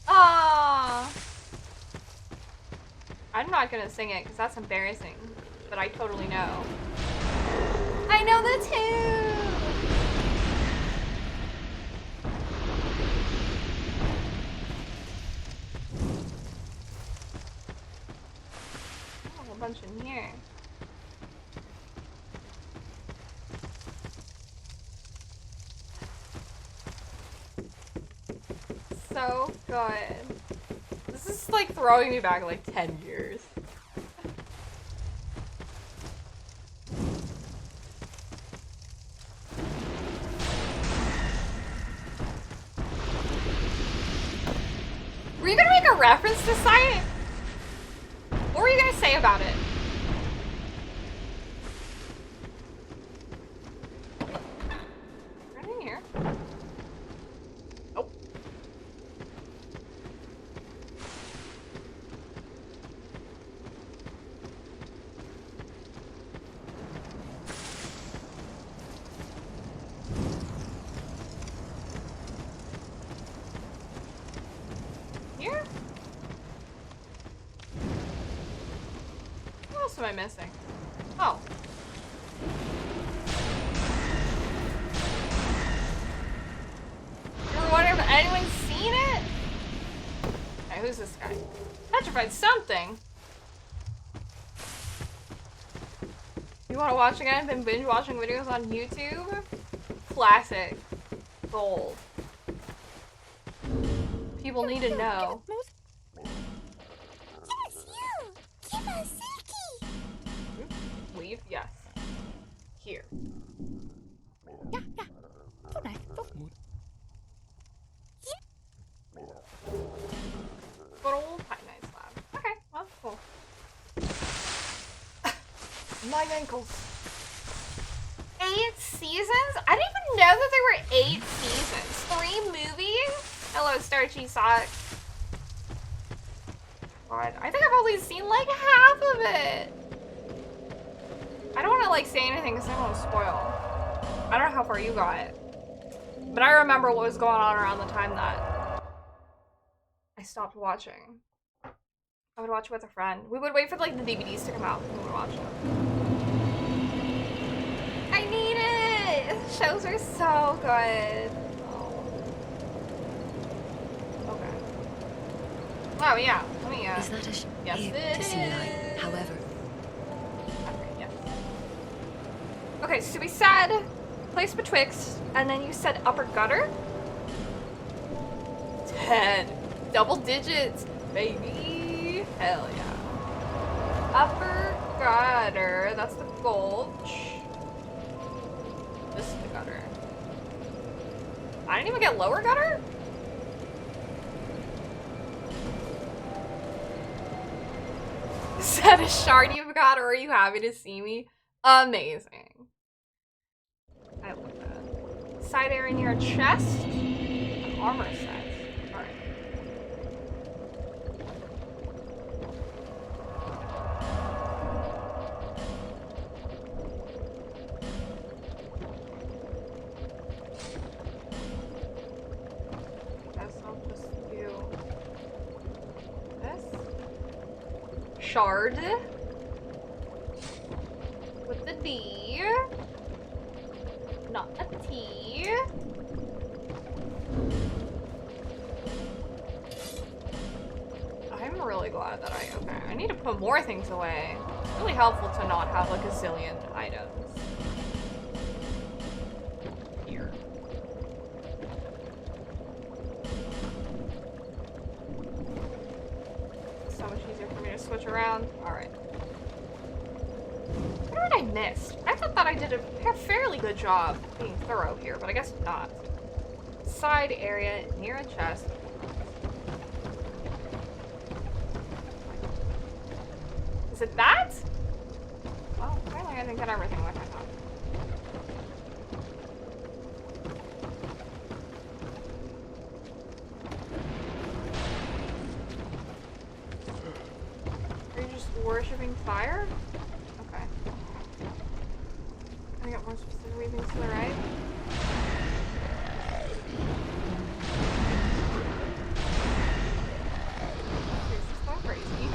Aww. I'm not gonna sing it because that's embarrassing, but I totally know. I know the tune. so good. This is like throwing me back like 10 years. Were you gonna make a reference to Sight? What were you gonna say about it? Right in here. Nope. Here? What else am I missing? Oh. You were wondering if anyone's seen it? Okay, who's this guy? Petrified something. You wanna watch again? Been binge watching videos on YouTube? Classic. Gold. People need to know. Yes, you! Give us Silky! Leave? Yes. Here. Yeah, yeah. So nice. So smooth. Good old Pine Night Slab. Okay, well, cool. My ankles. 8 seasons? I didn't even know that there were 8 seasons. 3 movies? Hello, Starchy Socks. God, I think I've only seen like half of it. I don't want to like say anything because I don't want to spoil. I don't know how far you got. But I remember what was going on around the time that I stopped watching. I would watch it with a friend. We would wait for like the DVDs to come out and we would watch them. I need it! Shows are so good. Okay. Oh yeah, let me Is that a yes, here it to see light? is. However, Okay, yes. Okay, so we said place betwixt, and then you said upper gutter? 10. Double digits, baby. Hell yeah. Upper gutter, that's the gulch. This is the gutter. I didn't even get lower gutter? Is that a shard you've got, or are you happy to see me? Amazing. I love that. Side area near a chest. An armor set. Alright. Guess I'll just do this. Shard. With the D. Not a T. I'm really glad that okay, I need to put more things away. It's really helpful to not have like a zillion items. Here. So much easier for me to switch around. Alright. What did I miss? I thought that I did a fairly good job being thorough here, but I guess not. Side area near a chest. Is it that? Well, apparently I didn't get everything like I thought. Are you just worshipping fire? Okay. I got more specific things to the right. This is going crazy.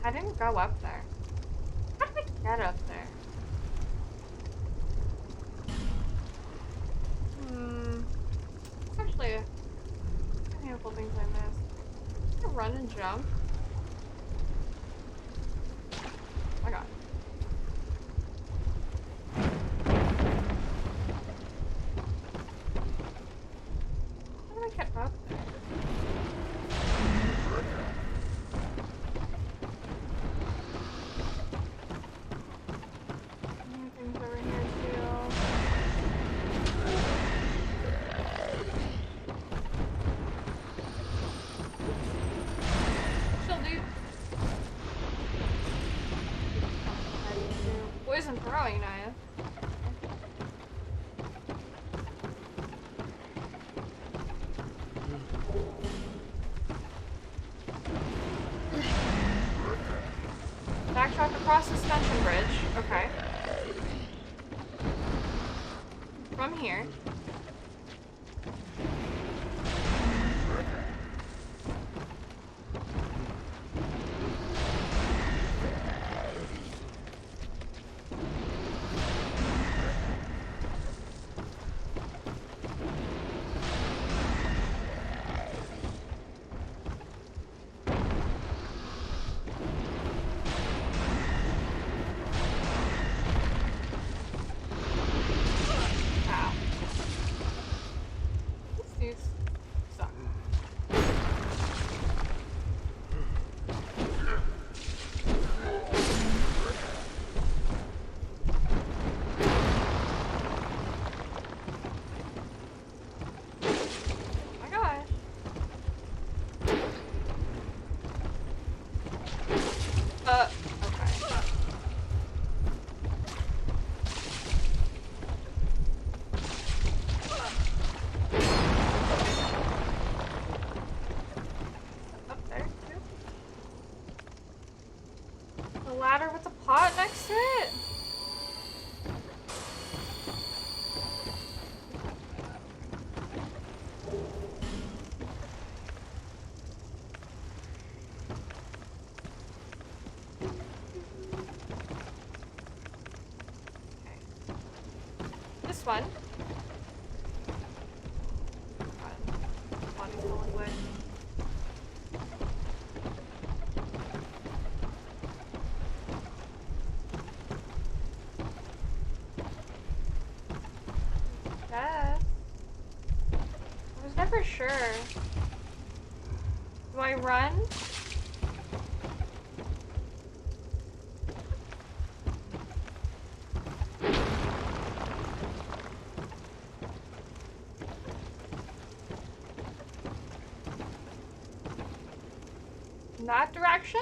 I didn't go up there. How did I get up there? Actually, a handful of things I missed. Can I run and jump? Oh my god. How did I get up there? Things over here too. Chill, dude. Poison throwing knife. Backtrack across suspension bridge. Okay. From here. Ow. These dudes suck. Oh my gosh. Okay. Up there, too. The ladder with the pot next to it? Okay. This one. God. Body's falling away. Yes. I was never sure. Do I run? In that direction?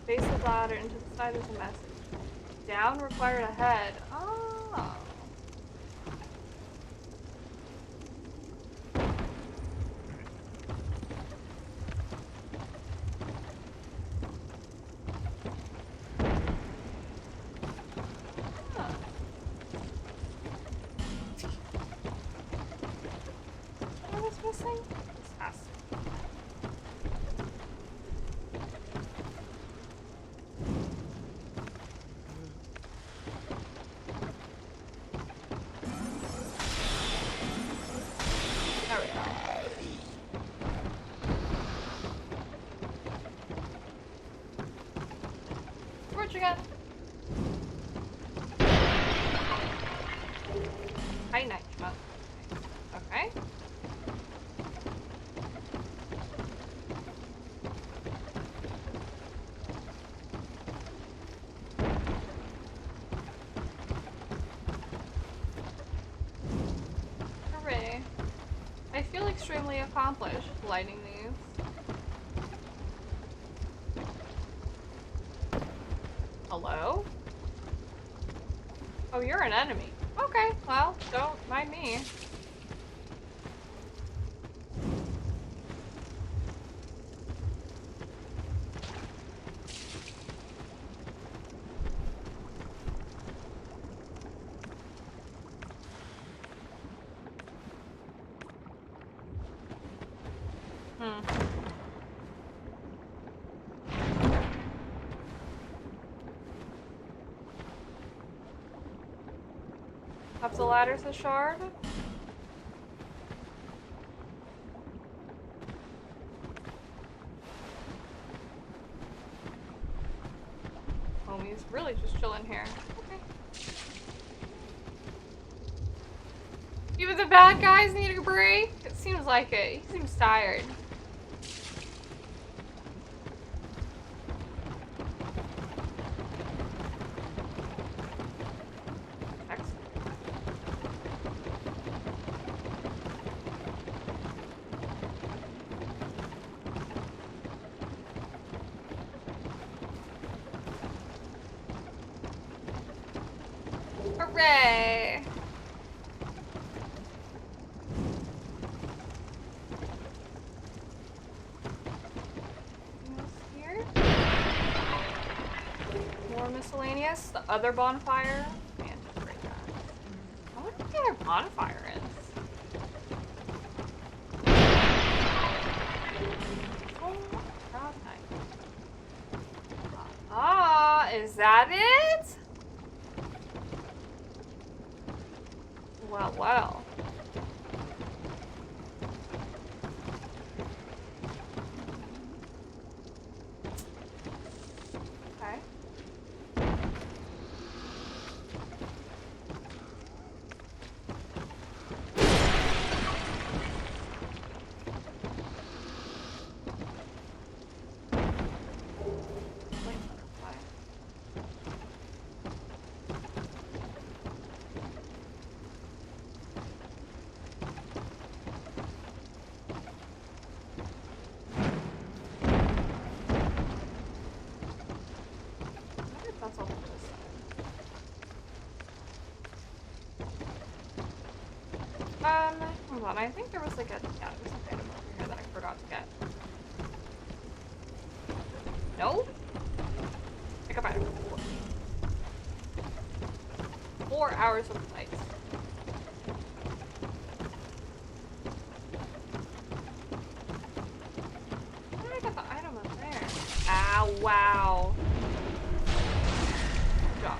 Face the ladder into the side is a message. Down required ahead. Oh. Huh. What was missing? This has to. There we go. Torch again. High night. Oh. Okay. Hooray. I feel extremely accomplished lighting these. Hello? Oh, you're an enemy. Okay, well, don't mind me. Up the ladder to shard. Homie's really just chilling here. Okay. Even the bad guys need a break? It seems like it. He seems tired. Hooray! Anything else here? More miscellaneous. The other bonfire. Man, just break that. I wonder what the other bonfire is. Oh, God, nice. Ah, is that it? Well, well. Okay. That's all for this side. Hold on. I think there was like a yeah, there was some item over here that I forgot to get. No? Pick up item. 4 hours of lights. How did I get the item up there? Ah, wow. Good job.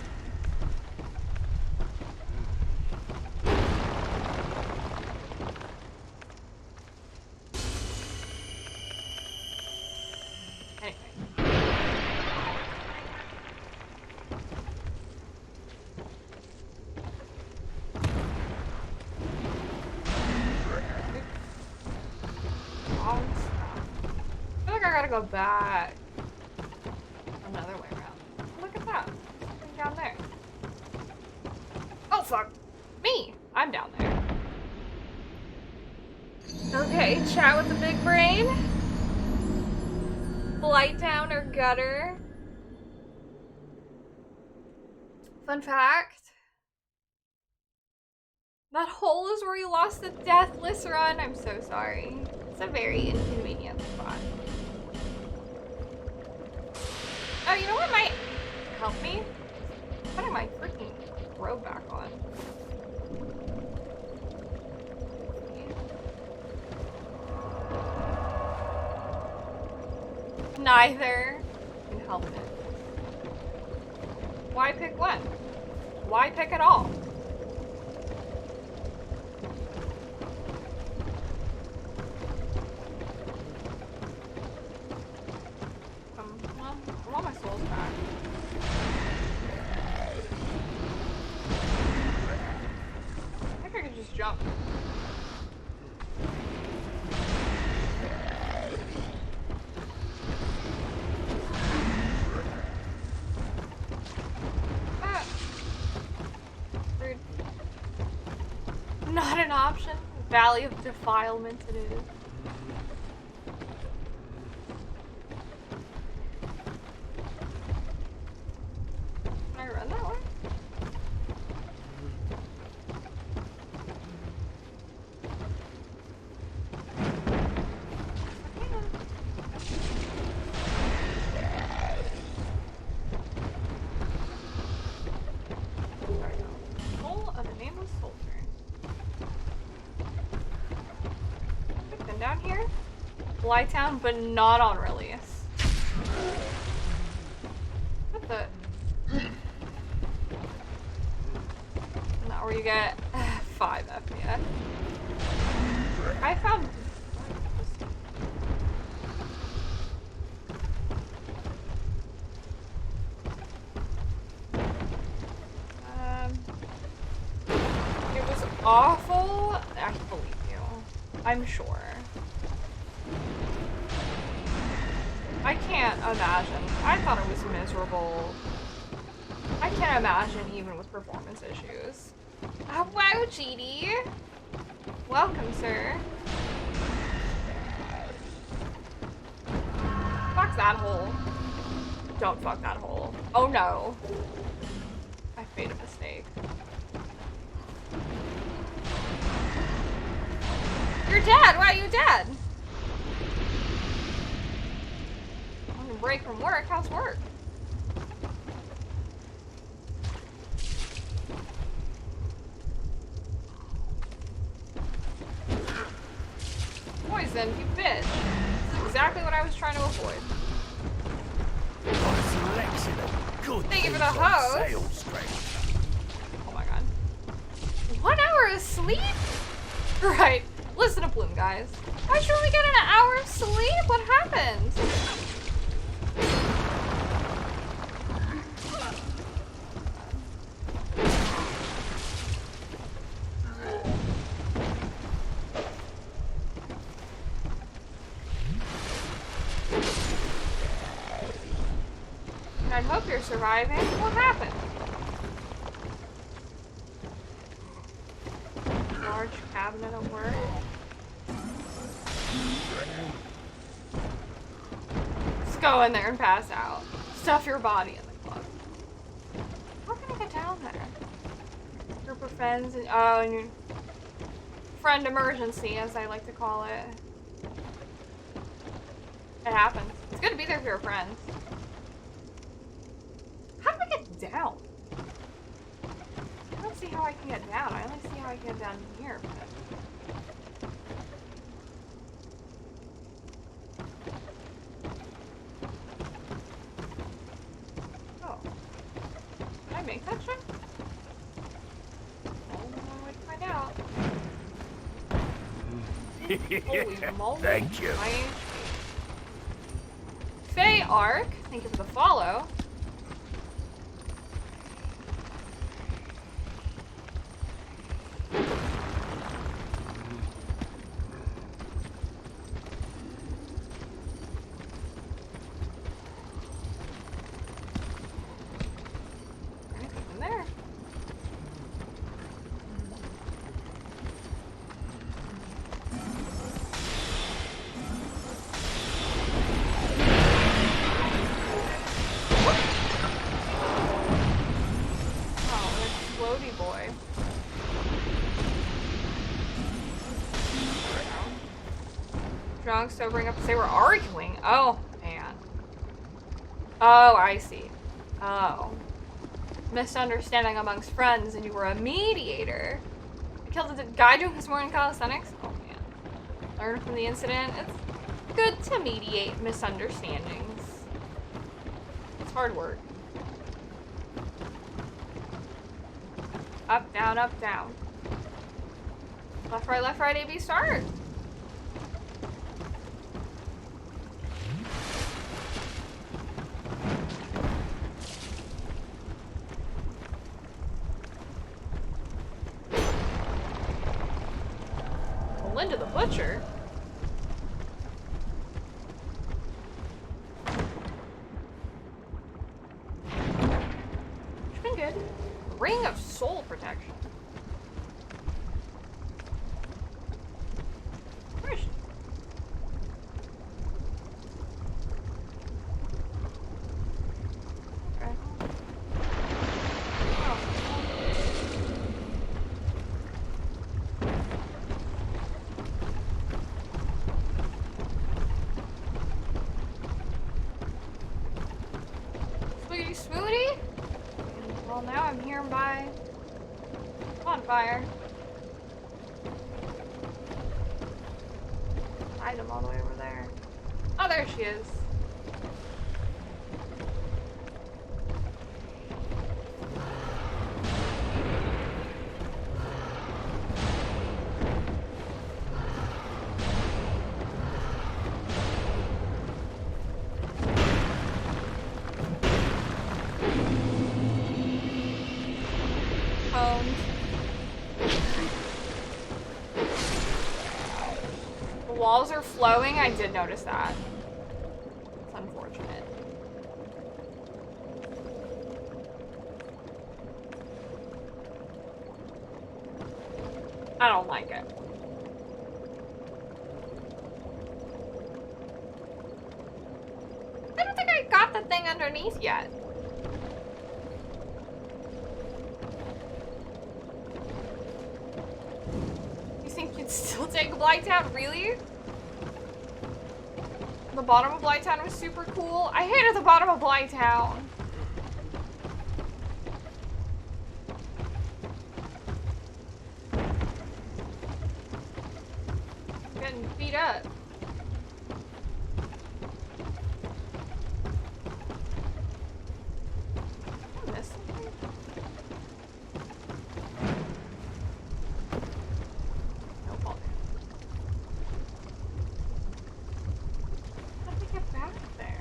Anyway. Wrong stuff. I feel like I gotta go back another way around. Look at that. Something down there. Oh fuck. Me. I'm down there. Okay, chat with the big brain. Blight down or gutter. Fun fact. That hole is where you lost the deathless run. I'm so sorry. It's a very inconvenient spot. Oh, you know what might help me? Putting my freaking robe back on. Neither can help it. Why pick one? Why pick it all? Well, I want my souls back. I think I could just jump. Ah. Rude. Not an option. Valley of Defilement it is. Can I run that way? There we go. Soul of a nameless soldier. I've been down here. Blytown, but not on release. What the? Now or you get 5 FPS. I found. It was awful. I believe you. I'm sure. I can't imagine. I thought it was miserable. I can't imagine even with performance issues. Oh, wow, GD. Welcome, sir. Fuck that hole. Don't fuck that hole. Oh no. I made a mistake. You're dead! Why are you dead? On a break from work? How's work? Poison, you bitch. This is exactly what I was trying to avoid. Thank you for the host. Oh my god. 1 hour of sleep? Right. Listen to Bloom, guys. I should only get an hour of sleep? What happened? I hope you're surviving. What happened? Large cabinet at work. Just go in there and pass out. Stuff your body in the club. How can I get down there? Group of friends and and your friend emergency, as I like to call it. It happens. It's good to be there for your friends. How do I get down? I don't see how I can get down. I only see how I can get down here. But... oh. Did I make that check? Only one way to find out. Holy moly. Thank you. My HP. Faye Arc, thank you for the follow. Anything in there? Floaty boy. Drunk, sobering up to say we're arguing. Oh, man. Oh, I see. Oh. Misunderstanding amongst friends, and you were a mediator. I killed a guy doing his morning calisthenics. Oh, man. Learn from the incident. It's good to mediate misunderstandings. It's hard work. Up, down, up, down. Left, right, A, B, start. Linda the Butcher. It's been good. Ring of Soul Protection. Where is she? Okay. Oh. Sweetie Smoothie? Well, now I'm here by bonfire. Item all the way over there. Oh, there she is. walls are flowing. I did notice that. It's unfortunate. I don't like it. I don't think I got the thing underneath yet. You think you'd still take Blighttown? Really? The bottom of Blighttown was super cool. I hated the bottom of Blighttown. Getting beat up. I missed something. Nope, all good. How did we get back there?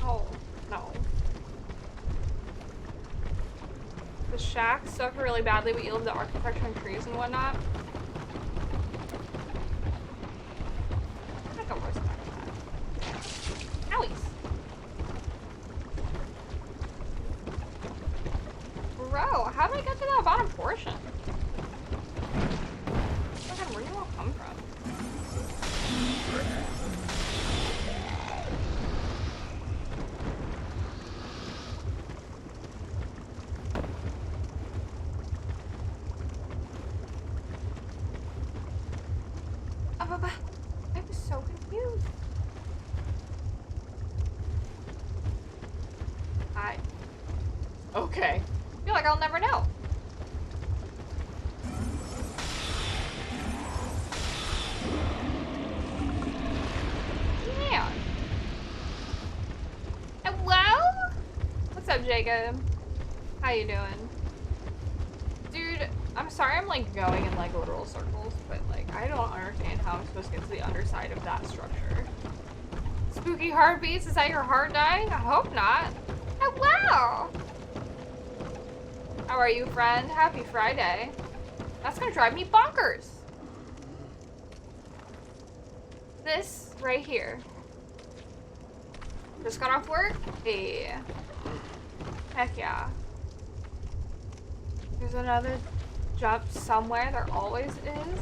Oh, no. The shack sucked really badly. We yielded to architecture and trees and whatnot. I think I'll respect that. Owies. Bro, how did I get to that bottom portion? God, where do you all come from? I was so confused. Okay. I feel like I'll never know. Yeah. Hello? What's up, Jacob? How you doing? Dude, I'm sorry I'm like going in like literal circles, but like I don't understand how I'm supposed to get to the underside of that structure. Spooky heartbeats, is that your heart dying? I hope not. Hello! How are you, friend? Happy Friday. That's gonna drive me bonkers. This right here. Just got off work? Hey. Heck yeah. There's another jump somewhere. There always is.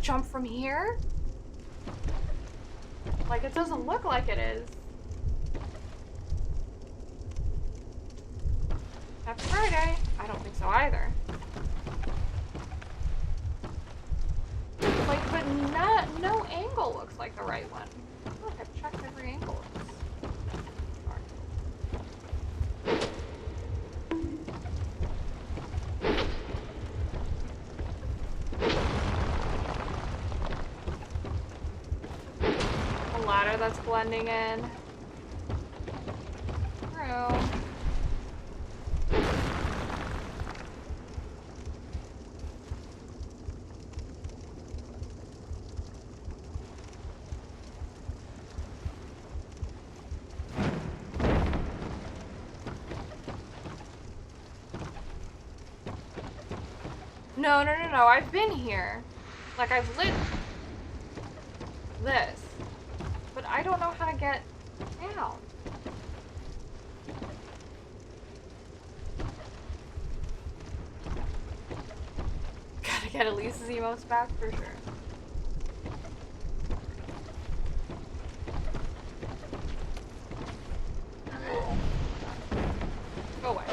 Jump from here? Like, it doesn't look like it is. Happy Friday. I don't think so either. Like, but no angle looks like the right one. Look, I've checked every angle. Ladder that's blending in. True. No. I've been here. Like, I've lit this. But I don't know how to get down. Gotta get Elise's emotes back for sure. Go away.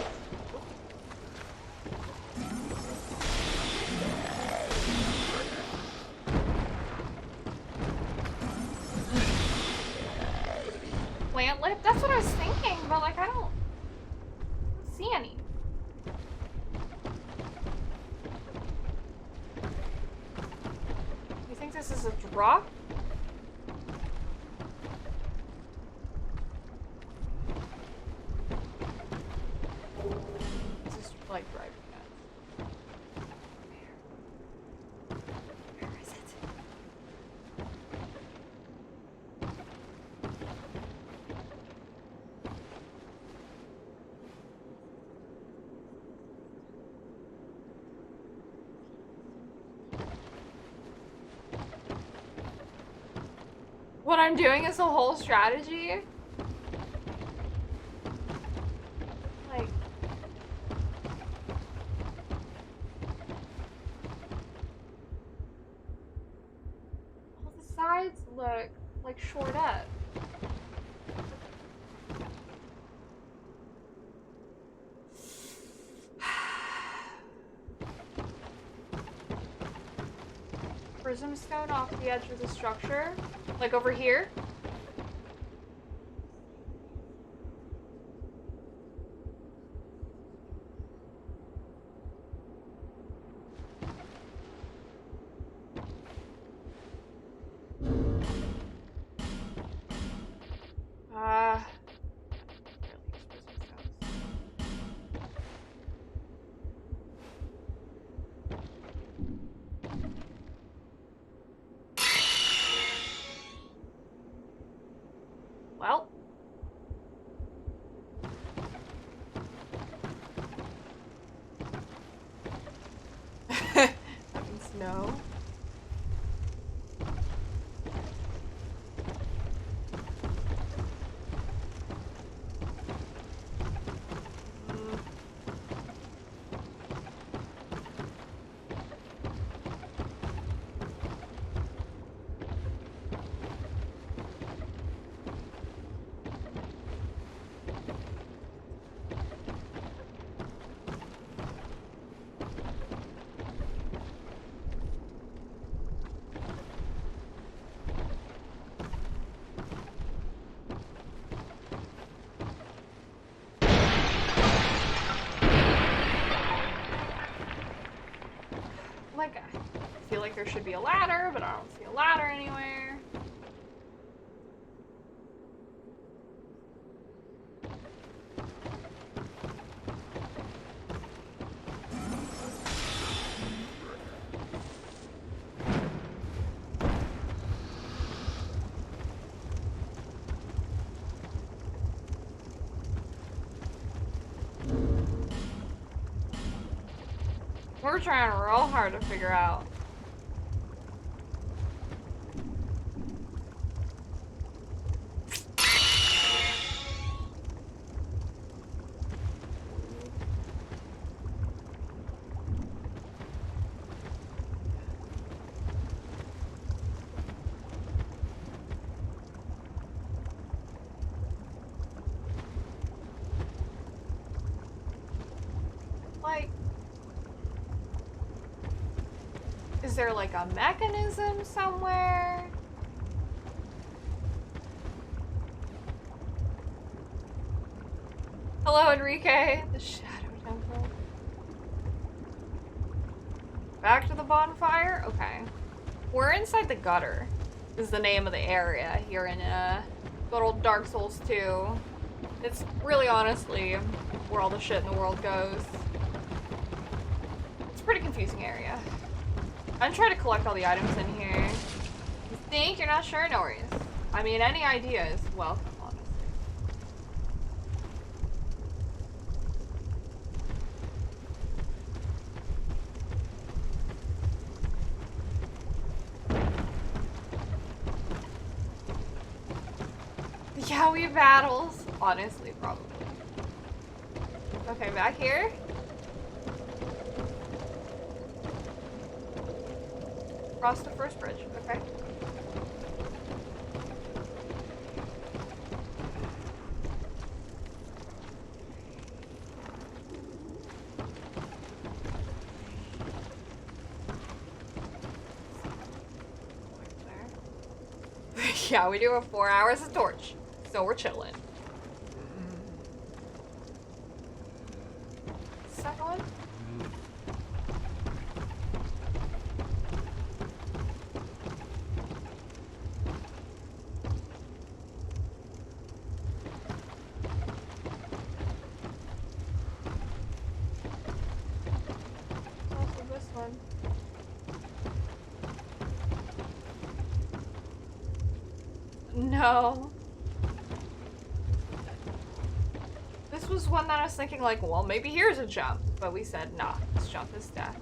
plant life? That's what I was thinking, but like I don't see any. You think this is a drop? This is like driving nuts. Where is it? What I'm doing is a whole strategy. Like, all the sides look like shored up. Prism stone off the edge of the structure. Like over here. Well. Fucking snow. Like, I feel like there should be a ladder, but I don't see a ladder anywhere. We're trying real hard to figure out. Like, is there like a mechanism somewhere? Hello, Enrique. The Shadow Temple. Back to the bonfire? Okay. We're inside the gutter, is the name of the area here in good old Dark Souls 2. It's really honestly where all the shit in the world goes. It's a pretty confusing area. I'm trying to collect all the items in here. You think you're not sure? No worries. I mean, any idea is welcome, honestly. Yeah, we battles. Honestly, probably. Okay, back here. Across the first bridge, okay. Yeah, we do have 4 hours of torch. So we're chilling. Second one? Also this one. No. This was one that I was thinking like, well, maybe here's a jump. But we said, nah, this jump is death.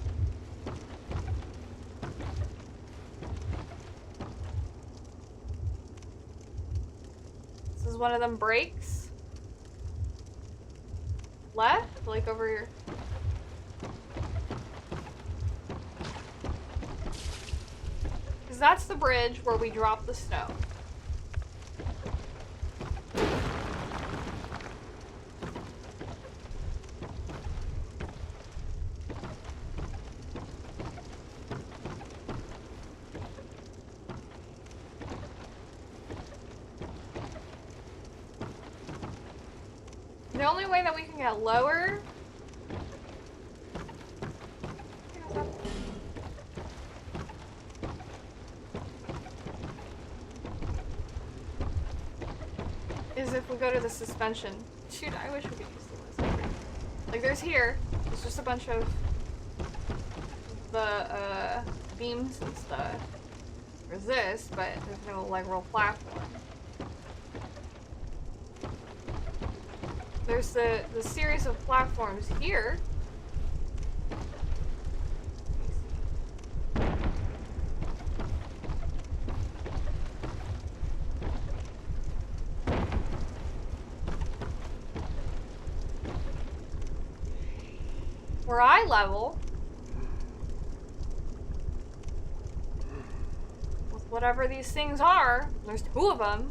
This is one of them breaks. Left? Like over here. Because that's the bridge where we drop the snow. The only way that we can get lower is if we go to the suspension. Shoot, I wish we could use the list. Like there's here, it's just a bunch of the beams and stuff. There's this, but there's no like real platform. There's the series of platforms here. Where I level with whatever these things are. There's 2 of them.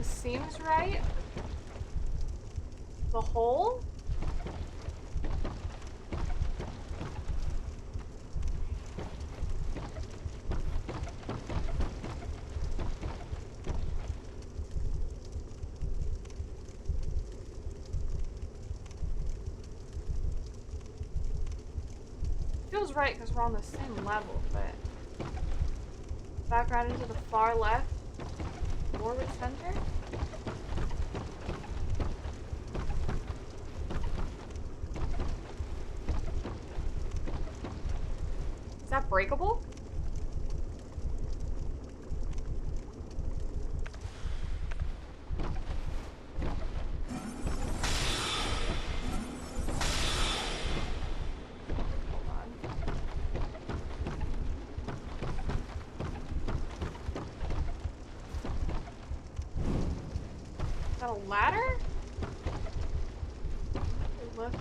Seems right. The hole? Feels right because we're on the same level, but background into the far left orbit center. Is that breakable? Hold on. Is that a ladder? Look.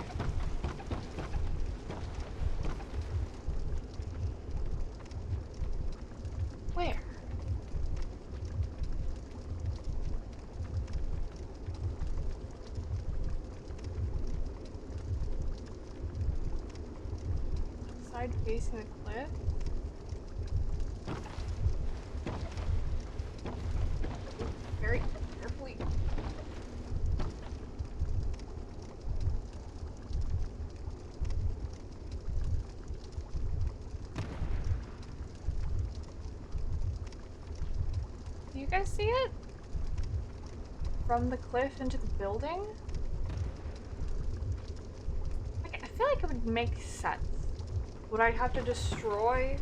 Where? Side facing the cliff? Very carefully. Do you guys see it? From the cliff into the building? Like, I feel like it would make sense. Would I have to destroy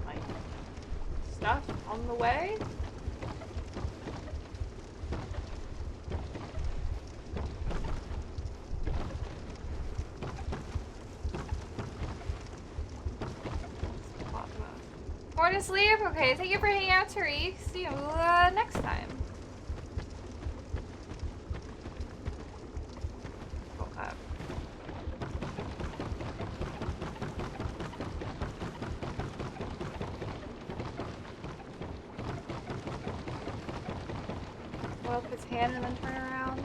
like stuff on the way? Going to sleep? Okay, thank you for hanging out, Tariq. See you next time. Okay. Well, put his hand and then turn around.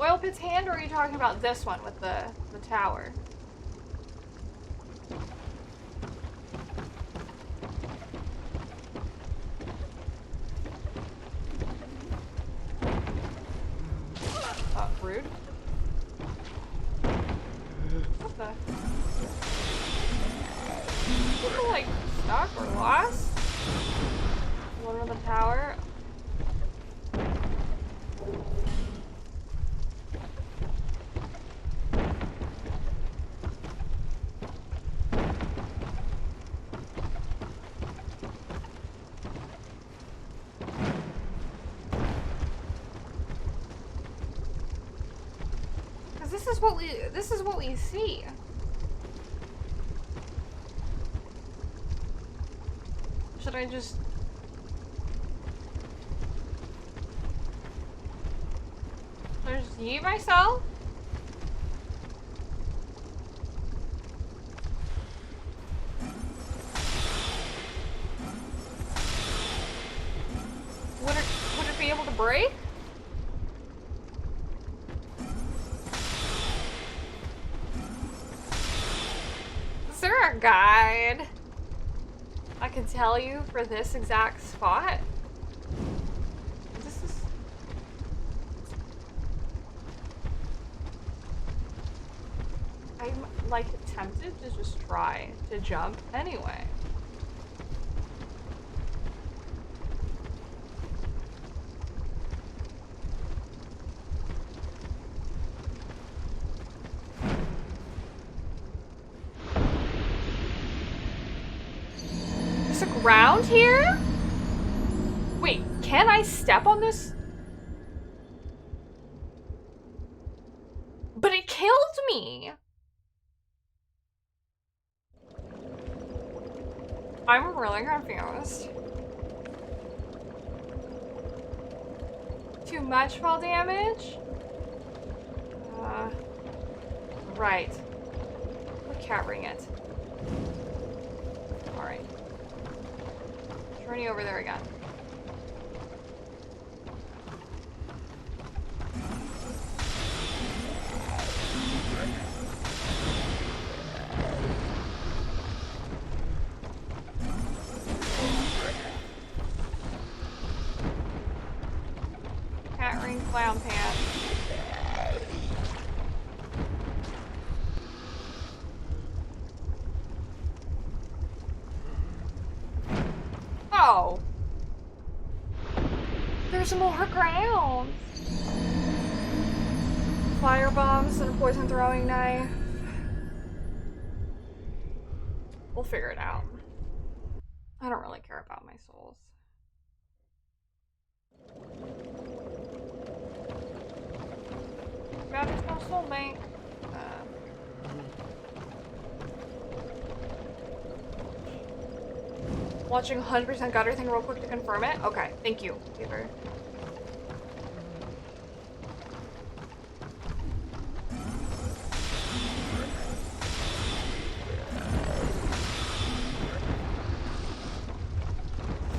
oil pit's hand, or are you talking about this one with the tower? Rude. What the? People like stuck or lost? One with the tower. This is what we see. Should I just yeet myself? Would it be able to break? Is there a guide I can tell you for this exact spot? This is... I'm like tempted to just try to jump anyway. There's a ground here? Wait, can I step on this? But it killed me. I'm really confused. Too much fall damage? Right. Put cat ring it. Alright. Journey over there again. Cat ring, clown pants. Oh. There's more ground. Fire bombs and a poison throwing knife. We'll figure it out. I don't really care about my souls. God, there's no soul bank. Watching 100% gutter thing real quick to confirm it. Okay, thank you, Beaver.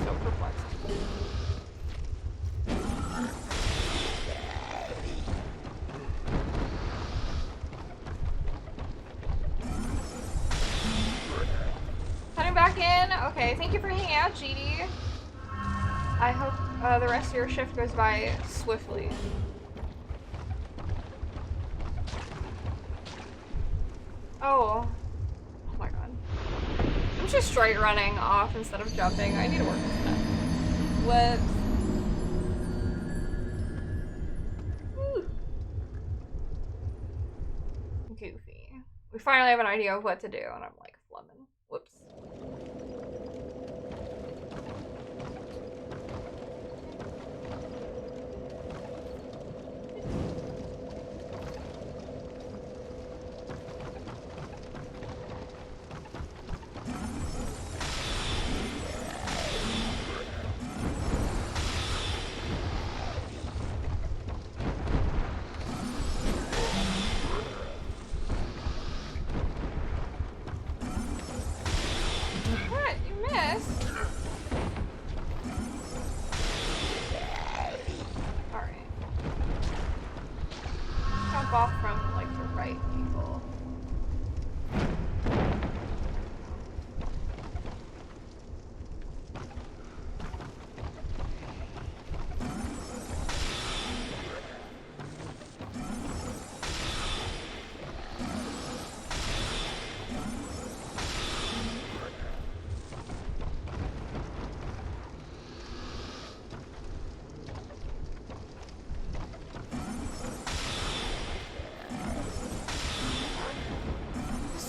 So perplexed. Heading back in. Okay, thank you for hanging out, GD. I hope the rest of your shift goes by swiftly. Oh. Oh my god. I'm just straight running off instead of jumping. I need to work with that. What? Goofy. We finally have an idea of what to do, and I'm like, flumming. Whoops.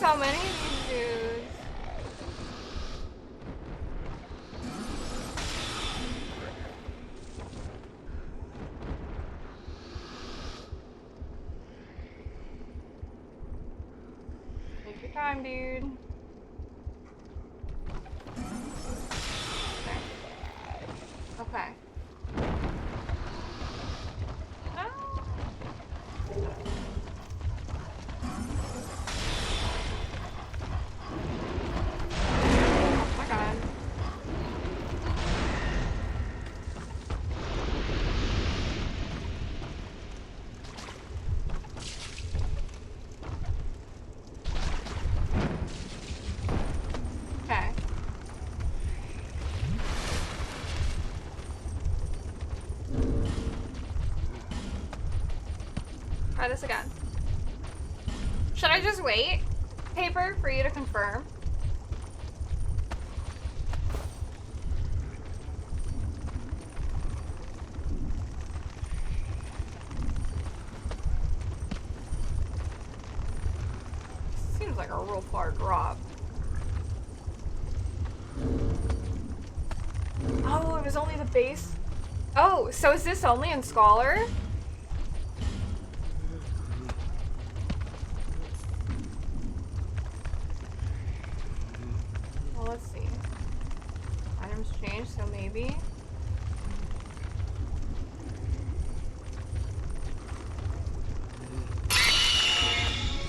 so many of these dudes. Take your time, dude. Okay. Oh. My God. Okay. Try this again. Should I just wait, Paper, for you to confirm? Seems like a real far drop. Oh, it was only the base. Oh, so is this only in Scholar? Well, let's see. Items changed, so maybe.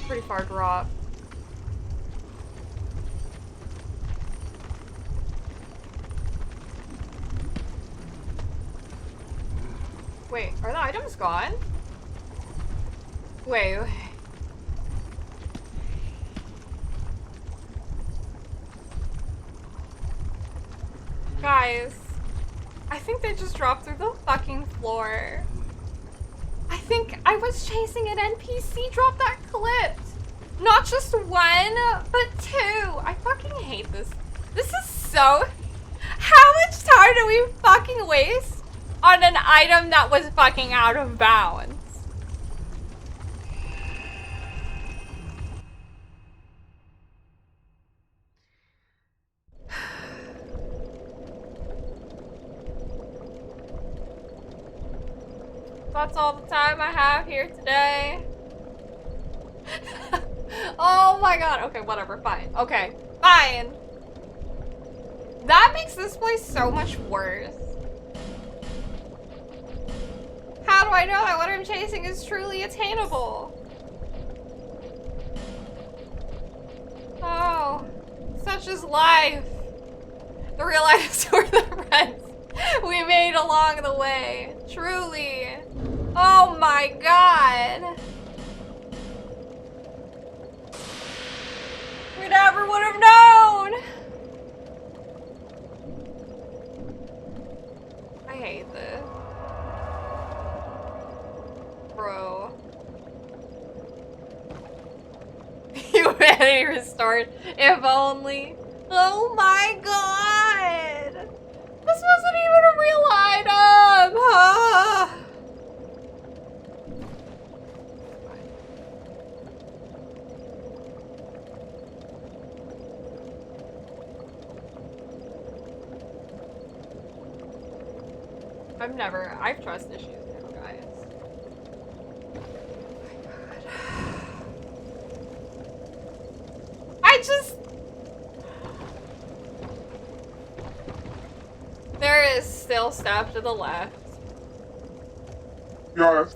Pretty far drop. Wait, are the items gone? Wait. Guys, I think they just dropped through the fucking floor. I think I was chasing an NPC drop that clipped. Not just one, but two. I fucking hate this. This is so... How much time do we fucking waste on an item that was fucking out of bounds? That's all the time I have here today. Oh my God. Okay, whatever. Fine. Okay, fine. That makes this place so much worse. How do I know that what I'm chasing is truly attainable? Oh, such is life. The real items were the friends we made along the way. Truly. Oh my God. We never would have known. I hate this. Bro. Humanity restored. If only. Oh my God. This wasn't even a real item. Ah. I've trust issues now, guys. There is still Steph to the left. Yes.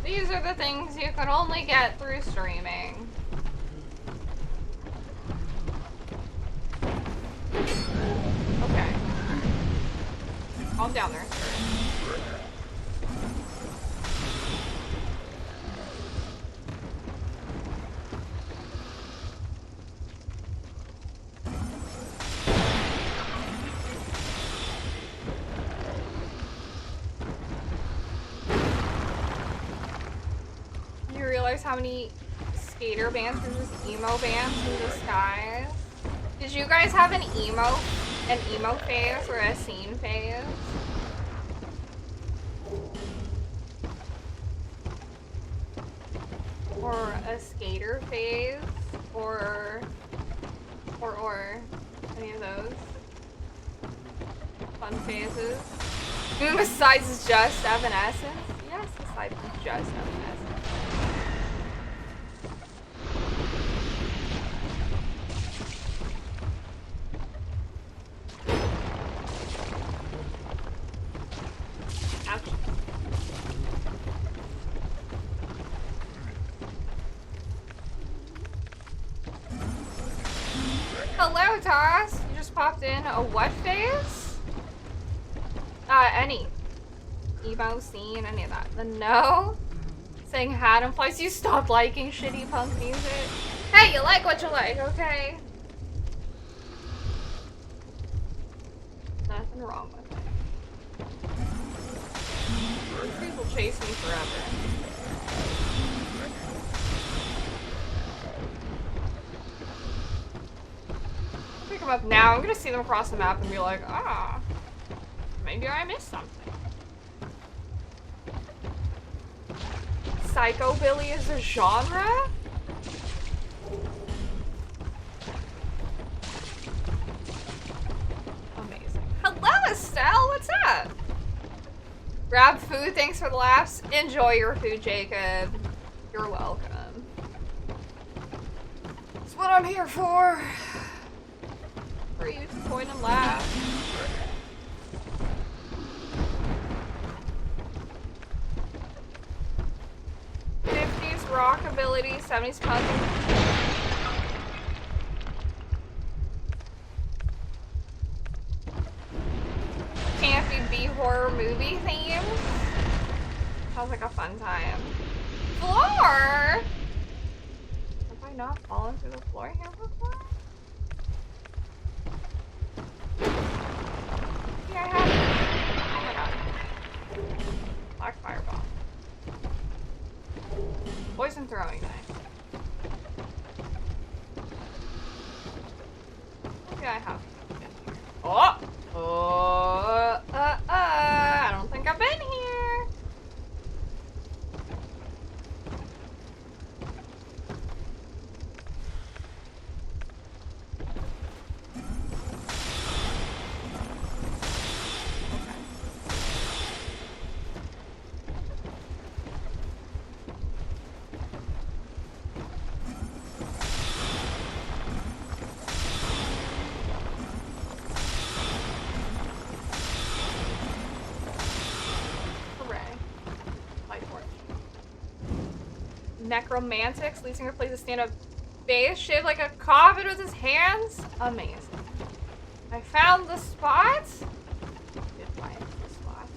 These are the things you can only get through streaming. Okay. Calm down there, sir. You realize how many skater bands are just emo bands in disguise? Did you guys have an emo phase or a scene phase? Or a skater phase? Or any of those fun phases? Besides is just Evanescence? Yes, aside from just Evanescence. Ouch. Hello, Toss. You just popped in. A what phase? Any. Emo scene, any of that. The no? Saying Haddon Flies. You stopped liking shitty punk music. Hey, you like what you like, okay? Nothing wrong with it. These trees will chase me forever. I'll pick them up now. I'm gonna see them across the map and be like, ah, maybe I missed something. Psychobilly is a genre? Amazing. Hello, Estelle. What's up? Grab food. Thanks for the laughs. Enjoy your food, Jacob. You're welcome. That's what I'm here for. For you to point and laugh. Rockabilly, 70s punk. Campy B-horror movie theme. Sounds like a fun time. Floor? Have I not fallen through the floor here before? Yeah, I have. Oh my god. Black fireball. Poison throwing knife. Maybe I have. Oh! I don't think I've been here. Necromantics. Lead singer plays a stand-up bass shaped like a coffin with his hands. Amazing. I found the spot. Did find the spot.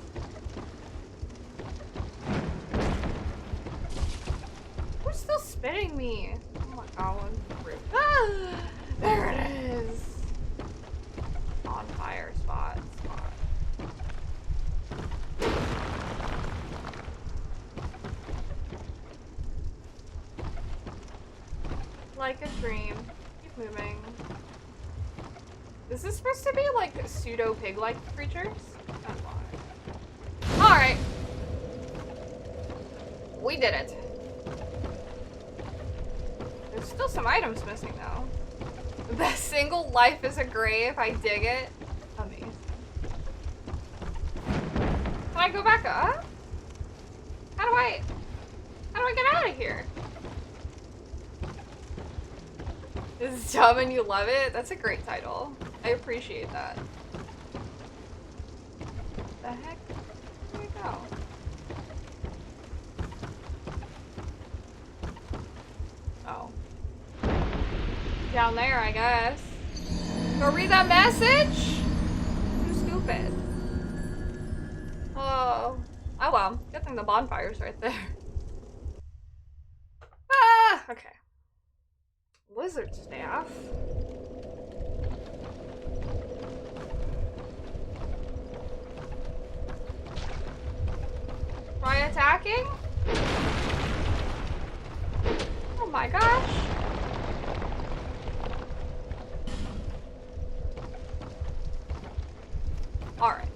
Who's still spitting me? Oh my god, rude. Ah, there it is. On fire spot. Like a dream. Keep moving. Is this supposed to be like pseudo pig-like creatures? Alright. We did it. There's still some items missing though. The single life is a grave. I dig it. Amazing. Can I go back up? How do I get out of here? This is dumb and you love it? That's a great title. I appreciate that. The heck? Where do we go? Down there, I guess. Go read that message? Too stupid. Oh. Oh well. Good thing the bonfire's right there. Ah! Okay. Lizard staff. Try attacking? Oh my gosh. Alright.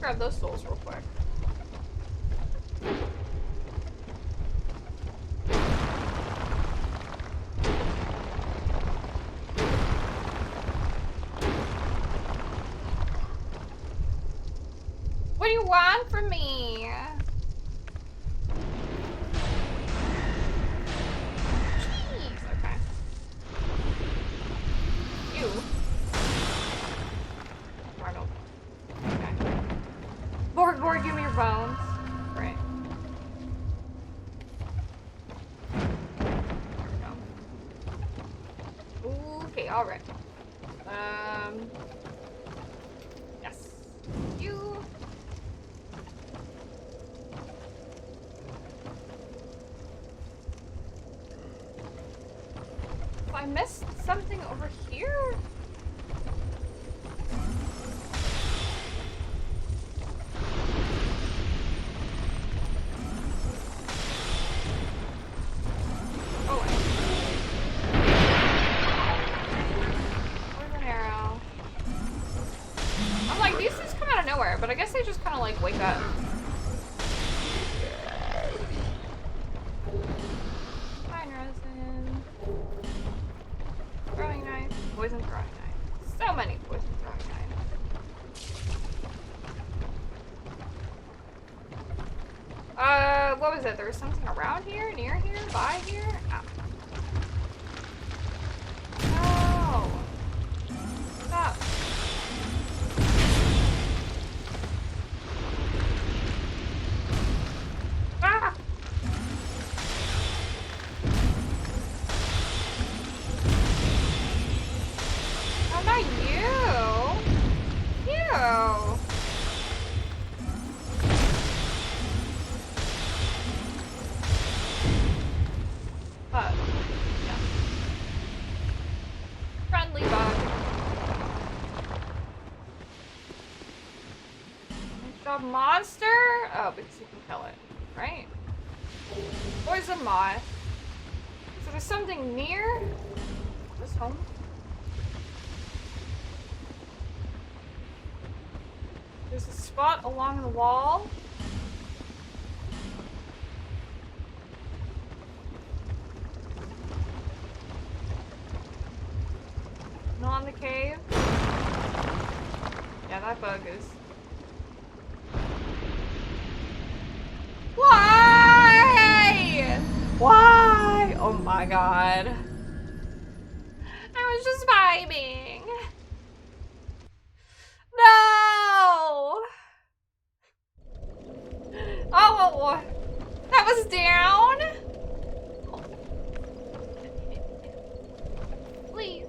Grab those souls real quick. What do you want from me? Jeez, okay. You. Arnold. Okay. Borg, give me your bones. Right. There we go. Okay, alright. Yes. You. I missed something over here? Oh, wait. Where's an arrow? I'm like, these things come out of nowhere, but I guess they just kind of like wake up. Fine resin. Throwing knife. Poison throwing knife. So many poison throwing knives. What was it? There was something around here? Near here? By here? Oh. No! Stop. Ah! Oh, not you! Ew! Yeah. Friendly bug. Nice job, monster! Oh, because you can kill it, right? Poison moth. So there's something near this home. There's a spot along the wall. Not in the cave. Yeah, that bug is. Why? Why? Oh my god. I was just vibing. No! Oh, that was down? Please.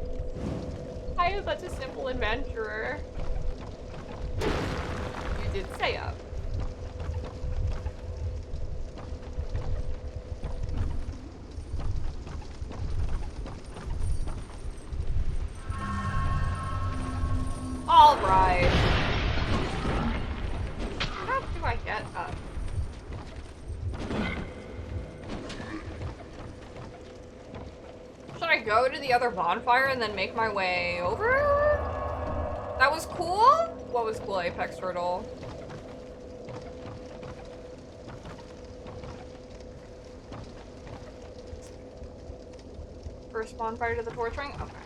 I am such a simple adventurer. You did say up. All right. How do I get up? Should I go to the other bonfire and then make my way over? That was cool? What was cool, Apex Turtle? First bonfire to the torch ring? Okay.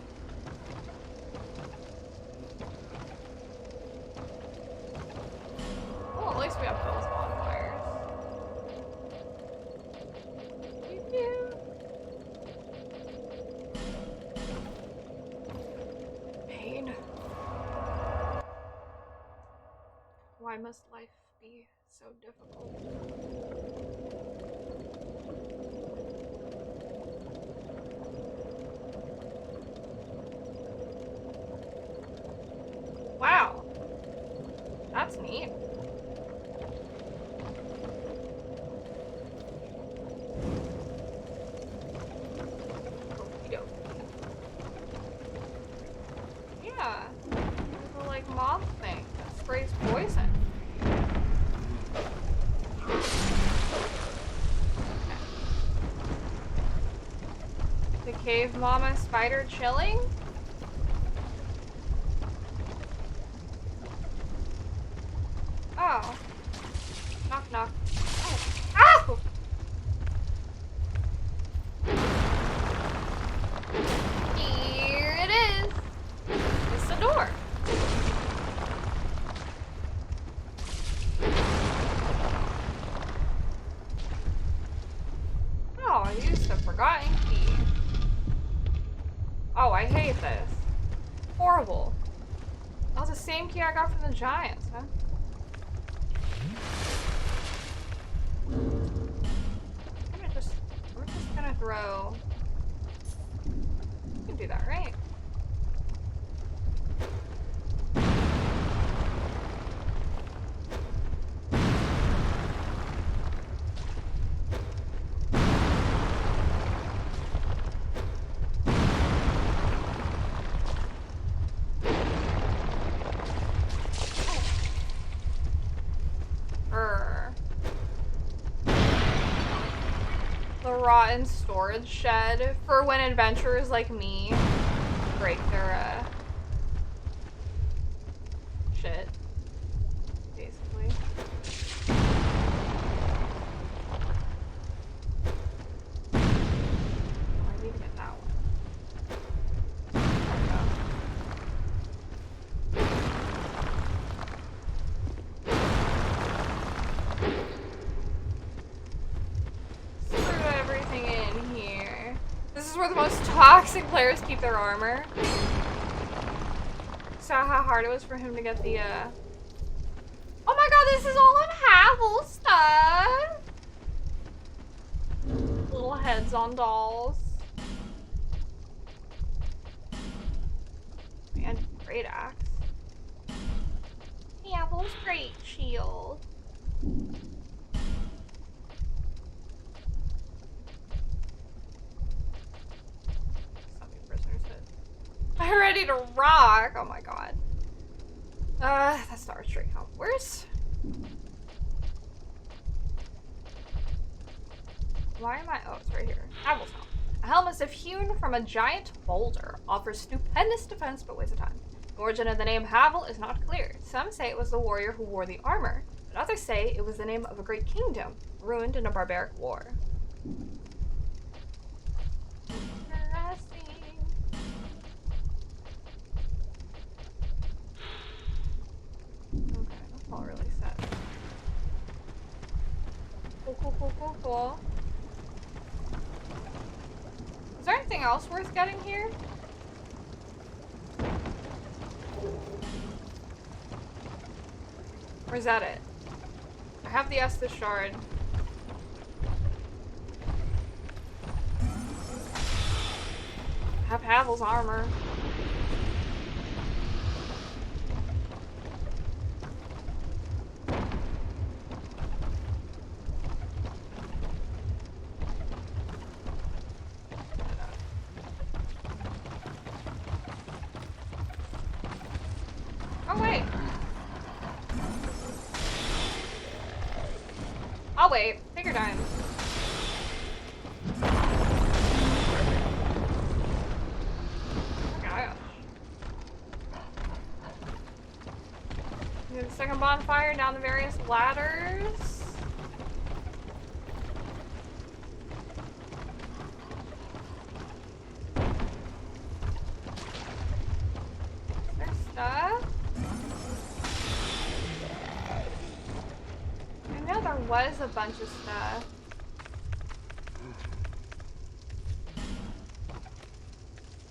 Well, at least we have those bonfires. Pain. Why must life be so difficult? Cave mama spider chilling? Oh. Knock knock. Oh. Ow! Here it is. It's the door. Oh, I used a forgotten key. Oh, I hate this. Horrible. That was the same key I got from the Giants, huh? We're just gonna throw. You can do that, right? The rotten storage shed for when adventurers like me break their shit, basically. I need to get that one. There we go. Everything in here. This is where the most toxic players keep their armor. Saw how hard it was for him to get the Oh my god, this is all on Havel stuff! Little heads on dolls. And great axe. Havel's great shield. I'm ready to rock. Oh my god. That's not straight home. Where's? Why am I? Oh, it's right here. Havel's helm. A helm as if hewn from a giant boulder. Offers stupendous defense, but wastes time. The origin of the name Havel is not clear. Some say it was the warrior who wore the armor, but others say it was the name of a great kingdom ruined in a barbaric war. Okay, that's all really set. Cool. Is there anything else worth getting here? Or is that it? I have the Estus shard. I have Havel's armor. Oh wait. I'll wait. Take your time. The second bonfire down the various ladders. Is there stuff? I know there was a bunch of stuff.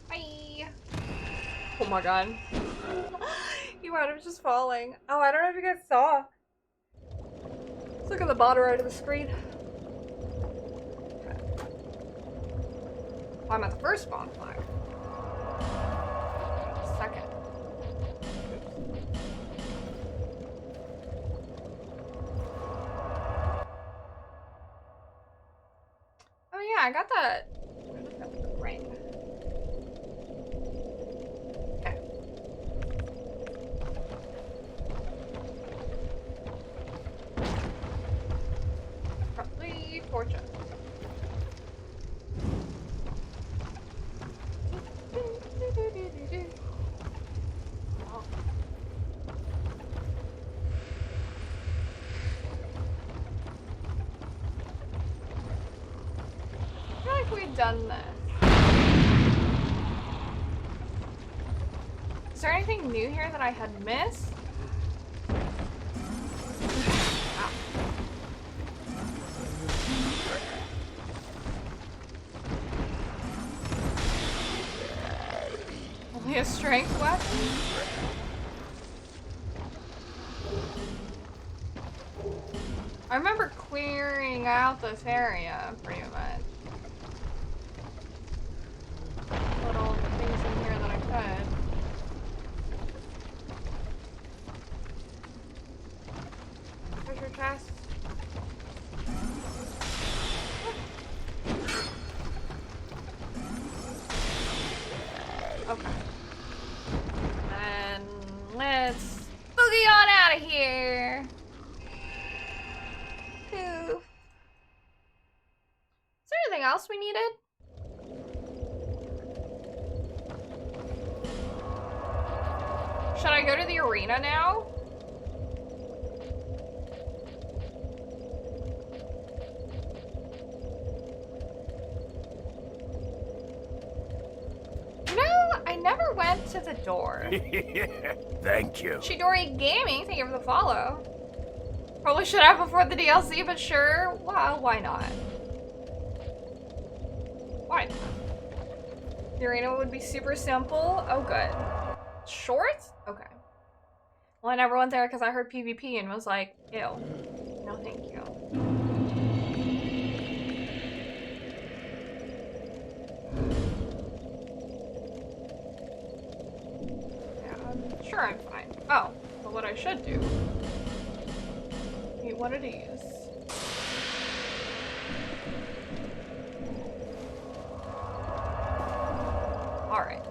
Bye. Oh my god. You wound up just falling. Oh, I don't know if you guys saw. Let's look at the bottom right of the screen. Okay. Oh, I'm at the first bonfire. Second. Oh yeah, I got that ring. Fortune. we've done this. Is there anything new here that I had missed? Ow. Only a strength weapon? I remember clearing out this area pretty much. Little things in here that I could. Treasure chest. Okay. Then let's boogie on out of here. Poof. Is there anything else we needed? Should I go to the arena now? I never went to the door. Thank you. Chidori Gaming, thank you for the follow. Probably should have before the DLC, but sure. Well, why not? Why not? The arena would be super simple. Oh, good. Short? Okay. Well, I never went there because I heard PvP and was like, ew. No, thank you. Sure, I'm fine. Oh, but what I should do. Eat one of these. Alright.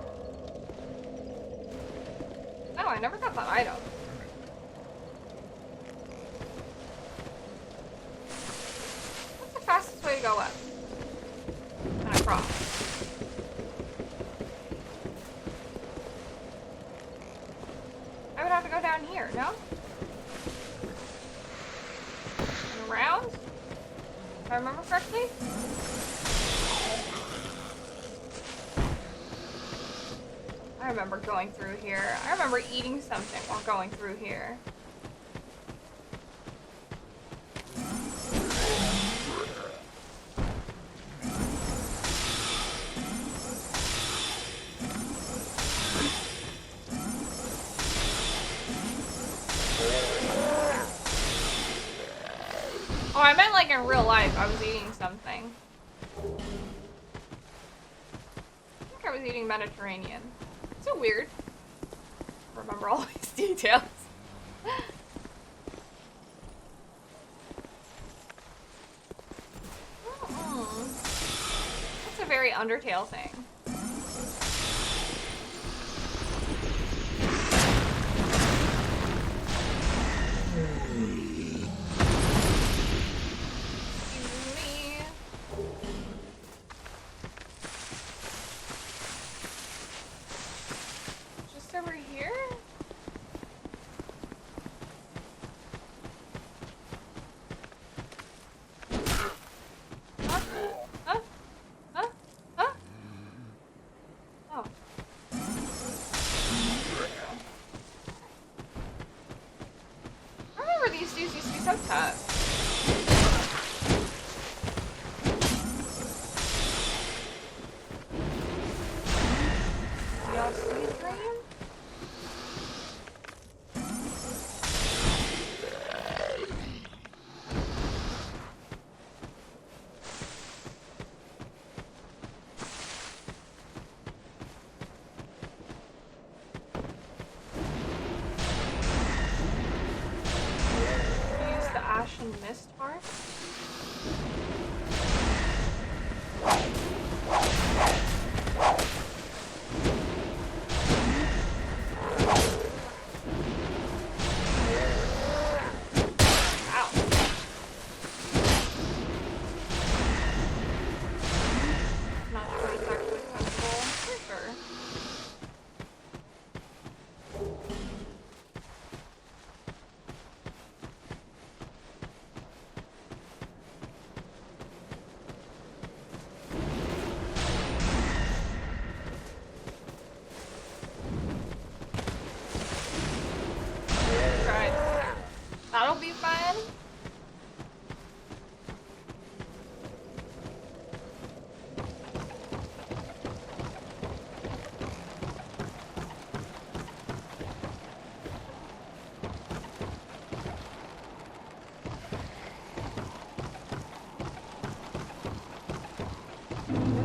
Oh, I never got that item. What's the fastest way to go up? And across. I would have to go down here, no? And around? If I remember correctly? I remember going through here. I remember eating something while going through here. Oh, I meant like in real life, I was eating something. I think I was eating Mediterranean. So weird. Remember all these details. That's a very Undertale thing. Over here? Huh? Huh? Huh? Huh?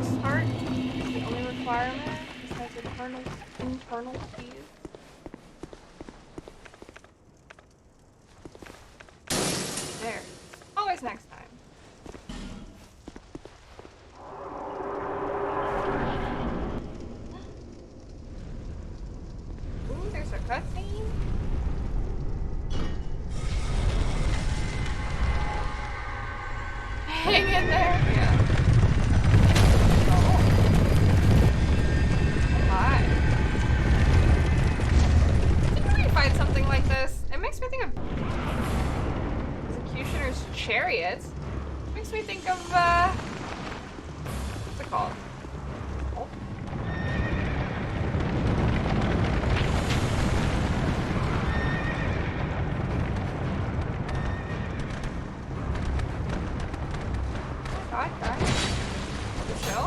Start is the only requirement besides internal keys. There. Always next time. Ooh, there's a cutscene. Hang in there. Yeah. Oh. Hi. Didn't we find something like this? It makes me think of Executioner's Chariot. Makes me think of what's it called? Oh. God, guys. Chill.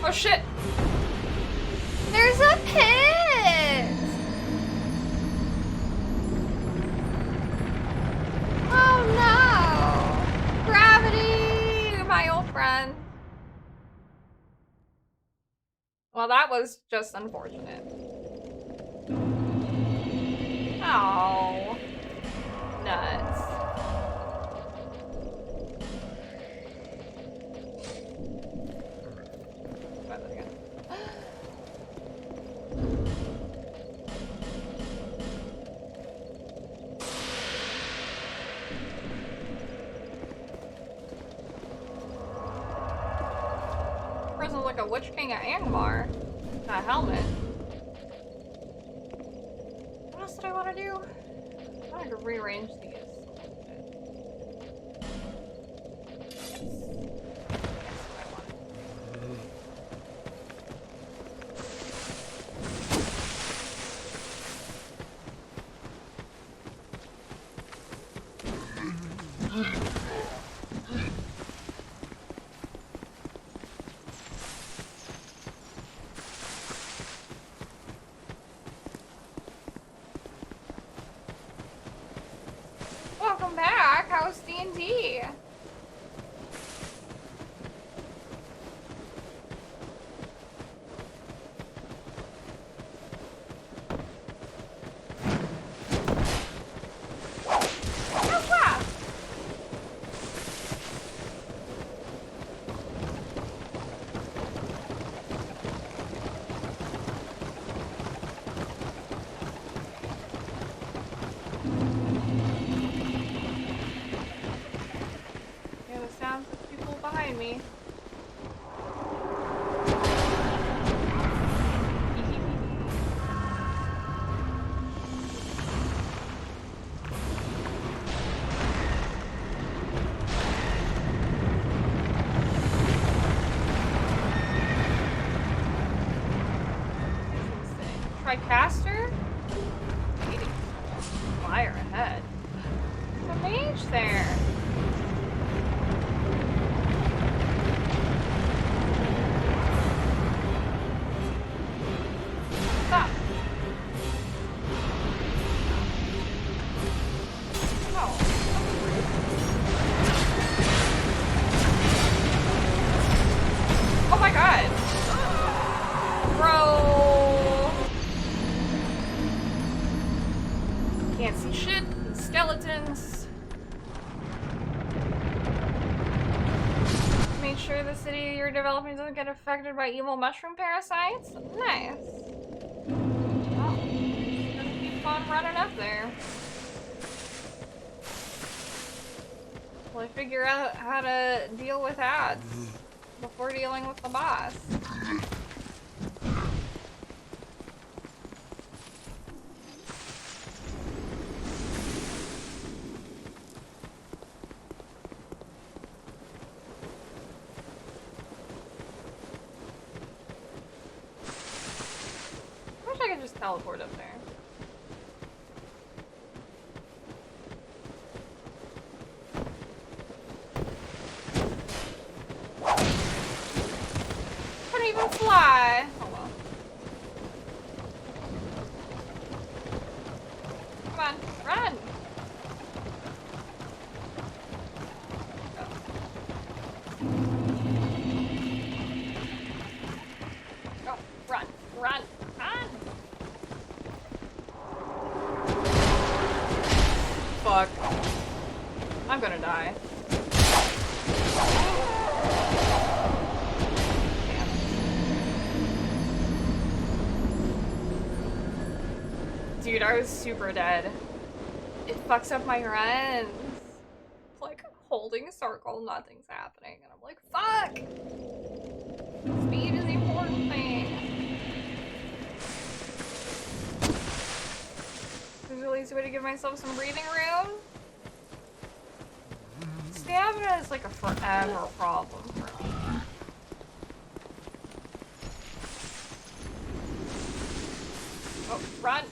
Oh shit! There's a pit! Oh no! Gravity! My old friend. Well, that was just unfortunate. Oh. Nuts. Try that again. Person like a Witch King of Angmar. A helmet. What else did I want to do? I wanted to rearrange these. Yes. That's what I wanted. Welcome back. How's D&D? Sounds of people behind me. Tricaster? Fire ahead. There's a mage there. Stop. Oh. Oh my god. Bro. Can't see shit. Skeletons. Make sure the city you're developing doesn't get affected by evil mushroom parasites. Nice. Well, it's gonna be fun running up there. Well, I figure out how to deal with ads before dealing with the boss. I wish I could just teleport up there. Couldn't even fly. Oh well. Dude, I was super dead. It fucks up my runs. Like, holding a circle, nothing's happening. And I'm like, fuck! Speed is the important thing. There's a lazy way to give myself some breathing room. Stamina is like a forever problem for me. Oh, run!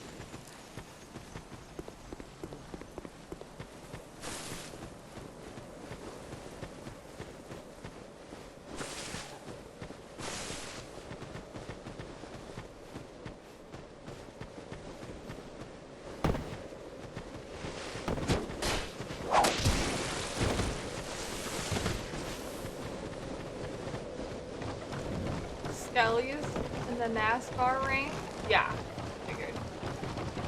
Skellies in the NASCAR ring? Yeah, figured.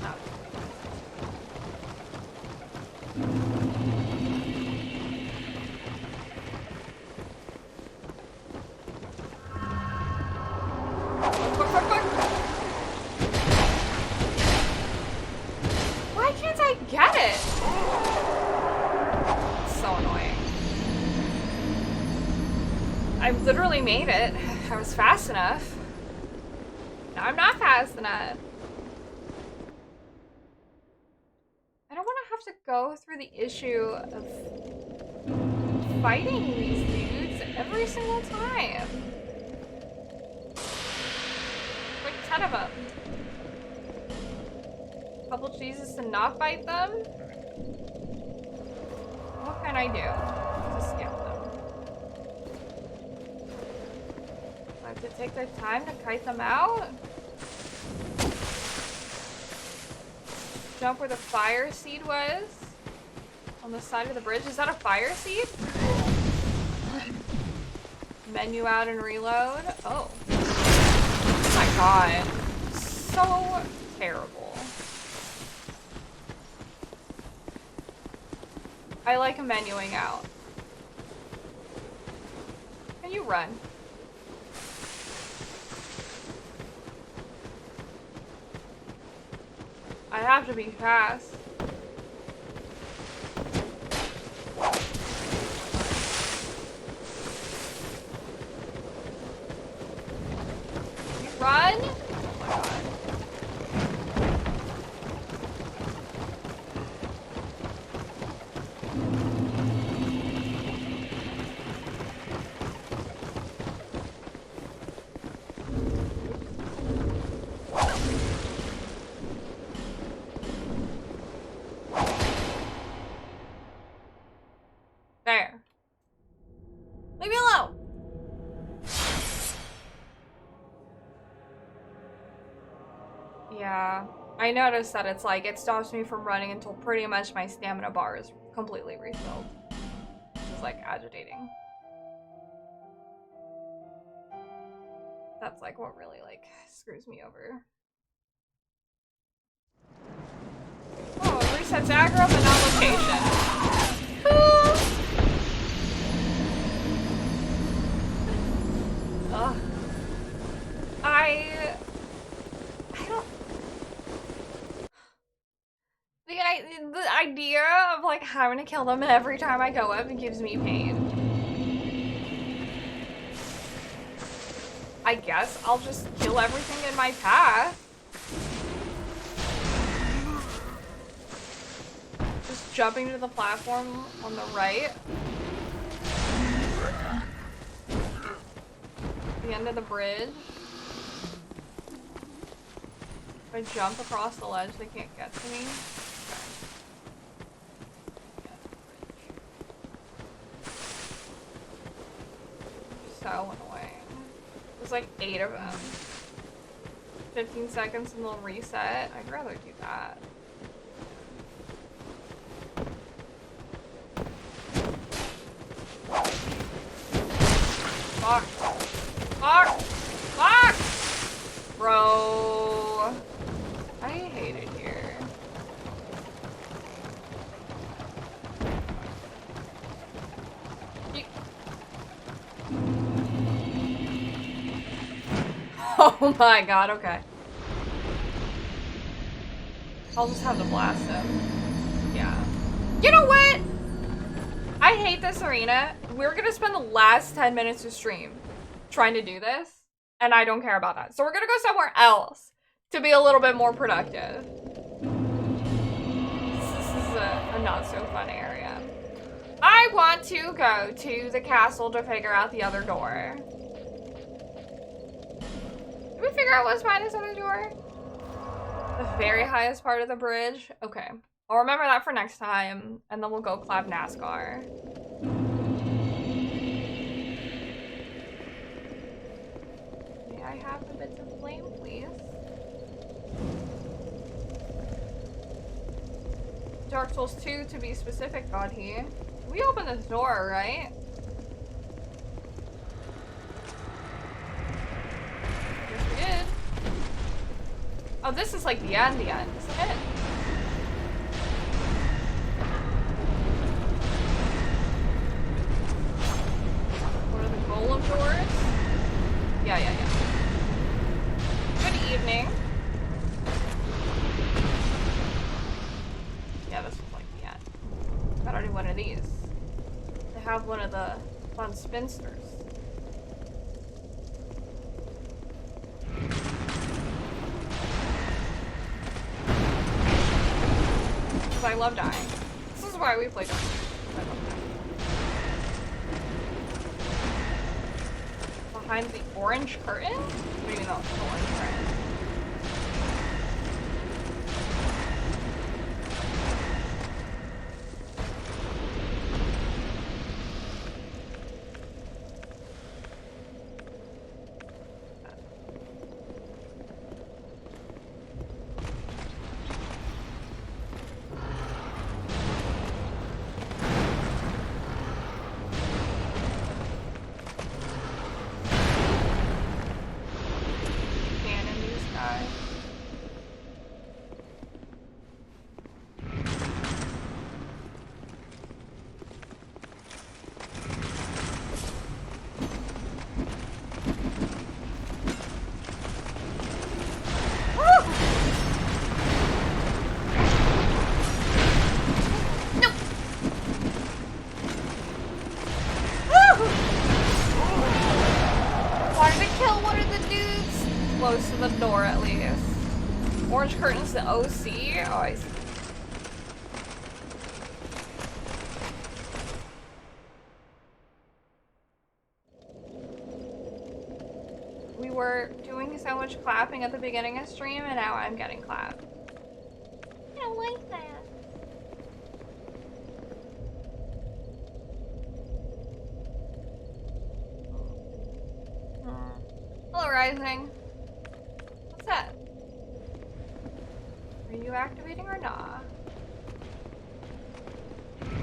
Oh. Quick, quick, quick! Why can't I get it? It's so annoying. I literally made it. I was fast enough. Now I'm not fast enough. I don't want to have to go through the issue of fighting these dudes every single time. Like 10 of them. Couple cheeses to not fight them? What can I do to skip them? I have to take the time to kite them out? Jump where the fire seed was? On the side of the bridge? Is that a fire seed? Menu out and reload? Oh. Oh my god. So terrible. I like menuing out. Can you run? I have to be fast. You run? Oh my god. There. Leave me alone! Yeah, I noticed that it's like, it stops me from running until pretty much my stamina bar is completely refilled. Which is like agitating. That's like what really like screws me over. Oh, it resets aggro but not location. Cool! Ugh. I don't... The idea of like having to kill them every time I go up, it gives me pain. I guess I'll just kill everything in my path. Just jumping to the platform on the right. The end of the bridge. If I jump across the ledge, they can't get to me. Okay. So annoying. There's like 8 of them. 15 seconds and they'll reset. I'd rather do that. Fuck. Fuck! Fuck! Bro. I hate it here. Oh my god, okay. I'll just have to blast him. Yeah. You know what? I hate this arena. We're gonna spend the last 10 minutes of stream trying to do this, and I don't care about that. So we're gonna go somewhere else to be a little bit more productive. This is a not so fun area. I want to go to the castle to figure out the other door. Did we figure out what's behind this other door? The very highest part of the bridge? Okay. I'll remember that for next time, and then we'll go clap NASCAR. May I have the bits of flame, please? Dark Souls 2 to be specific, Godhe. We opened this door, right? Yes, we did. Oh, this is like the end, isn't it? What are the golem doors? Yeah. Good evening. Yeah, this was like the end. Got already one of these. They have one of the fun spinsters. I love dying. This is why we play Dark Souls. I love dying. Behind the orange curtain? What do you mean the orange curtain? Close to the door at least. Orange curtains, the OC? Oh, I see. We were doing so much clapping at the beginning of stream, and now I'm getting clapped. I don't like that. Hello, Rising. What's that? Are you activating or not? I'm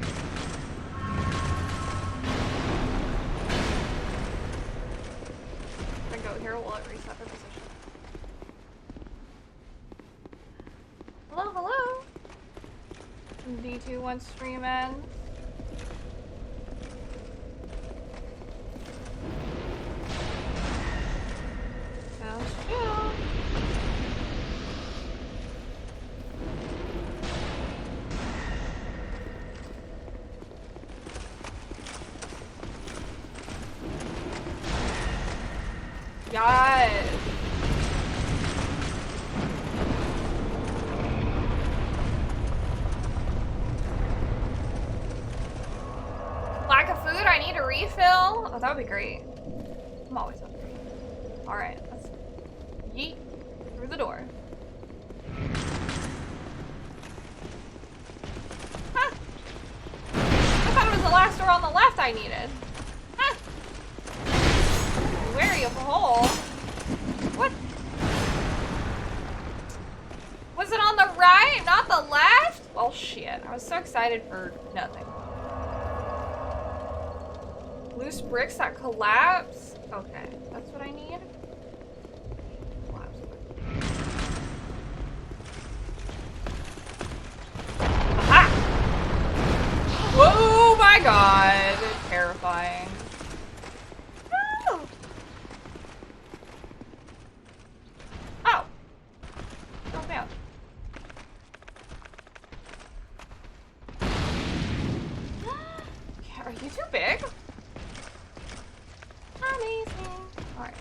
gonna go here, will it reset the position? Hello, hello! D2 once stream ends. Sounds chill. Yes. Lack of food, I need a refill. Oh, that would be great. I'm always hungry. Alright, let's yeet through the door. Huh. I thought it was the last door on the left I needed. Huh. Wary of a hole. What? Was it on the right, not the left? Well, shit. I was so excited for nothing. Loose bricks that collapse? Okay, that's what I need. Collapse. Aha! Whoa, my god. Terrifying. Oh! Oh. Oh, man. Alright.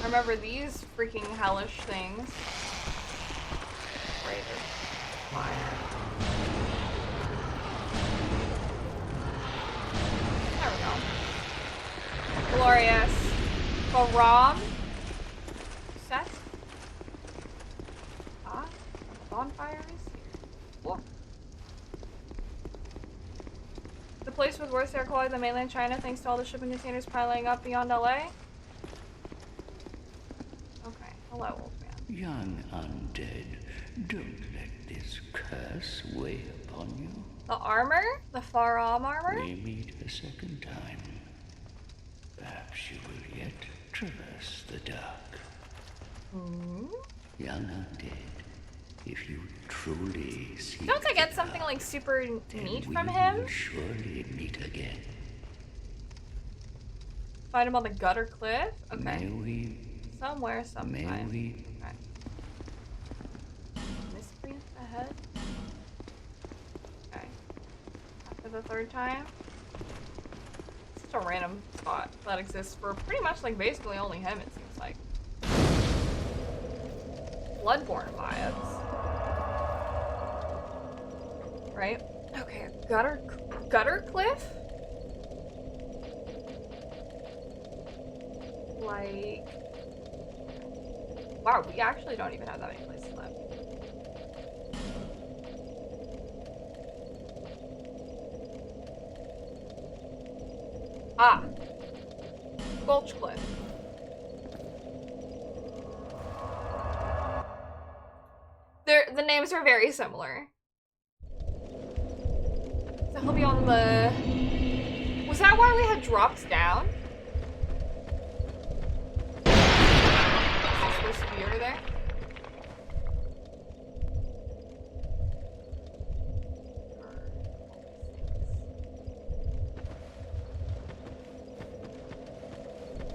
I remember these freaking hellish things. Right, there's fire. There we go. Glorious. Baram? Seth? Ah, bonfire is here. Whoa. The place with worse air quality than mainland China thanks to all the shipping containers piling up beyond LA? Okay, hello, old man. Young undead, don't let this curse weigh upon you. The armor? The Faram armor? We meet a second time. Perhaps you will yet traverse the dark. Young undead, if you truly seek Don't I get the something dark, like super then neat we from him? will surely meet again. Find him on the gutter cliff? Okay. May we? Somewhere, May sometime. we? Okay. Miscreant ahead? Okay. After the third time? Such a random spot that exists for pretty much like basically only him, it seems like. Bloodborne vibes. Right? Okay, gutter cliff? Like... Wow, we actually don't even have that many places left. Ah! Gulch Cliff. The names are very similar. So he'll be on the... Was that why we had dropped down? Is he supposed to be over there?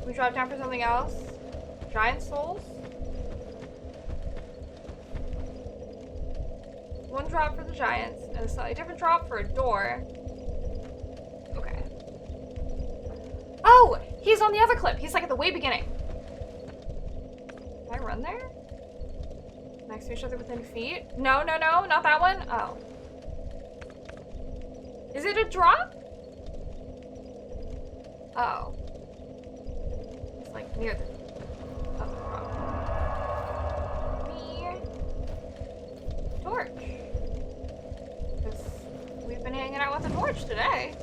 We drop down for something else? Giant souls? One drop for the giants, and a slightly different drop for a door. Okay. Oh! He's on the other clip! He's like at the way beginning. Can I run there? Next to each other within feet? No, no, no, not that one. Oh. Is it a drop? Oh. It's like near the other drop. Near torch. Because we've been hanging out with a torch today.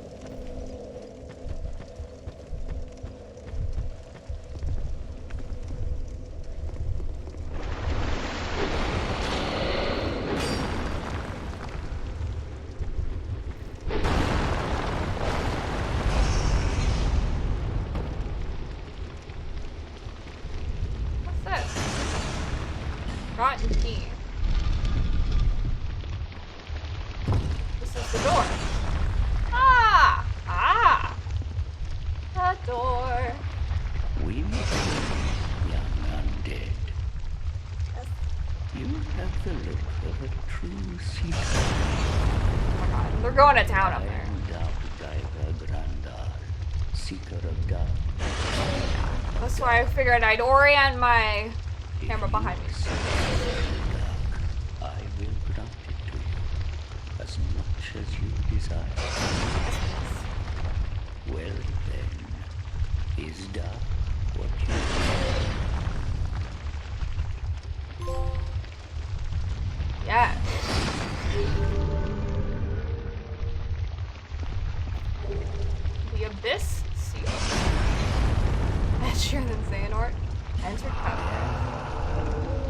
Rotten key. This is the door. Ah! Ah! The door. We meet, young undead. Yes. You have the look of a true seeker. Oh my god. They're going to town up there. Seeker of God. That's why I figured I'd orient my camera behind me. I will grant it to you as much as you desire. Well then, is dark what you want? Yeah. The Abyss Seal. Ed Sheeran and Xehanort entered covenant.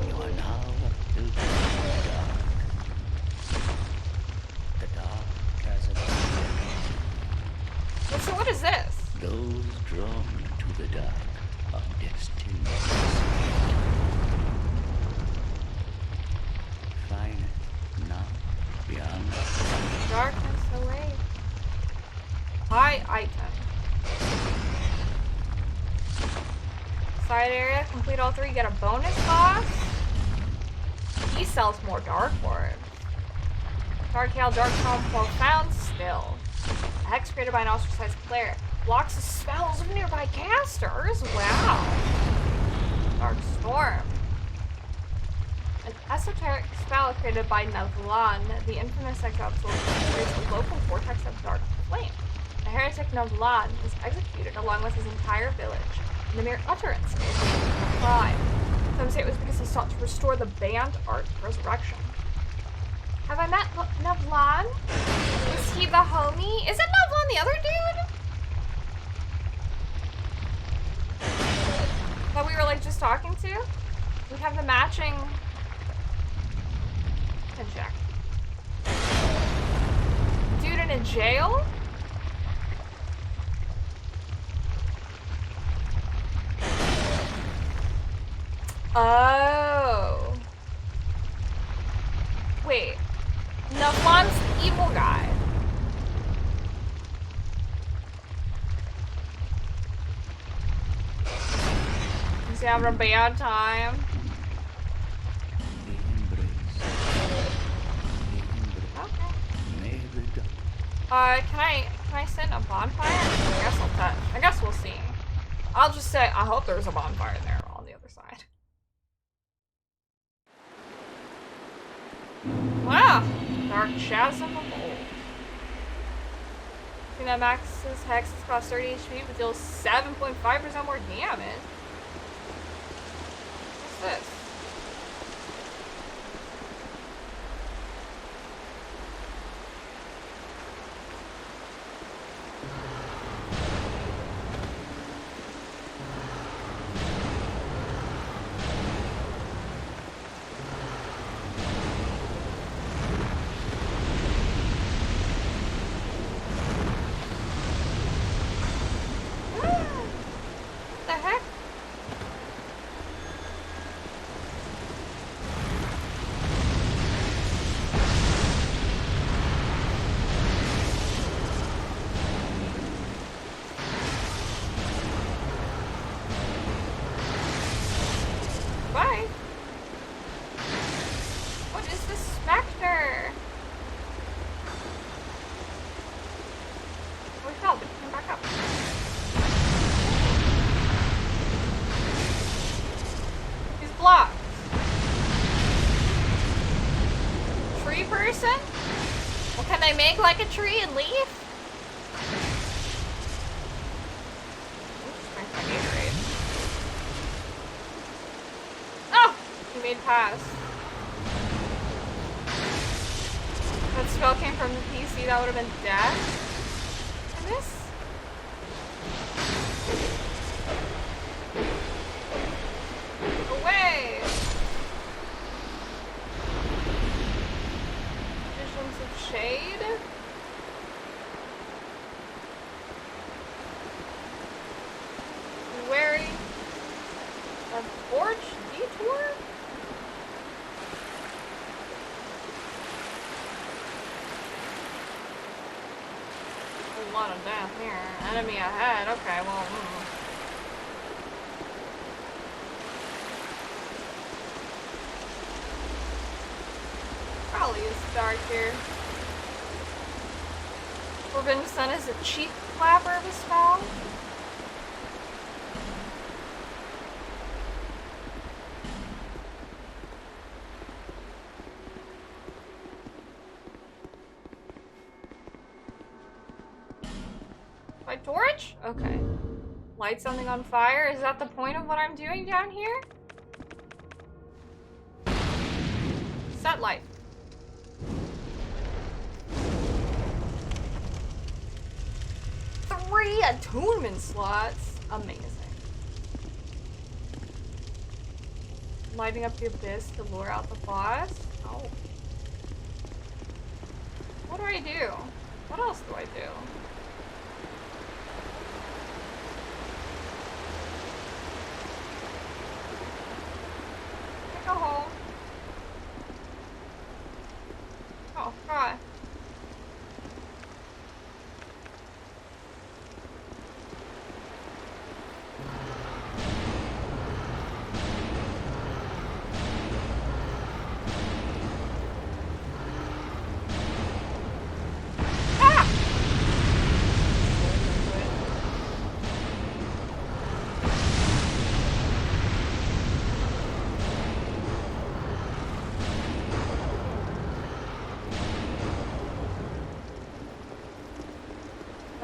You are now a pilgrim of the dark. The dark has a Well, so what is this? Those drawn to the dark are destined all 3, get a bonus box. He sells more Dark Orbs. Dark Hail, Dark Calm, Profound Still. A hex created by an ostracized player. Blocks the spells of nearby casters. Wow. Dark Storm. An esoteric spell created by Navlan, the infamous exiled soldier who creates a local vortex of dark flame. The heretic Navlan is executed along with his entire village. And the mere utterance of his crime. Some say it was because he sought to restore the banned art of resurrection. Have I met Navlan? Is he the homie? Isn't Navlan the other dude? That we were like just talking to? We have the matching... Check. Dude in a jail? Oh. Wait. Navlan's the evil guy. Is he having a bad time? Can I send a bonfire? I guess we'll see. I'll just say I hope there's a bonfire in there on the other side. Wow! Dark Chasm of Old. I think that maxes hexes cost 30 HP but deals 7.5% more damage. What's this? Make like a tree and leave? Oh! He made pass. That spell came from the PC, that would have been death. And this? Away! Visions of Shade? Wary of Forge Detour? A lot of death here. Enemy ahead. Okay, well. Probably is dark here. Revenge Sun is a cheek clapper of a spell. My torch? Okay. Light something on fire? Is that the point of what I'm doing down here? Set light. Three attunement slots. Amazing. Lighting up the abyss to lure out the boss. Oh. What do I do? What else do I do? Go home. Oh, God.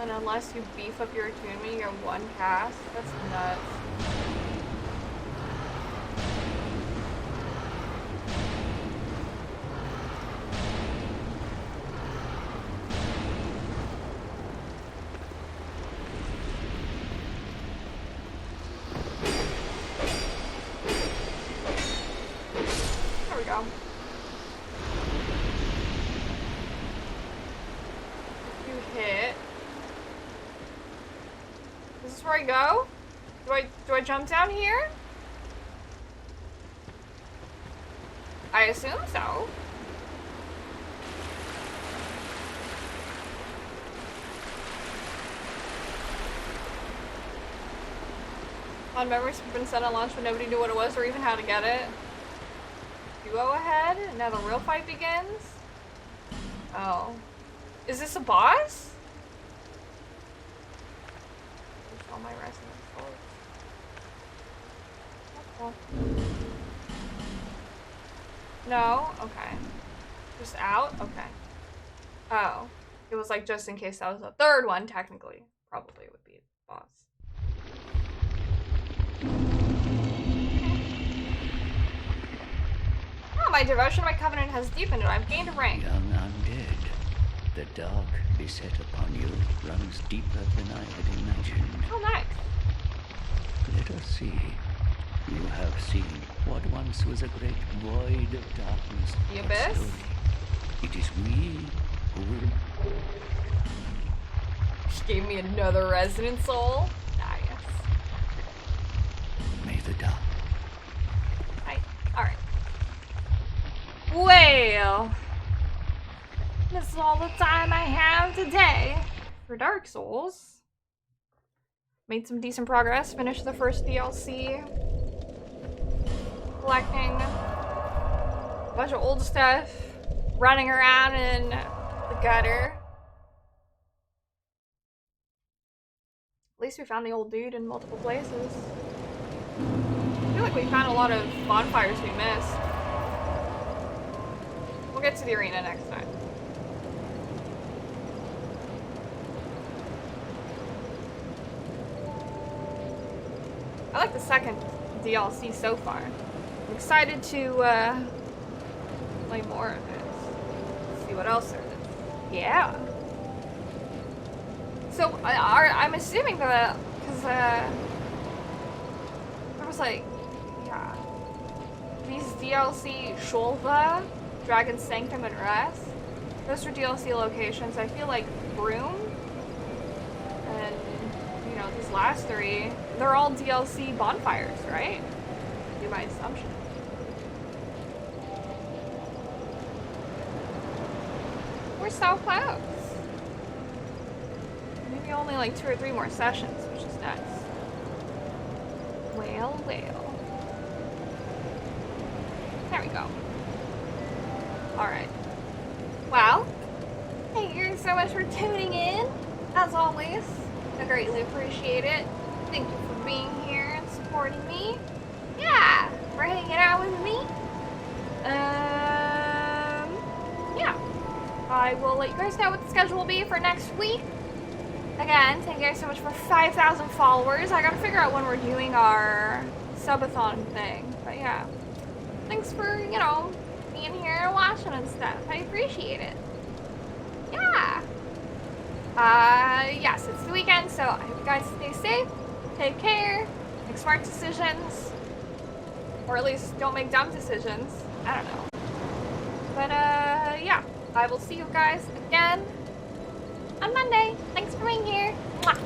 And unless you beef up your attunement, you get one cast. That's nuts. There we go. You hit. Is this where I go? Do I jump down here? I assume so. On memories have been sent on launch, but nobody knew what it was or even how to get it. You go ahead. Now the real fight begins. Oh. Is this a boss? Where's all my resonance souls? That's cool. No? Okay. Just out? Okay. Oh. It was like just in case that was a third one, technically. Probably would be a boss. Oh, my devotion to my covenant has deepened and I've gained a rank. Young undead, the dark beset upon you runs deeper than I had imagined. Oh, nice. Let us see. You have seen what once was a great void of darkness. The but abyss? slowly, it is we who will... She gave me another resonant soul. Nice. May the dark... Alright. Well, this is all the time I have today for Dark Souls. Made some decent progress. Finished the first DLC. Collecting a bunch of old stuff. Running around in the gutter. At least we found the old dude in multiple places. I feel like we found a lot of bonfires we missed. We'll get to the arena next time. I like the second DLC so far. I'm excited to play more of it. See what else there is. Yeah. So I'm assuming that because there was like, yeah, these DLC Shulva, Dragon's Sanctum, and Rest. Those are DLC locations. I feel like Broom and these last three, they're all DLC bonfires, right? Would be my assumption. We're so close. Maybe only like 2 or 3 more sessions, which is nice. Well, well. There we go. Alright. Well, thank you so much for tuning in. As always, I greatly appreciate it. Thank you for being here and supporting me. Yeah, for hanging out with me. Yeah. I will let you guys know what the schedule will be for next week. Again, thank you guys so much for 5,000 followers. I gotta figure out when we're doing our subathon thing. But yeah. Thanks for, being here and watching and stuff. I appreciate it. Yeah. Yes, it's the weekend, so I hope you guys stay safe, take care, make smart decisions, or at least don't make dumb decisions. I don't know. But, yeah, I will see you guys again on Monday. Thanks for being here. Mwah.